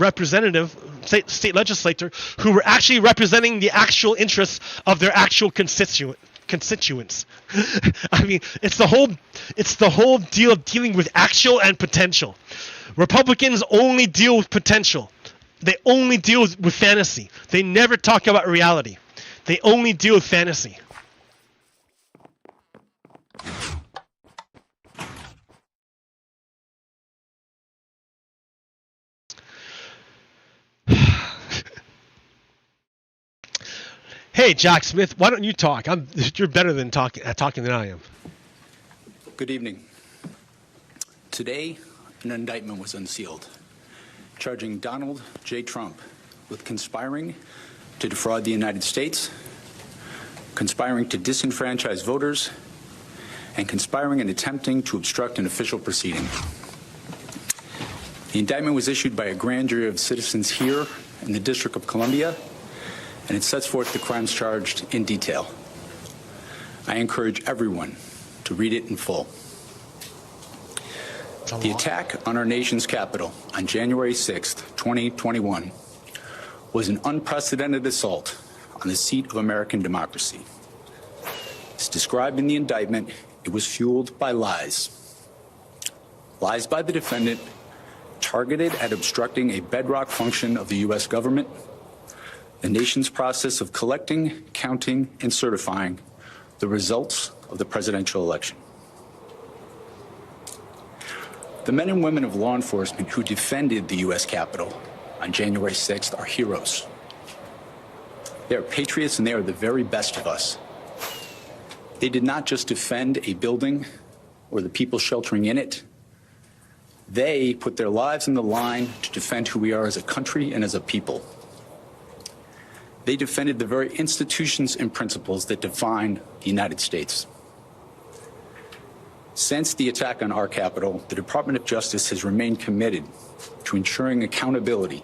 legislature who were actually representing the actual interests of their actual constituents. I mean, it's the whole deal dealing with actual and potential. Republicans only deal with potential. They only deal with fantasy. They never talk about reality. They only deal with fantasy. Hey, Jack Smith, why don't you talk? You're better than talking than I am. Good evening. Today, an indictment was unsealed, charging Donald J. Trump with conspiring to defraud the United States, conspiring to disenfranchise voters, and conspiring and attempting to obstruct an official proceeding. The indictment was issued by a grand jury of citizens here in the District of Columbia, and it sets forth the crimes charged in detail. I encourage everyone to read it in full. The attack on our nation's capital on January 6th, 2021 was an unprecedented assault on the seat of American democracy. As described in the indictment, it was fueled by lies. Lies by the defendant targeted at obstructing a bedrock function of the U.S. government, the nation's process of collecting, counting, and certifying the results of the presidential election. The men and women of law enforcement who defended the U.S. Capitol on January 6th are heroes. They are patriots and they are the very best of us. They did not just defend a building or the people sheltering in it. They put their lives on the line to defend who we are as a country and as a people. They defended the very institutions and principles that define the United States. Since the attack on our Capitol, the Department of Justice has remained committed to ensuring accountability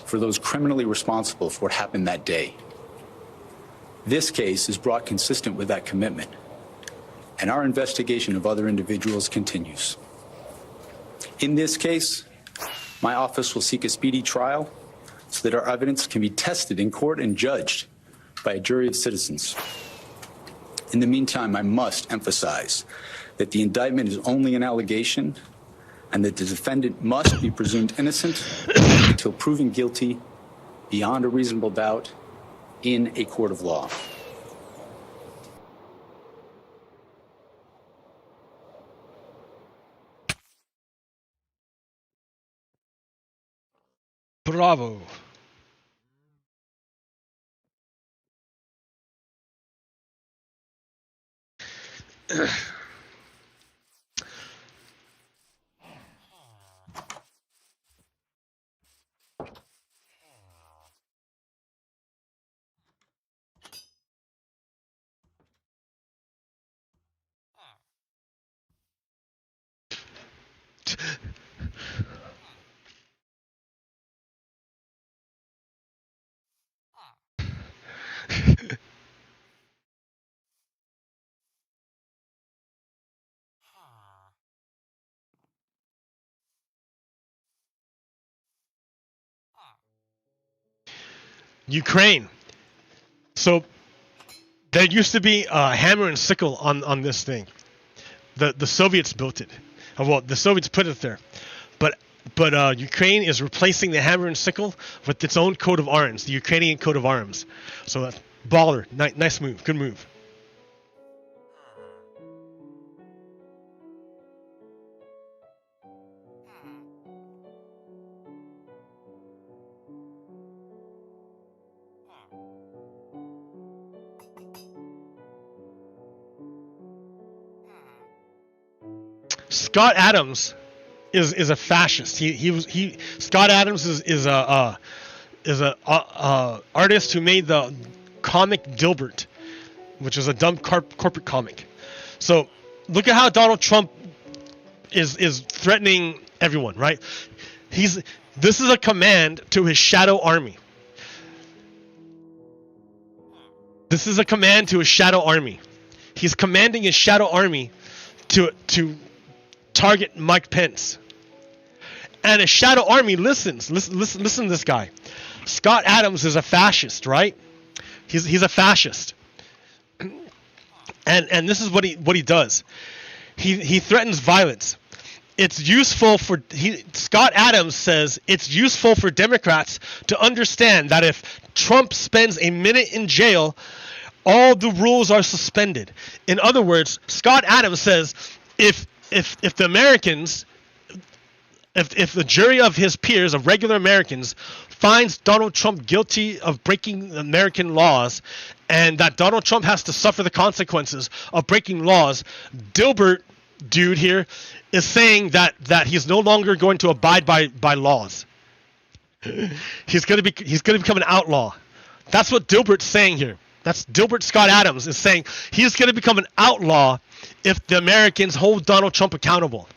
for those criminally responsible for what happened that day. This case is brought consistent with that commitment, and our investigation of other individuals continues. In this case, my office will seek a speedy trial so that our evidence can be tested in court and judged by a jury of citizens. In the meantime, I must emphasize that the indictment is only an allegation and that the defendant must be presumed innocent until proven guilty beyond a reasonable doubt in a court of law. Bravo. Ukraine. So there used to be a hammer and sickle on this thing. The Soviets built it. Well, the Soviets put it there. But Ukraine is replacing the hammer and sickle with its own coat of arms, the Ukrainian coat of arms. So that's baller. Nice move. Good move. Scott Adams is a fascist. Scott Adams is a artist who made the comic Dilbert, which is a dumb corporate comic. So look at how Donald Trump is threatening everyone, right? This is a command to his shadow army. This is a command to his shadow army. He's commanding his shadow army to target Mike Pence. And a shadow army listens. Listen to this guy. Scott Adams is a fascist, right? He's a fascist. And this is what he does. He threatens violence. It's useful for Scott Adams says it's useful for Democrats to understand that if Trump spends a minute in jail, all the rules are suspended. In other words, Scott Adams says if the Americans, if the jury of his peers, of regular Americans, finds Donald Trump guilty of breaking American laws, and that Donald Trump has to suffer the consequences of breaking laws, Dilbert dude here is saying that he's no longer going to abide by laws. He's going to become an outlaw. That's what Dilbert's saying here. That's Dilbert Scott Adams is saying he's going to become an outlaw if the Americans hold Donald Trump accountable.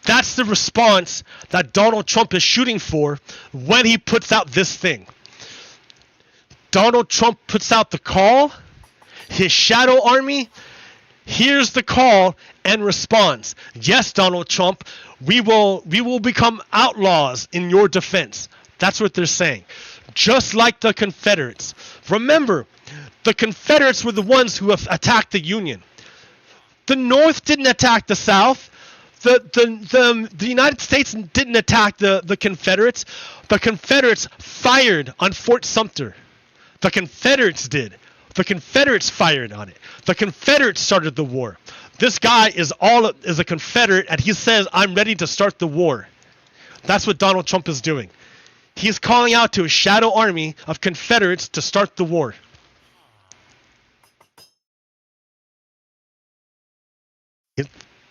That's the response that Donald Trump is shooting for when he puts out this thing. Donald Trump puts out the call. His shadow army hears the call and responds. Yes, Donald Trump, we will become outlaws in your defense. That's what they're saying. Just like the Confederates. Remember, the Confederates were the ones who have attacked the Union. The North didn't attack the South. The United States didn't attack the Confederates. The Confederates fired on Fort Sumter. The Confederates did. The Confederates fired on it. The Confederates started the war. This guy is a Confederate, and he says, I'm ready to start the war. That's what Donald Trump is doing. He's calling out to a shadow army of Confederates to start the war.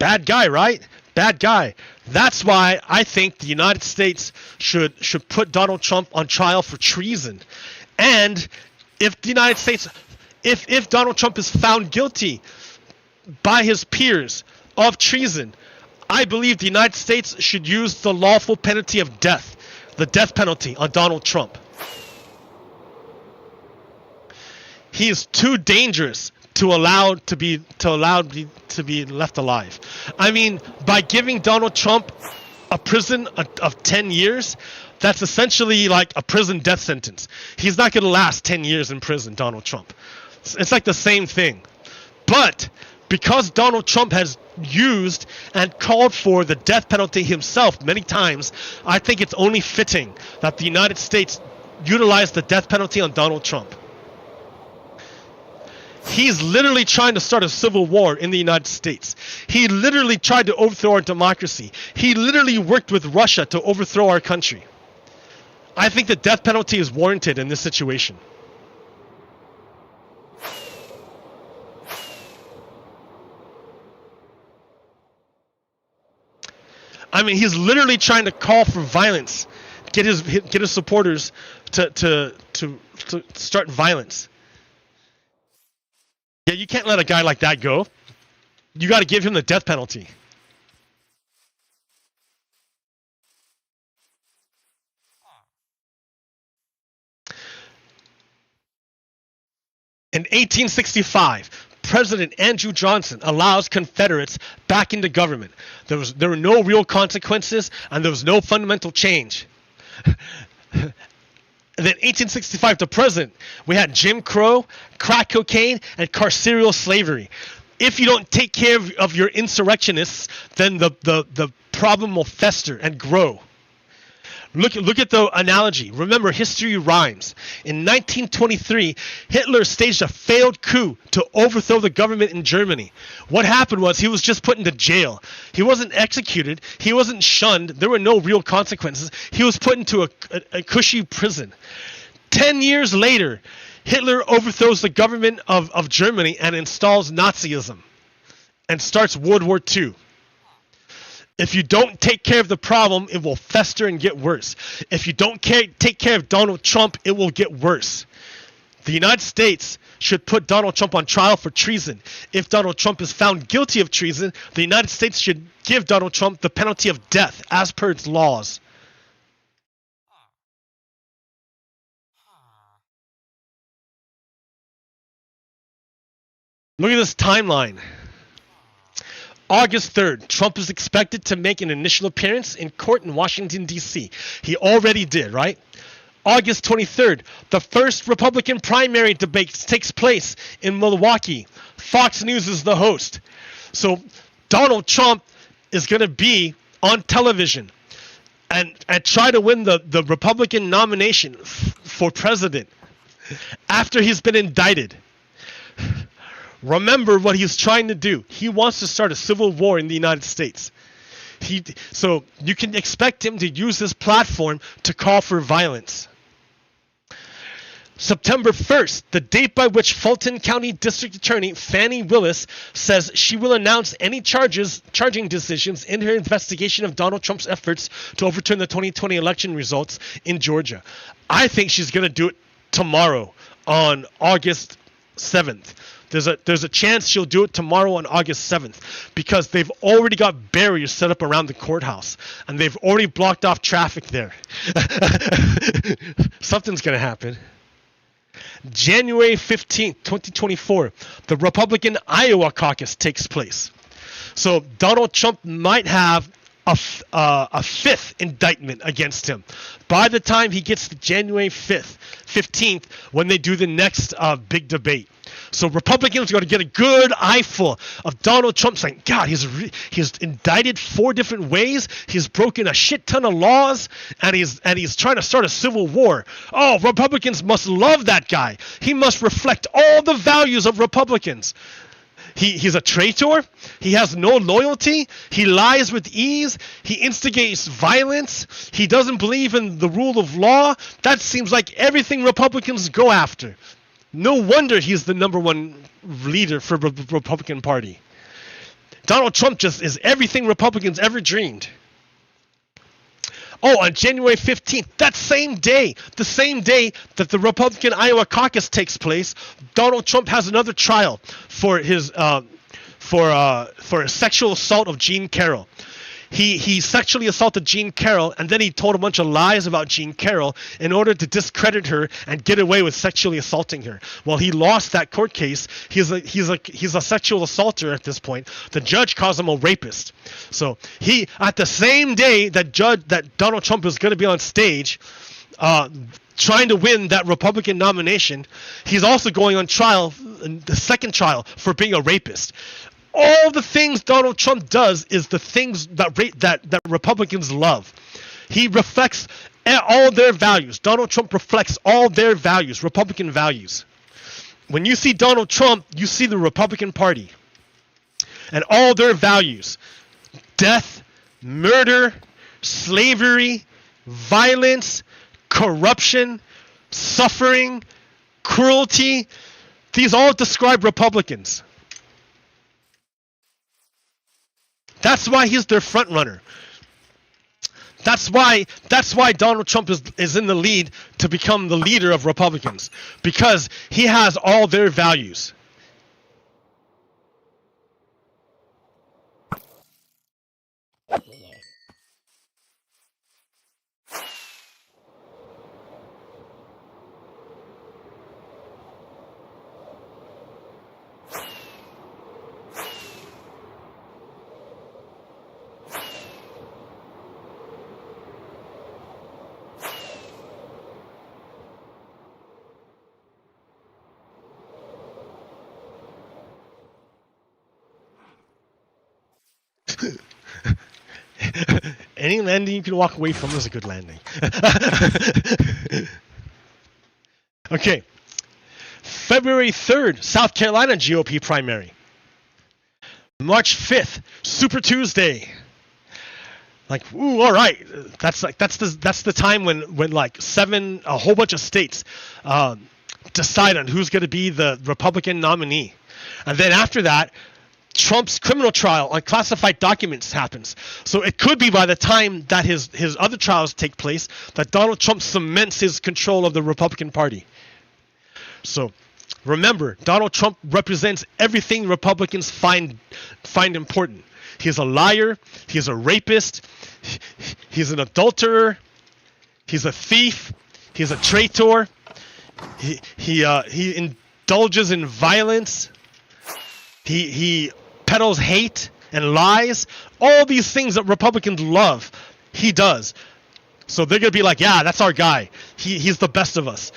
Bad guy, right? Bad guy. That's why I think the United States should put Donald Trump on trial for treason. And if the United States, if Donald Trump is found guilty by his peers of treason, I believe the United States should use the lawful penalty of death. The death penalty on Donald Trump. He is too dangerous to be left alive. I mean, by giving Donald Trump a prison of 10 years, that's essentially like a prison death sentence. He's not going to last 10 years in prison, Donald Trump. It's like the same thing. But because Donald Trump has used and called for the death penalty himself many times, I think it's only fitting that the United States utilize the death penalty on Donald Trump. He's literally trying to start a civil war in the United States. He literally tried to overthrow our democracy. He literally worked with Russia to overthrow our country. I think the death penalty is warranted in this situation. I mean, he's literally trying to call for violence, get his supporters to start violence. Yeah, you can't let a guy like that go. You got to give him the death penalty. In 1865, President Andrew Johnson allows Confederates back into government. There were no real consequences, and there was no fundamental change. Then 1865 to present, we had Jim Crow, crack cocaine, and carceral slavery. If you don't take care of your insurrectionists, then the problem will fester and grow. Look at the analogy. Remember, history rhymes. In 1923, Hitler staged a failed coup to overthrow the government in Germany. What happened was he was just put into jail. He wasn't executed. He wasn't shunned. There were no real consequences. He was put into a cushy prison. 10 years later, Hitler overthrows the government of Germany and installs Nazism and starts World War II. If you don't take care of the problem, it will fester and get worse. If you don't take care of Donald Trump, it will get worse. The United States should put Donald Trump on trial for treason. If Donald Trump is found guilty of treason, the United States should give Donald Trump the penalty of death as per its laws. Look at this timeline. August 3rd, Trump is expected to make an initial appearance in court in Washington, D.C. He already did, right? August 23rd, the first Republican primary debate takes place in Milwaukee. Fox News is the host. So Donald Trump is going to be on television and try to win the Republican nomination for president after he's been indicted. Remember what he's trying to do. He wants to start a civil war in the United States. So you can expect him to use this platform to call for violence. September 1st, the date by which Fulton County District Attorney Fannie Willis says she will announce any charging decisions in her investigation of Donald Trump's efforts to overturn the 2020 election results in Georgia. I think she's going to do it tomorrow on August 7th. There's a chance she'll do it tomorrow on August 7th because they've already got barriers set up around the courthouse and they've already blocked off traffic there. Something's going to happen. January 15th, 2024, the Republican Iowa caucus takes place. So Donald Trump might have a fifth indictment against him by the time he gets to January 15th, when they do the next big debate. So Republicans are going to get a good eyeful of Donald Trump saying, God, he's indicted 4 different ways. He's broken a shit ton of laws, and he's trying to start a civil war. Oh, Republicans must love that guy. He must reflect all the values of Republicans. He's a traitor. He has no loyalty. He lies with ease. He instigates violence. He doesn't believe in the rule of law. That seems like everything Republicans go after. No wonder he's the #1 leader for the Republican Party. Donald Trump just is everything Republicans ever dreamed. Oh, on January 15th, that same day, the same day that the Republican Iowa caucus takes place, Donald Trump has another trial for his for a sexual assault of Jean Carroll. He sexually assaulted Jean Carroll, and then he told a bunch of lies about Jean Carroll in order to discredit her and get away with sexually assaulting her. Well, he lost that court case. He's a sexual assaulter at this point. The judge calls him a rapist. So he, at the same day that Donald Trump is going to be on stage, trying to win that Republican nomination, he's also going on trial, the second trial, for being a rapist. All the things Donald Trump does is the things that Republicans love. He reflects all their values. Donald Trump reflects all their values, Republican values. When you see Donald Trump, you see the Republican Party and all their values. Death, murder, slavery, violence, corruption, suffering, cruelty. These all describe Republicans. That's why he's their front runner. That's why Donald Trump is in the lead to become the leader of Republicans, because he has all their values. Any landing you can walk away from is a good landing. Okay. February 3rd, South Carolina GOP primary. March 5th, Super Tuesday. Like, ooh, all right. That's the time when like a whole bunch of states decide on who's going to be the Republican nominee. And then after that, Trump's criminal trial on classified documents happens. So it could be by the time that his other trials take place that Donald Trump cements his control of the Republican Party. So remember, Donald Trump represents everything Republicans find important. He's a liar. He's a rapist. He's an adulterer. He's a thief. He's a traitor. He indulges in violence. He peddles hate and lies. All these things that Republicans love, he does. So they're going to be like, yeah, that's our guy. He's the best of us.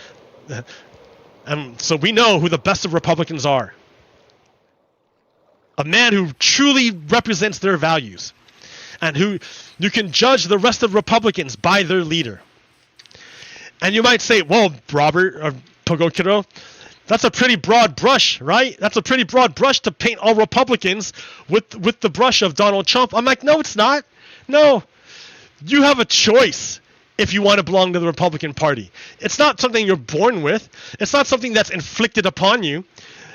And so we know who the best of Republicans are. A man who truly represents their values. And who you can judge the rest of Republicans by their leader. And you might say, well, Robert, or Pogokiro, that's a pretty broad brush, right? That's a pretty broad brush to paint all Republicans with the brush of Donald Trump. I'm like, no, it's not. No. You have a choice if you want to belong to the Republican Party. It's not something you're born with. It's not something that's inflicted upon you.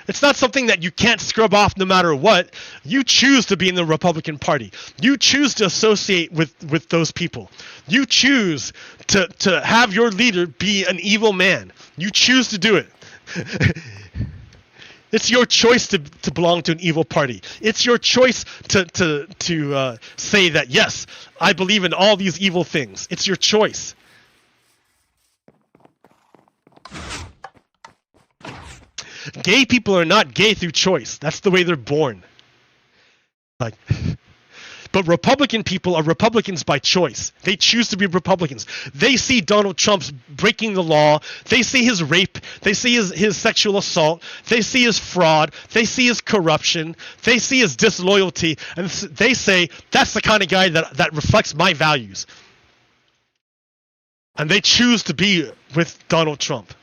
It's not something that you can't scrub off no matter what. You choose to be in the Republican Party. You choose to associate with those people. You choose to have your leader be an evil man. You choose to do it. It's your choice to belong to an evil party. It's your choice to say that, yes, I believe in all these evil things. It's your choice. Gay people are not gay through choice. That's the way they're born. Like, but Republican people are Republicans by choice. They choose to be Republicans. They see Donald Trump's breaking the law. They see his rape. They see his sexual assault. They see his fraud. They see his corruption. They see his disloyalty. And they say, that's the kind of guy that reflects my values. And they choose to be with Donald Trump.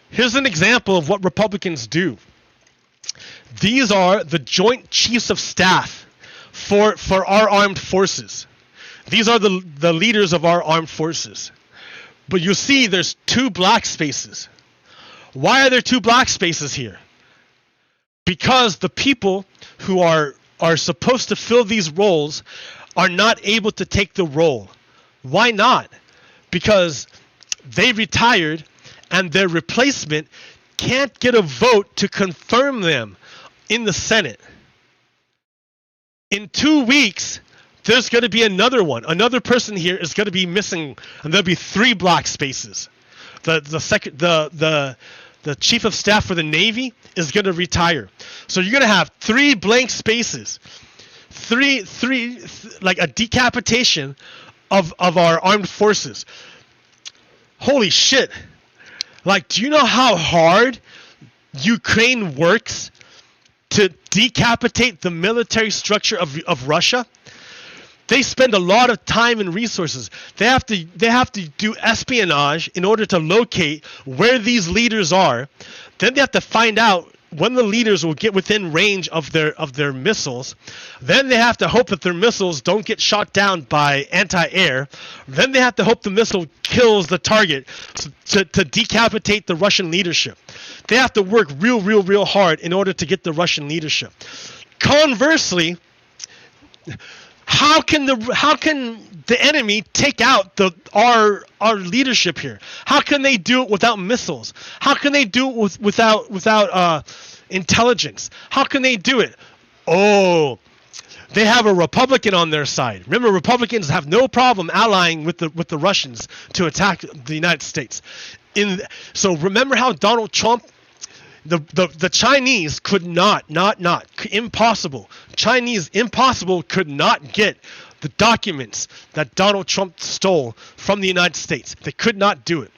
Here's an example of what Republicans do. These are the Joint Chiefs of Staff for our armed forces. These are the leaders of our armed forces. But you see there's 2 black spaces. Why are there 2 black spaces here? Because the people who are supposed to fill these roles are not able to take the role. Why not? Because they retired and their replacement can't get a vote to confirm them in the Senate. In 2 weeks, there's going to be another one. Another person here is going to be missing, and there'll be 3 black spaces. The chief of staff for the Navy is going to retire. So you're going to have 3 blank spaces. Three like a decapitation of our armed forces. Holy shit. Like, do you know how hard Ukraine works to decapitate the military structure of Russia? They spend a lot of time and resources. They have to do espionage in order to locate where these leaders are. Then they have to find out when the leaders will get within range of their missiles. Then they have to hope that their missiles don't get shot down by anti-air. Then they have to hope the missile kills the target to decapitate the Russian leadership. They have to work real hard in order to get the Russian leadership. Conversely, How can the enemy take out our leadership here? How can they do it without missiles? How can they do it without intelligence? How can they do it? Oh, they have a Republican on their side. Remember, Republicans have no problem allying with the Russians to attack the United States. So remember how Donald Trump, the Chinese could impossible could not get the documents that Donald Trump stole from the United States. They could not do it.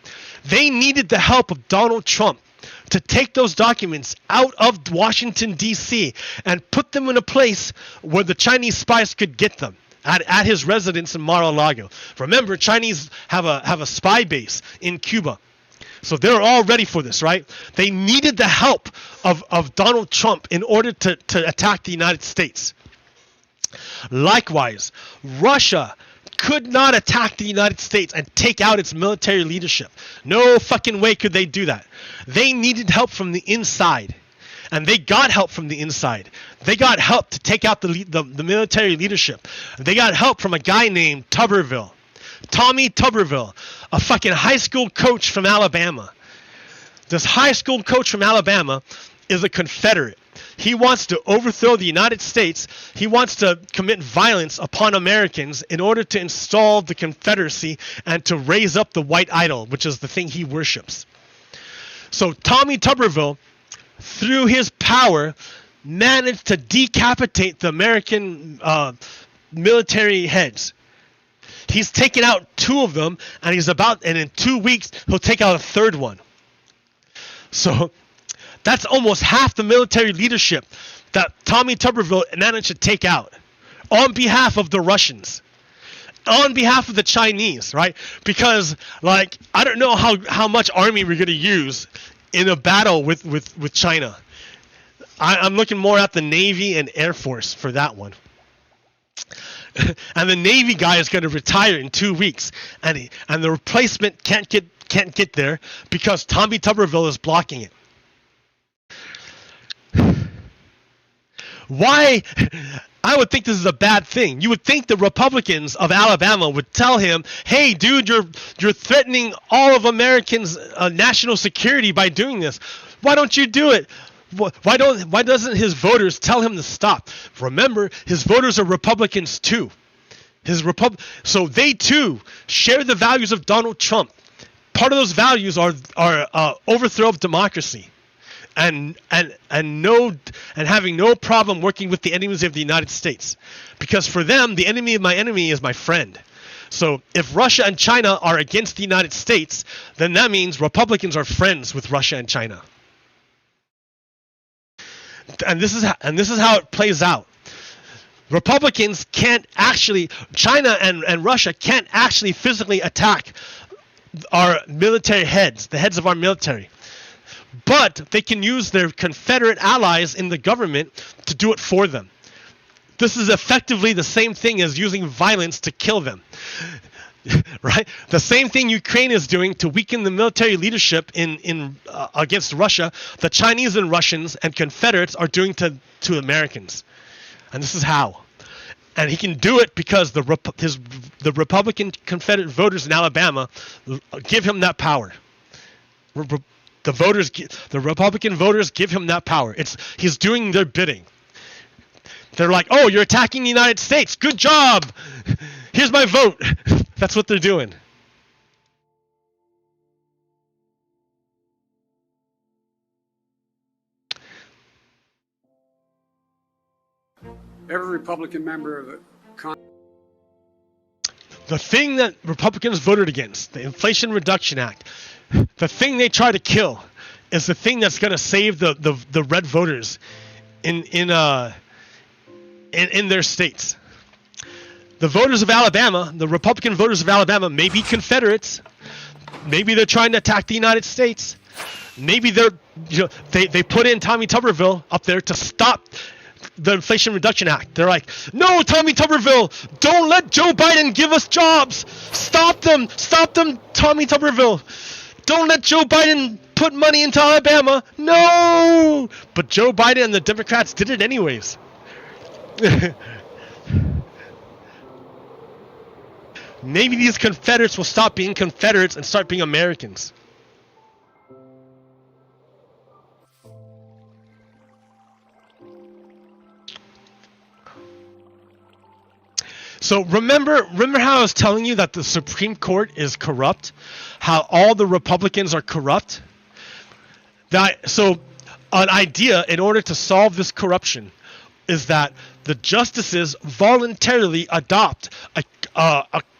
They needed the help of Donald Trump to take those documents out of Washington, D.C. and put them in a place where the Chinese spies could get them, at his residence in Mar-a-Lago. Remember, Chinese have a spy base in Cuba. So they're all ready for this, right? They needed the help of Donald Trump in order to attack the United States. Likewise, Russia could not attack the United States and take out its military leadership. No fucking way could they do that. They needed help from the inside. And they got help from the inside. They got help to take out the military leadership. They got help from a guy named Tuberville. Tommy Tuberville, a fucking high school coach from Alabama. This high school coach from Alabama is a Confederate. He wants to overthrow the United States. He wants to commit violence upon Americans in order to install the Confederacy and to raise up the white idol, which is the thing he worships. So Tommy Tuberville, through his power, managed to decapitate the American military heads. He's taken out 2 of them, and in 2 weeks he'll take out a 3rd one. So that's almost half the military leadership that Tommy Tuberville managed to take out on behalf of the Russians, on behalf of the Chinese, right? Because, like, I don't know how much army we're going to use in a battle with China. I'm looking more at the Navy and Air Force for that one. And the Navy guy is going to retire in 2 weeks, and the replacement can't get there because Tommy Tuberville is blocking it. Why? I would think this is a bad thing. You would think the Republicans of Alabama would tell him, "Hey, dude, you're threatening all of Americans' national security by doing this. Why don't you do it?" Why doesn't his voters tell him to stop? Remember, his voters are Republicans too. So they too share the values of Donald Trump. Part of those values are overthrow of democracy, and having no problem working with the enemies of the United States, because for them, the enemy of my enemy is my friend. So if Russia and China are against the United States, then that means Republicans are friends with Russia and China. And this is how it plays out. Republicans can't actually, China and Russia can't actually physically attack our military heads, the heads of our military. But they can use their Confederate allies in the government to do it for them. This is effectively the same thing as using violence to kill them. Right? The same thing Ukraine is doing to weaken the military leadership against Russia, the Chinese and Russians and Confederates are doing to Americans. And this is how. And he can do it because the Republican Confederate voters in Alabama give him that power. The Republican voters give him that power. He's doing their bidding. They're like, "Oh, you're attacking the United States. Good job. Here's my vote." That's what they're doing. Every Republican member of the thing that Republicans voted against, the Inflation Reduction Act, the thing they try to kill is the thing that's going to save the red voters in their states. The voters of Alabama, the Republican voters of Alabama, may be Confederates. Maybe they're trying to attack the United States. Maybe they put in Tommy Tuberville up there to stop the Inflation Reduction Act. They're like, "No, Tommy Tuberville, don't let Joe Biden give us jobs. Stop them, Tommy Tuberville. Don't let Joe Biden put money into Alabama. No!" But Joe Biden and the Democrats did it anyways. maybe these Confederates will stop being Confederates and start being Americans. So remember how I was telling you that the Supreme Court is corrupt? How all the Republicans are corrupt? So an idea in order to solve this corruption is that the justices voluntarily adopt a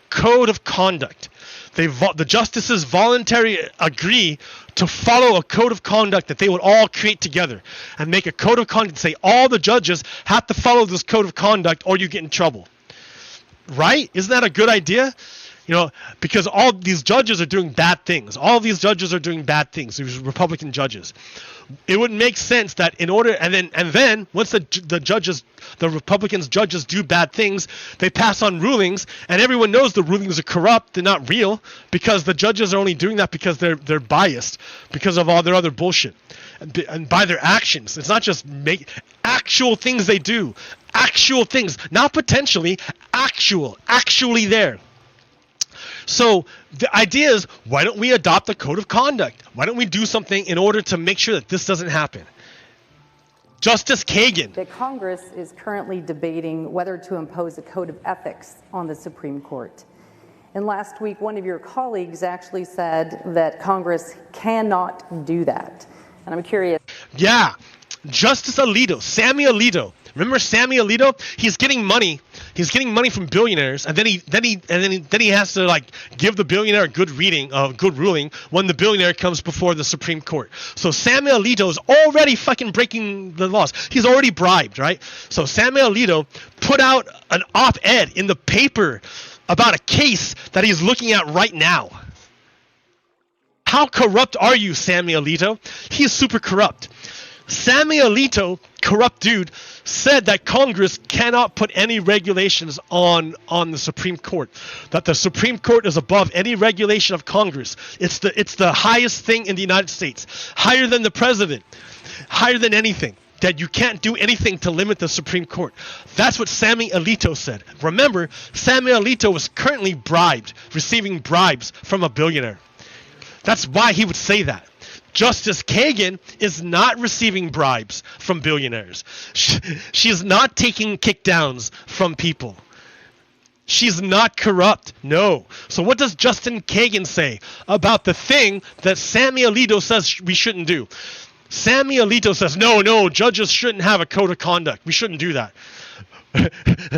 code of conduct. The justices voluntarily agree to follow a code of conduct that they would all create together and make a code of conduct and say all the judges have to follow this code of conduct or you get in trouble. Right? Isn't that a good idea? You know, because all these judges are doing bad things. All these judges are doing bad things. These Republican judges. It would make sense that in order, and then once the Republicans judges do bad things, they pass on rulings, and everyone knows the rulings are corrupt. They're not real because the judges are only doing that because they're biased because of all their other bullshit and by their actions. It's not just actual things they do. Actual things, not potentially, actually there. So the idea is, why don't we adopt a code of conduct? Why don't we do something in order to make sure that this doesn't happen? Justice Kagan. That Congress is currently debating whether to impose a code of ethics on the Supreme Court. And last week, one of your colleagues actually said that Congress cannot do that. And I'm curious. Yeah, Justice Alito, Sammy Alito. Remember Sammy Alito? He's getting money. He's getting money from billionaires, and then he has to like give the billionaire a good ruling when the billionaire comes before the Supreme Court. So Sammy Alito is already fucking breaking the laws. He's already bribed, right? So Sammy Alito put out an op-ed in the paper about a case that he's looking at right now. How corrupt are you, Sammy Alito? He's super corrupt. Sammy Alito, corrupt dude, said that Congress cannot put any regulations on the Supreme Court. That the Supreme Court is above any regulation of Congress. It's the highest thing in the United States, higher than the president, higher than anything. That you can't do anything to limit the Supreme Court. That's what Sammy Alito said. Remember, Sammy Alito was currently bribed, receiving bribes from a billionaire. That's why he would say that. Justice Kagan is not receiving bribes from billionaires. She's not taking kickdowns from people. She's not corrupt. No. So what does Justin Kagan say about the thing that Sammy Alito says we shouldn't do? Sammy Alito says, no, judges shouldn't have a code of conduct. We shouldn't do that.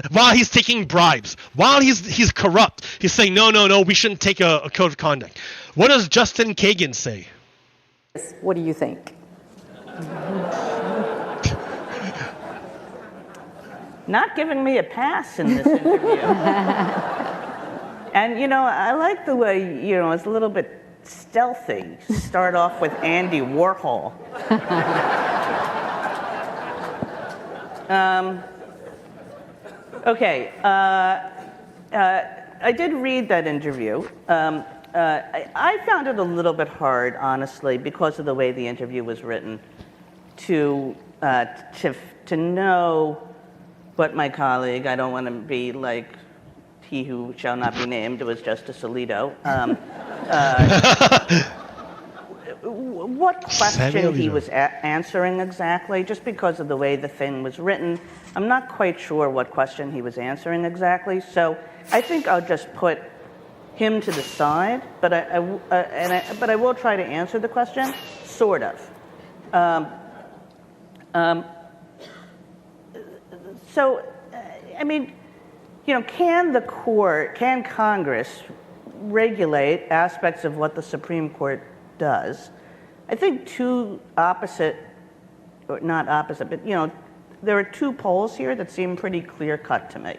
While he's taking bribes, while he's corrupt, he's saying, no, we shouldn't take a code of conduct. What does Justin Kagan say? What do you think? Not giving me a pass in this interview. And, you know, I like the way, you know, it's a little bit stealthy. Start off with Andy Warhol. Okay. I did read that interview. I found it a little bit hard, honestly, because of the way the interview was written, to know what my colleague, I don't want to be like he who shall not be named, it was Justice Alito, what question he was answering exactly, just because of the way the thing was written. I'm not quite sure what question he was answering exactly, so I think I'll just put him to the side, but I will try to answer the question, sort of. So, I mean, you know, can Congress regulate aspects of what the Supreme Court does? I think two opposite, or not opposite, but, you know, there are two poles here that seem pretty clear-cut to me.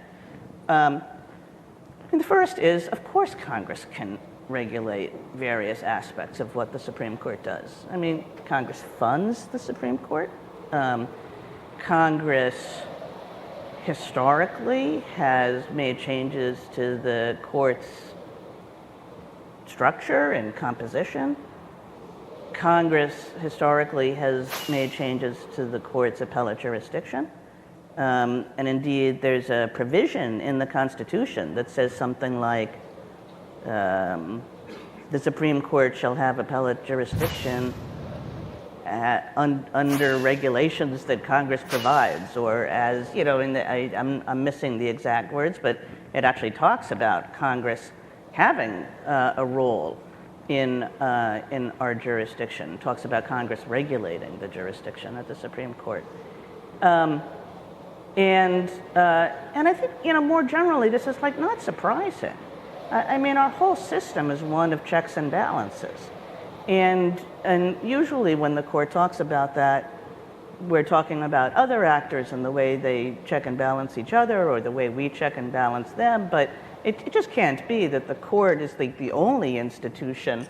And the first is, of course, Congress can regulate various aspects of what the Supreme Court does. I mean, Congress funds the Supreme Court. Congress historically has made changes to the court's structure and composition. Congress historically has made changes to the court's appellate jurisdiction. And indeed, there's a provision in the Constitution that says something like the Supreme Court shall have appellate jurisdiction under regulations that Congress provides, or as, you know, I'm missing the exact words, but it actually talks about Congress having a role in our jurisdiction. It talks about Congress regulating the jurisdiction of the Supreme Court. And I think, you know, more generally, this is like not surprising. I mean, our whole system is one of checks and balances. And usually when the court talks about that, we're talking about other actors and the way they check and balance each other, or the way we check and balance them. But it just can't be that the court is the only institution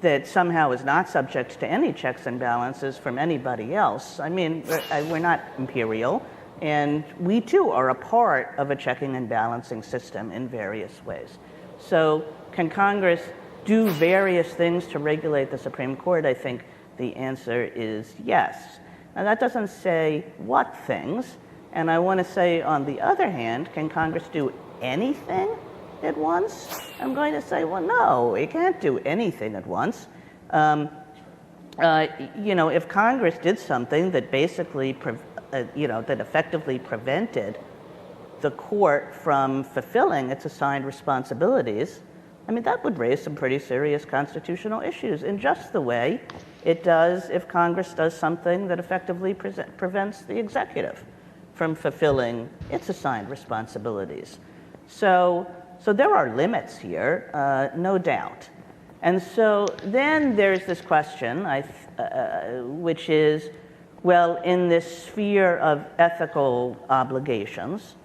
that somehow is not subject to any checks and balances from anybody else. I mean, we're not imperial, and we too are a part of a checking and balancing system in various ways. So can Congress do various things to regulate the Supreme Court? I think the answer is yes. Now, that doesn't say what things, and I want to say, on the other hand, can Congress do anything at once? I'm going to say, well, no, it can't do anything at once. You know, if Congress did something that basically, you know, that effectively prevented the court from fulfilling its assigned responsibilities, I mean, that would raise some pretty serious constitutional issues, in just the way it does if Congress does something that effectively prevents the executive from fulfilling its assigned responsibilities. So there are limits here, no doubt. And so then there's this question, which is, well, in this sphere of ethical obligations,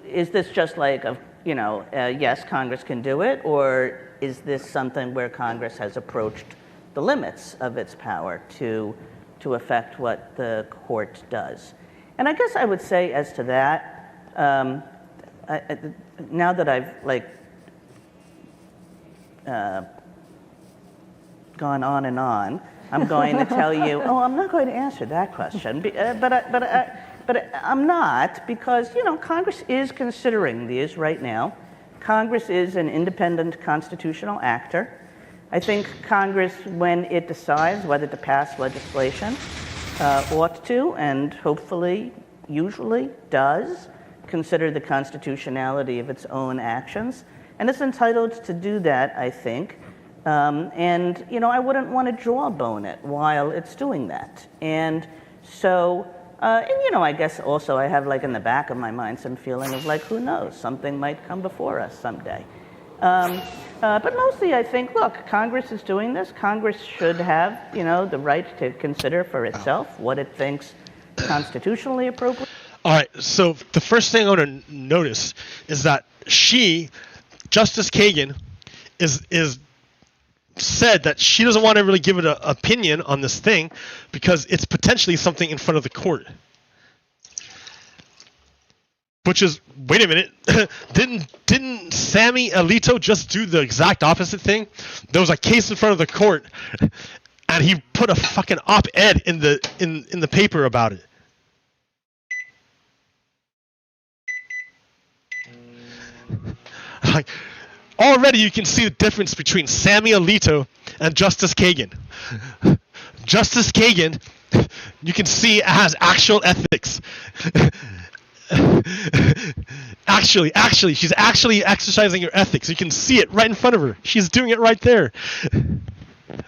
is this just like, you know, yes, Congress can do it, or is this something where Congress has approached the limits of its power to affect what the court does? And I guess I would say, as to that, now that I've gone on and on, I'm going to tell you, oh, I'm not going to answer that question, but I'm not, because, you know, Congress is considering these right now. Congress is an independent constitutional actor. I think Congress, when it decides whether to pass legislation, ought to, and hopefully, usually does, consider the constitutionality of its own actions. And it's entitled to do that, I think. And, you know, I wouldn't want to jawbone it while it's doing that. And so, and, you know, I guess also I have, like, in the back of my mind some feeling of, like, who knows, something might come before us someday. But mostly I think, look, Congress is doing this. Congress should have, you know, the right to consider for itself what it thinks constitutionally appropriate. All right, so the first thing I want to notice is that Justice Kagan, is said that she doesn't want to really give it an opinion on this thing because it's potentially something in front of the court. Which is, wait a minute, didn't Sammy Alito just do the exact opposite thing? There was a case in front of the court, and he put a fucking op-ed in the paper about it. Like, already you can see the difference between Sammy Alito and Justice Kagan. Justice Kagan, you can see, has actual ethics. Actually, she's actually exercising her ethics. You can see it right in front of her. She's doing it right there.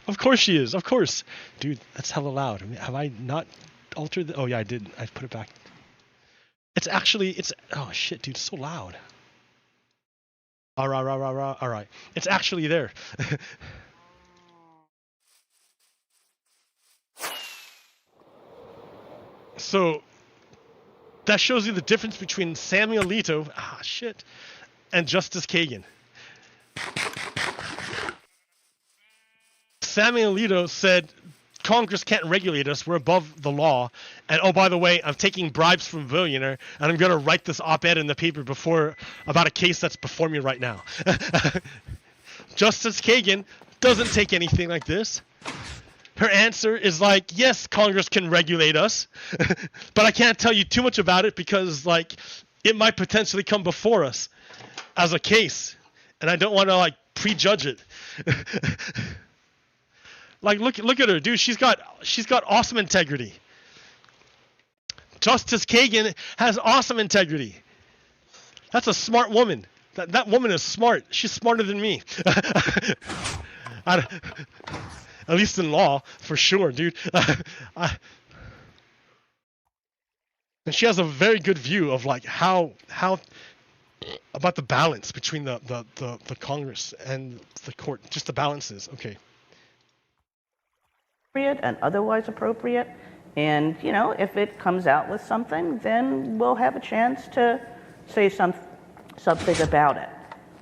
Of course she is. Of course. Dude, that's hella loud. I mean, have I not altered the... Oh, yeah, I did. I put it back. It's... Oh, shit, dude. It's so loud. All right. It's actually there. So... that shows you the difference between Sammy Alito, and Justice Kagan. Sammy Alito said, Congress can't regulate us, we're above the law, and oh, by the way, I'm taking bribes from a billionaire, and I'm going to write this op-ed in the paper about a case that's before me right now. Justice Kagan doesn't take anything like this. Her answer is like, yes, Congress can regulate us, but I can't tell you too much about it because, like, it might potentially come before us as a case. and I don't want to like prejudge it. Like look at her, dude. She's got awesome integrity. Justice Kagan has awesome integrity. That's a smart woman. That woman is smart. She's smarter than me. At least in law, for sure, dude. And she has a very good view of like how about the balance between the Congress and the court. Just the balances. Okay. And otherwise appropriate. And, you know, if it comes out with something, then we'll have a chance to say something about it.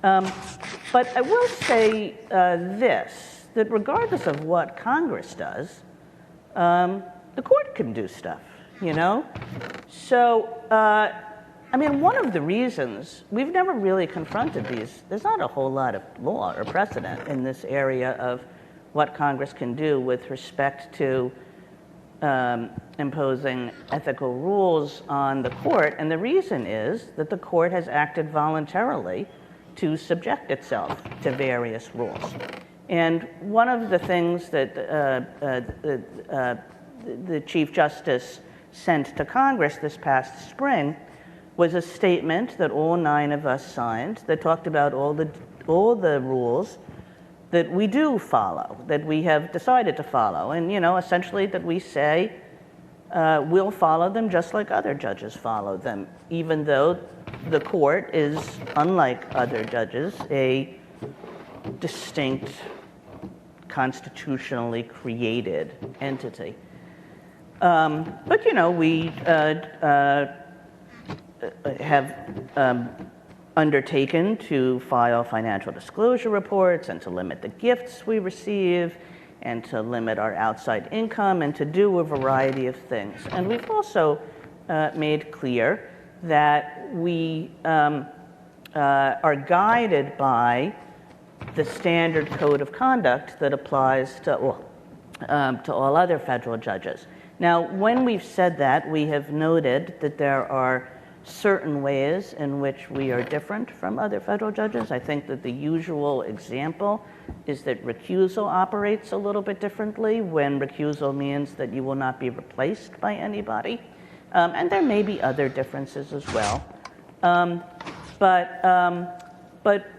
But I will say this, that regardless of what Congress does, the court can do stuff, you know? So, I mean, one of the reasons we've never really confronted these, there's not a whole lot of law or precedent in this area of what Congress can do with respect to imposing ethical rules on the court, and the reason is that the court has acted voluntarily to subject itself to various rules. And one of the things that the Chief Justice sent to Congress this past spring was a statement that all 9 of us signed that talked about all the rules that we do follow, that we have decided to follow. And, you know, essentially that we say we'll follow them just like other judges follow them, even though the court is, unlike other judges, a distinct, constitutionally created entity. But, you know, we have undertaken to file financial disclosure reports and to limit the gifts we receive and to limit our outside income and to do a variety of things. And we've also made clear that we are guided by the standard code of conduct that applies to all other federal judges. Now, when we've said that, we have noted that there are certain ways in which we are different from other federal judges. I think that the usual example is that recusal operates a little bit differently, when recusal means that you will not be replaced by anybody. And there may be other differences as well. But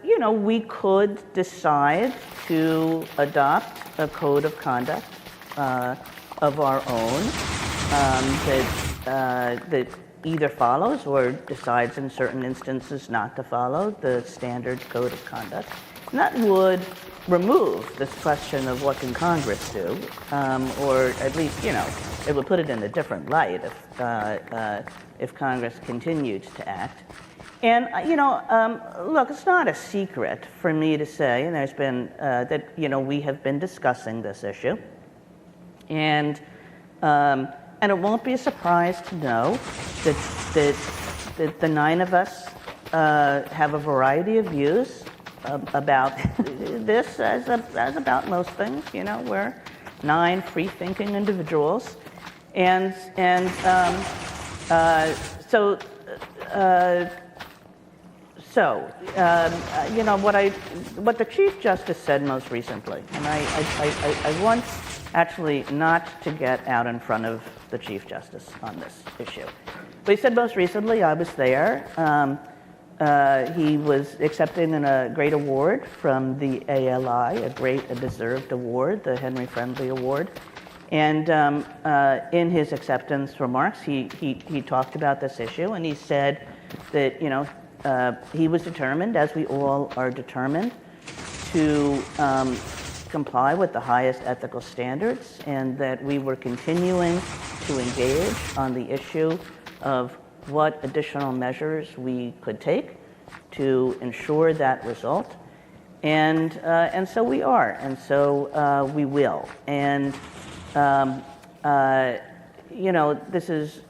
you know, we could decide to adopt a code of conduct of our own that either follows or decides in certain instances not to follow the standard code of conduct. And that would remove this question of what can Congress do, or at least, you know, it would put it in a different light if Congress continued to act. And, you know, look, it's not a secret for me to say, and there's been, that, you know, we have been discussing this issue. And it won't be a surprise to know that the 9 of us have a variety of views about this, as about most things. You know, we're 9 free-thinking individuals, and so you know, what the Chief Justice said most recently, and I want actually not to get out in front of the Chief Justice on this issue. But he said most recently, I was there, he was accepting a great award from the ALI, a deserved award, the Henry Friendly Award. And in his acceptance remarks, he talked about this issue, and he said that, you know, he was determined, as we all are determined, to comply with the highest ethical standards, and that we were continuing to engage on the issue of what additional measures we could take to ensure that result. And so we are, and so we will. And, you know, this is,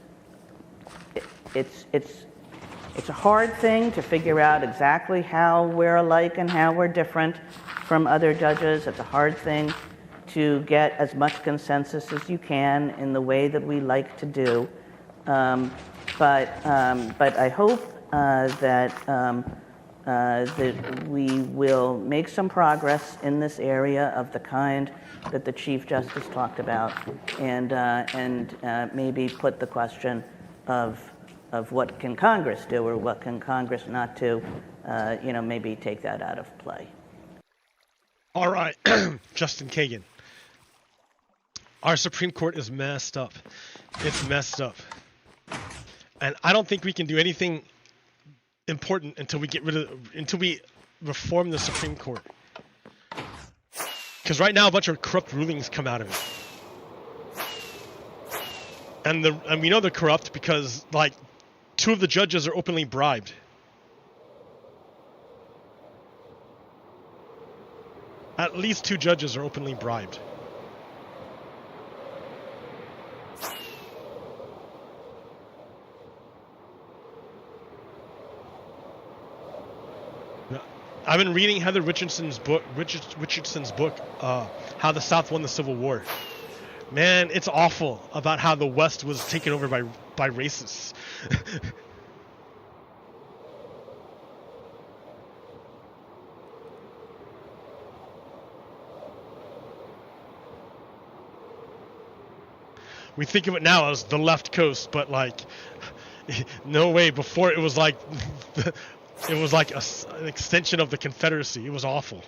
it's a hard thing to figure out exactly how we're alike and how we're different from other judges. It's a hard thing to get as much consensus as you can in the way that we like to do. But I hope that that we will make some progress in this area of the kind that the Chief Justice talked about, and maybe put the question of what can Congress do or what can Congress not do, maybe take that out of play. All right, Justin Kagan. Our Supreme Court is messed up. It's messed up. And I don't think we can do anything important until we reform the Supreme Court. Because right now a bunch of corrupt rulings come out of it. And we know they're corrupt because, like, 2 of the judges are openly bribed. At least 2 judges are openly bribed. I've been reading Heather Richardson's book, How the South Won the Civil War. Man, it's awful about how the West was taken over by racists. We think of it now as the left coast, but like, no way. Before it was like, it was like an extension of the Confederacy. It was awful.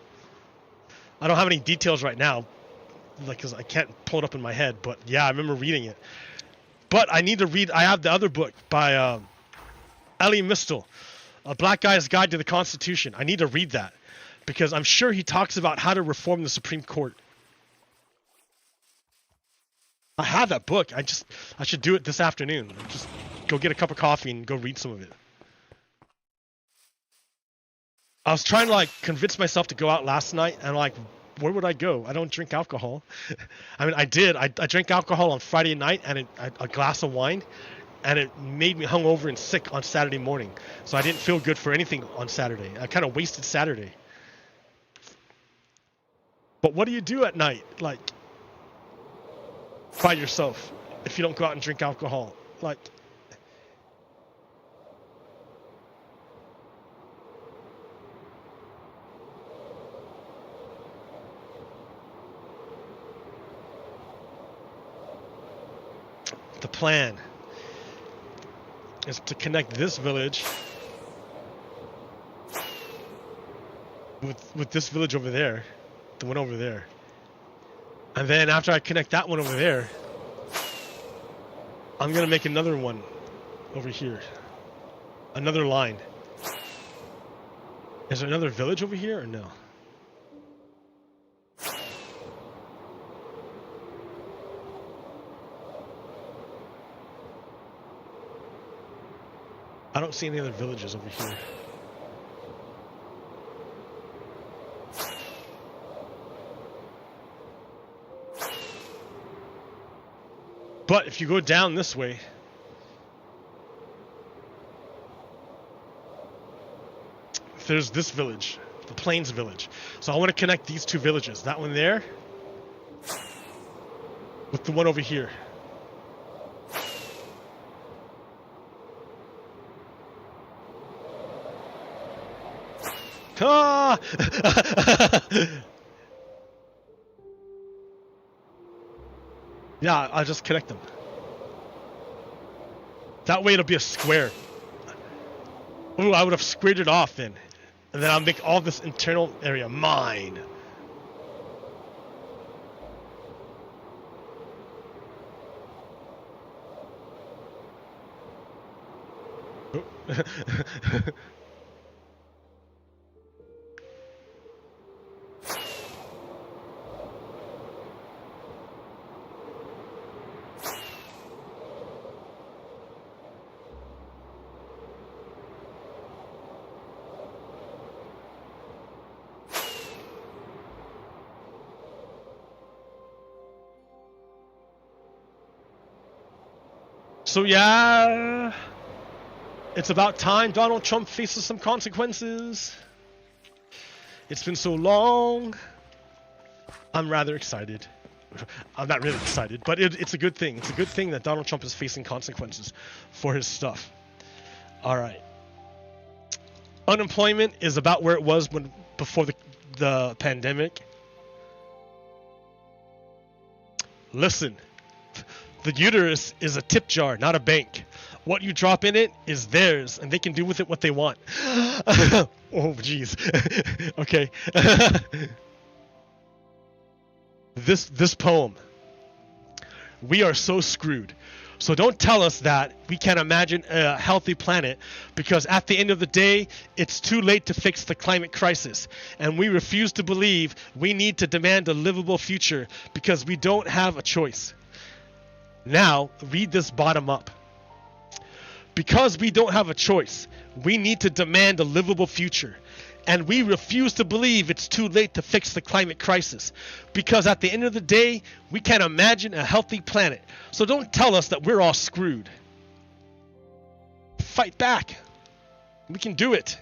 I don't have any details right now, like, because I can't pull it up in my head. But yeah, I remember reading it. But I need to read. I have the other book by Elie Mystal, A Black Guy's Guide to the Constitution. I need to read that because I'm sure he talks about how to reform the Supreme Court. I have that book. I should do it this afternoon. Just go get a cup of coffee and go read some of it. I was trying to like convince myself to go out last night, and like, where would I go? I don't drink alcohol. I mean, I did. I drank alcohol on Friday night and a glass of wine, and it made me hungover and sick on Saturday morning. So I didn't feel good for anything on Saturday. I kind of wasted Saturday. But what do you do at night, like, by yourself, if you don't go out and drink alcohol? Like, the plan is to connect this village with this village over there, the one over there. And then after I connect that one over there, I'm going to make another one over here. Another line. Is there another village over here or no? I don't see any other villages over here. But if you go down this way, there's this village, the Plains village. So I want to connect these 2 villages, that one there with the one over here. Ah! Yeah, I'll just connect them. That way it'll be a square. Ooh, I would have squared it off then. And then I'll make all this internal area mine. So yeah, it's about time Donald Trump faces some consequences. It's been so long. I'm rather excited. I'm not really excited, but it's a good thing. It's a good thing that Donald Trump is facing consequences for his stuff. All right. Unemployment is about where it was before the pandemic. Listen, the uterus is a tip jar, not a bank. What you drop in it is theirs, and they can do with it what they want. Oh, jeez. Okay. This poem. We are so screwed. So don't tell us that we can't imagine a healthy planet, because at the end of the day, it's too late to fix the climate crisis. And we refuse to believe we need to demand a livable future because we don't have a choice. Now, read this bottom up. Because we don't have a choice, we need to demand a livable future. And we refuse to believe it's too late to fix the climate crisis. Because at the end of the day, we can't imagine a healthy planet. So don't tell us that we're all screwed. Fight back. We can do it.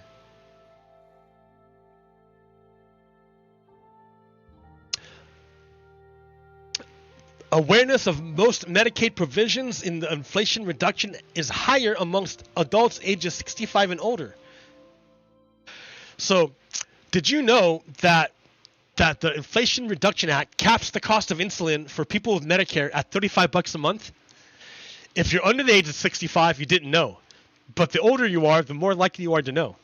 Awareness of most Medicaid provisions in the Inflation Reduction is higher amongst adults ages 65 and older. So, did you know that the Inflation Reduction Act caps the cost of insulin for people with Medicare at $35 a month? If you're under the age of 65, you didn't know. But the older you are, the more likely you are to know.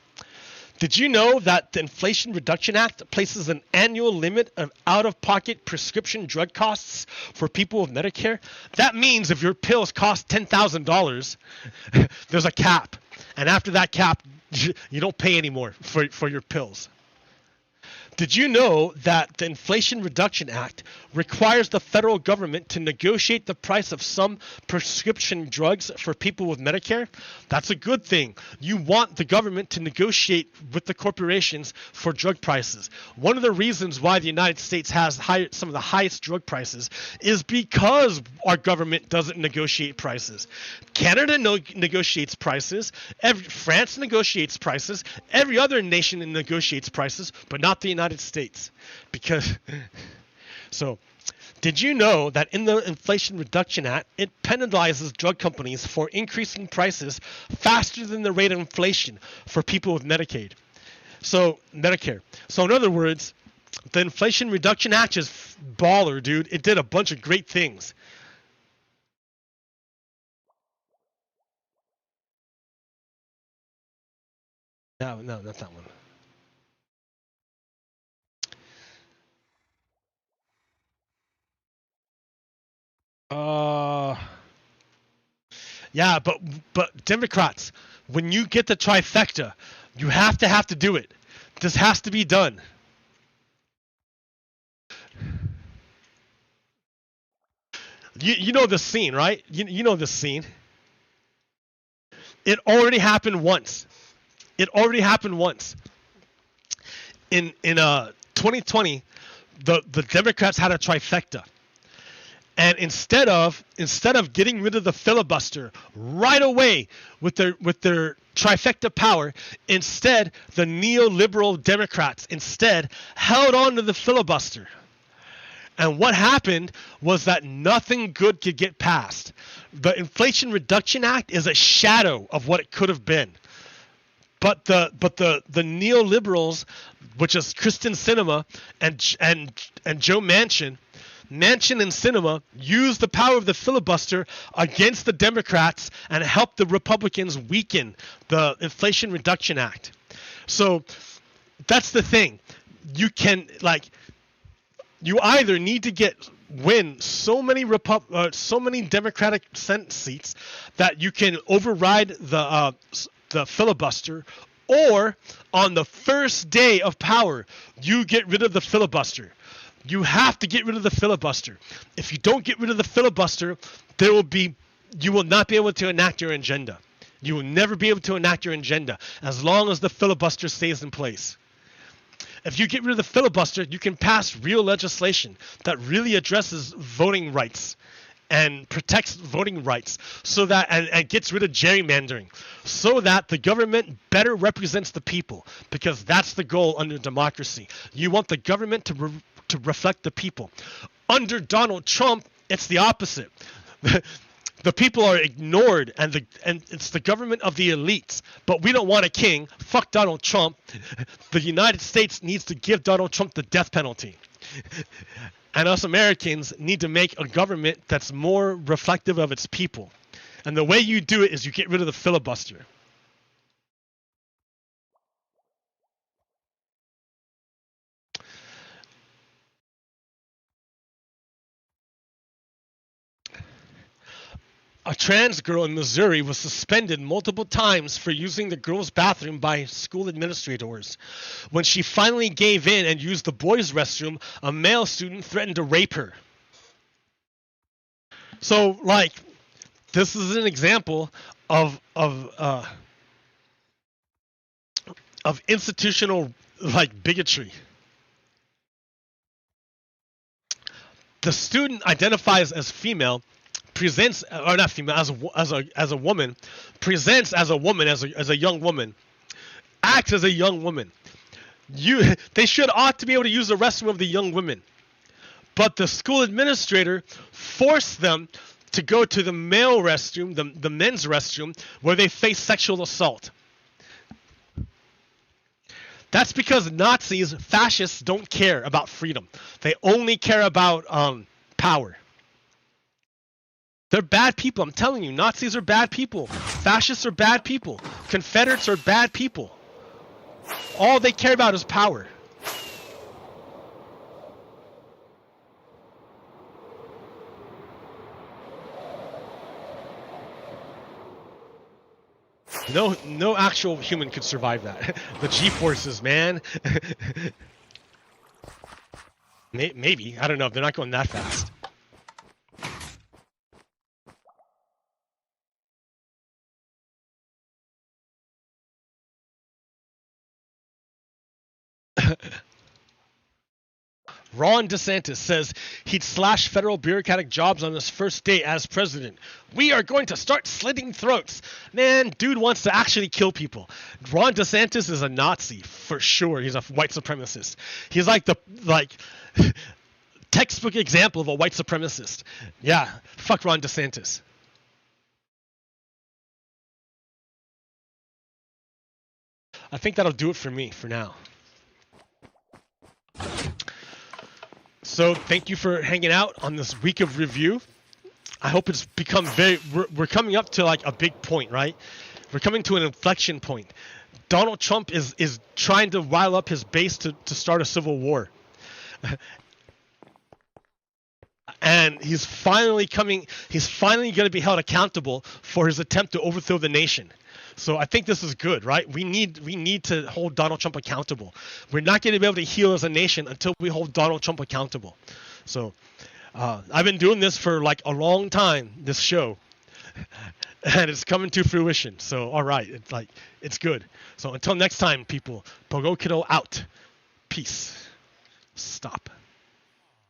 Did you know that the Inflation Reduction Act places an annual limit of out-of-pocket prescription drug costs for people with Medicare? That means if your pills cost $10,000, there's a cap. And after that cap, you don't pay anymore for your pills. Did you know that the Inflation Reduction Act requires the federal government to negotiate the price of some prescription drugs for people with Medicare? That's a good thing. You want the government to negotiate with the corporations for drug prices. One of the reasons why the United States has some of the highest drug prices is because our government doesn't negotiate prices. Canada negotiates prices. France negotiates prices. Every other nation negotiates prices, but not the United States. Because so, did you know that in the Inflation Reduction Act, it penalizes drug companies for increasing prices faster than the rate of inflation for people with Medicare? So in other words, the Inflation Reduction Act is baller, dude. It did a bunch of great things. No, not that one. Yeah, but Democrats, when you get the trifecta, you have to do it. This has to be done. You know the scene, right? You know the scene. It already happened once. In 2020, the Democrats had a trifecta. And instead of getting rid of the filibuster right away with their trifecta power, instead the neoliberal Democrats held on to the filibuster. And what happened was that nothing good could get passed. The Inflation Reduction Act is a shadow of what it could have been. But the neoliberals, which is Kristen Sinema and Joe Manchin and Sinema, used the power of the filibuster against the Democrats and helped the Republicans weaken the Inflation Reduction Act. So that's the thing. You either need to win so many Democratic Senate seats that you can override the filibuster, or on the first day of power, you get rid of the filibuster. You have to get rid of the filibuster. If you don't get rid of the filibuster, you will not be able to enact your agenda. You will never be able to enact your agenda as long as the filibuster stays in place. If you get rid of the filibuster, you can pass real legislation that really addresses voting rights and protects voting rights, so that and gets rid of gerrymandering, so that the government better represents the people, because that's the goal under democracy. You want the government to reflect the people. Under Donald Trump, it's the opposite. The people are ignored, and it's the government of the elites. But we don't want a king. Fuck Donald Trump. The United States needs to give Donald Trump the death penalty. And us Americans need to make a government that's more reflective of its people. And the way you do it is you get rid of the filibuster. A trans girl in Missouri was suspended multiple times for using the girls' bathroom by school administrators. When she finally gave in and used the boys' restroom, a male student threatened to rape her. So, like, this is an example of institutional, like, bigotry. The student identifies as female, presents, or not female, as a woman, presents as a woman, as a young woman, acts as a young woman. They ought to be able to use the restroom of the young women, but the school administrator forced them to go to the male restroom, the men's restroom, where they face sexual assault. That's because Nazis, fascists, don't care about freedom. They only care about power. They're bad people. I'm telling you, Nazis are bad people. Fascists are bad people. Confederates are bad people. All they care about is power. No actual human could survive that. The G-forces, man. Maybe. I don't know. They're not going that fast. Ron DeSantis says he'd slash federal bureaucratic jobs on his first day as president. We are going to start slitting throats. Man, dude wants to actually kill people. Ron DeSantis is a Nazi for sure. He's a white supremacist. He's like the textbook example of a white supremacist. Yeah, fuck Ron DeSantis. I think that'll do it for me for now. So thank you for hanging out on this week of review. I hope it's become we're coming up to like a big point, right? We're coming to an inflection point. Donald Trump is trying to rile up his base to start a civil war. And he's finally going to be held accountable for his attempt to overthrow the nation. So I think this is good, right? We need to hold Donald Trump accountable. We're not going to be able to heal as a nation until we hold Donald Trump accountable. So I've been doing this for like a long time, this show, and it's coming to fruition. So all right, it's good. So until next time, people, Pogo Kiddo out. Peace. Stop.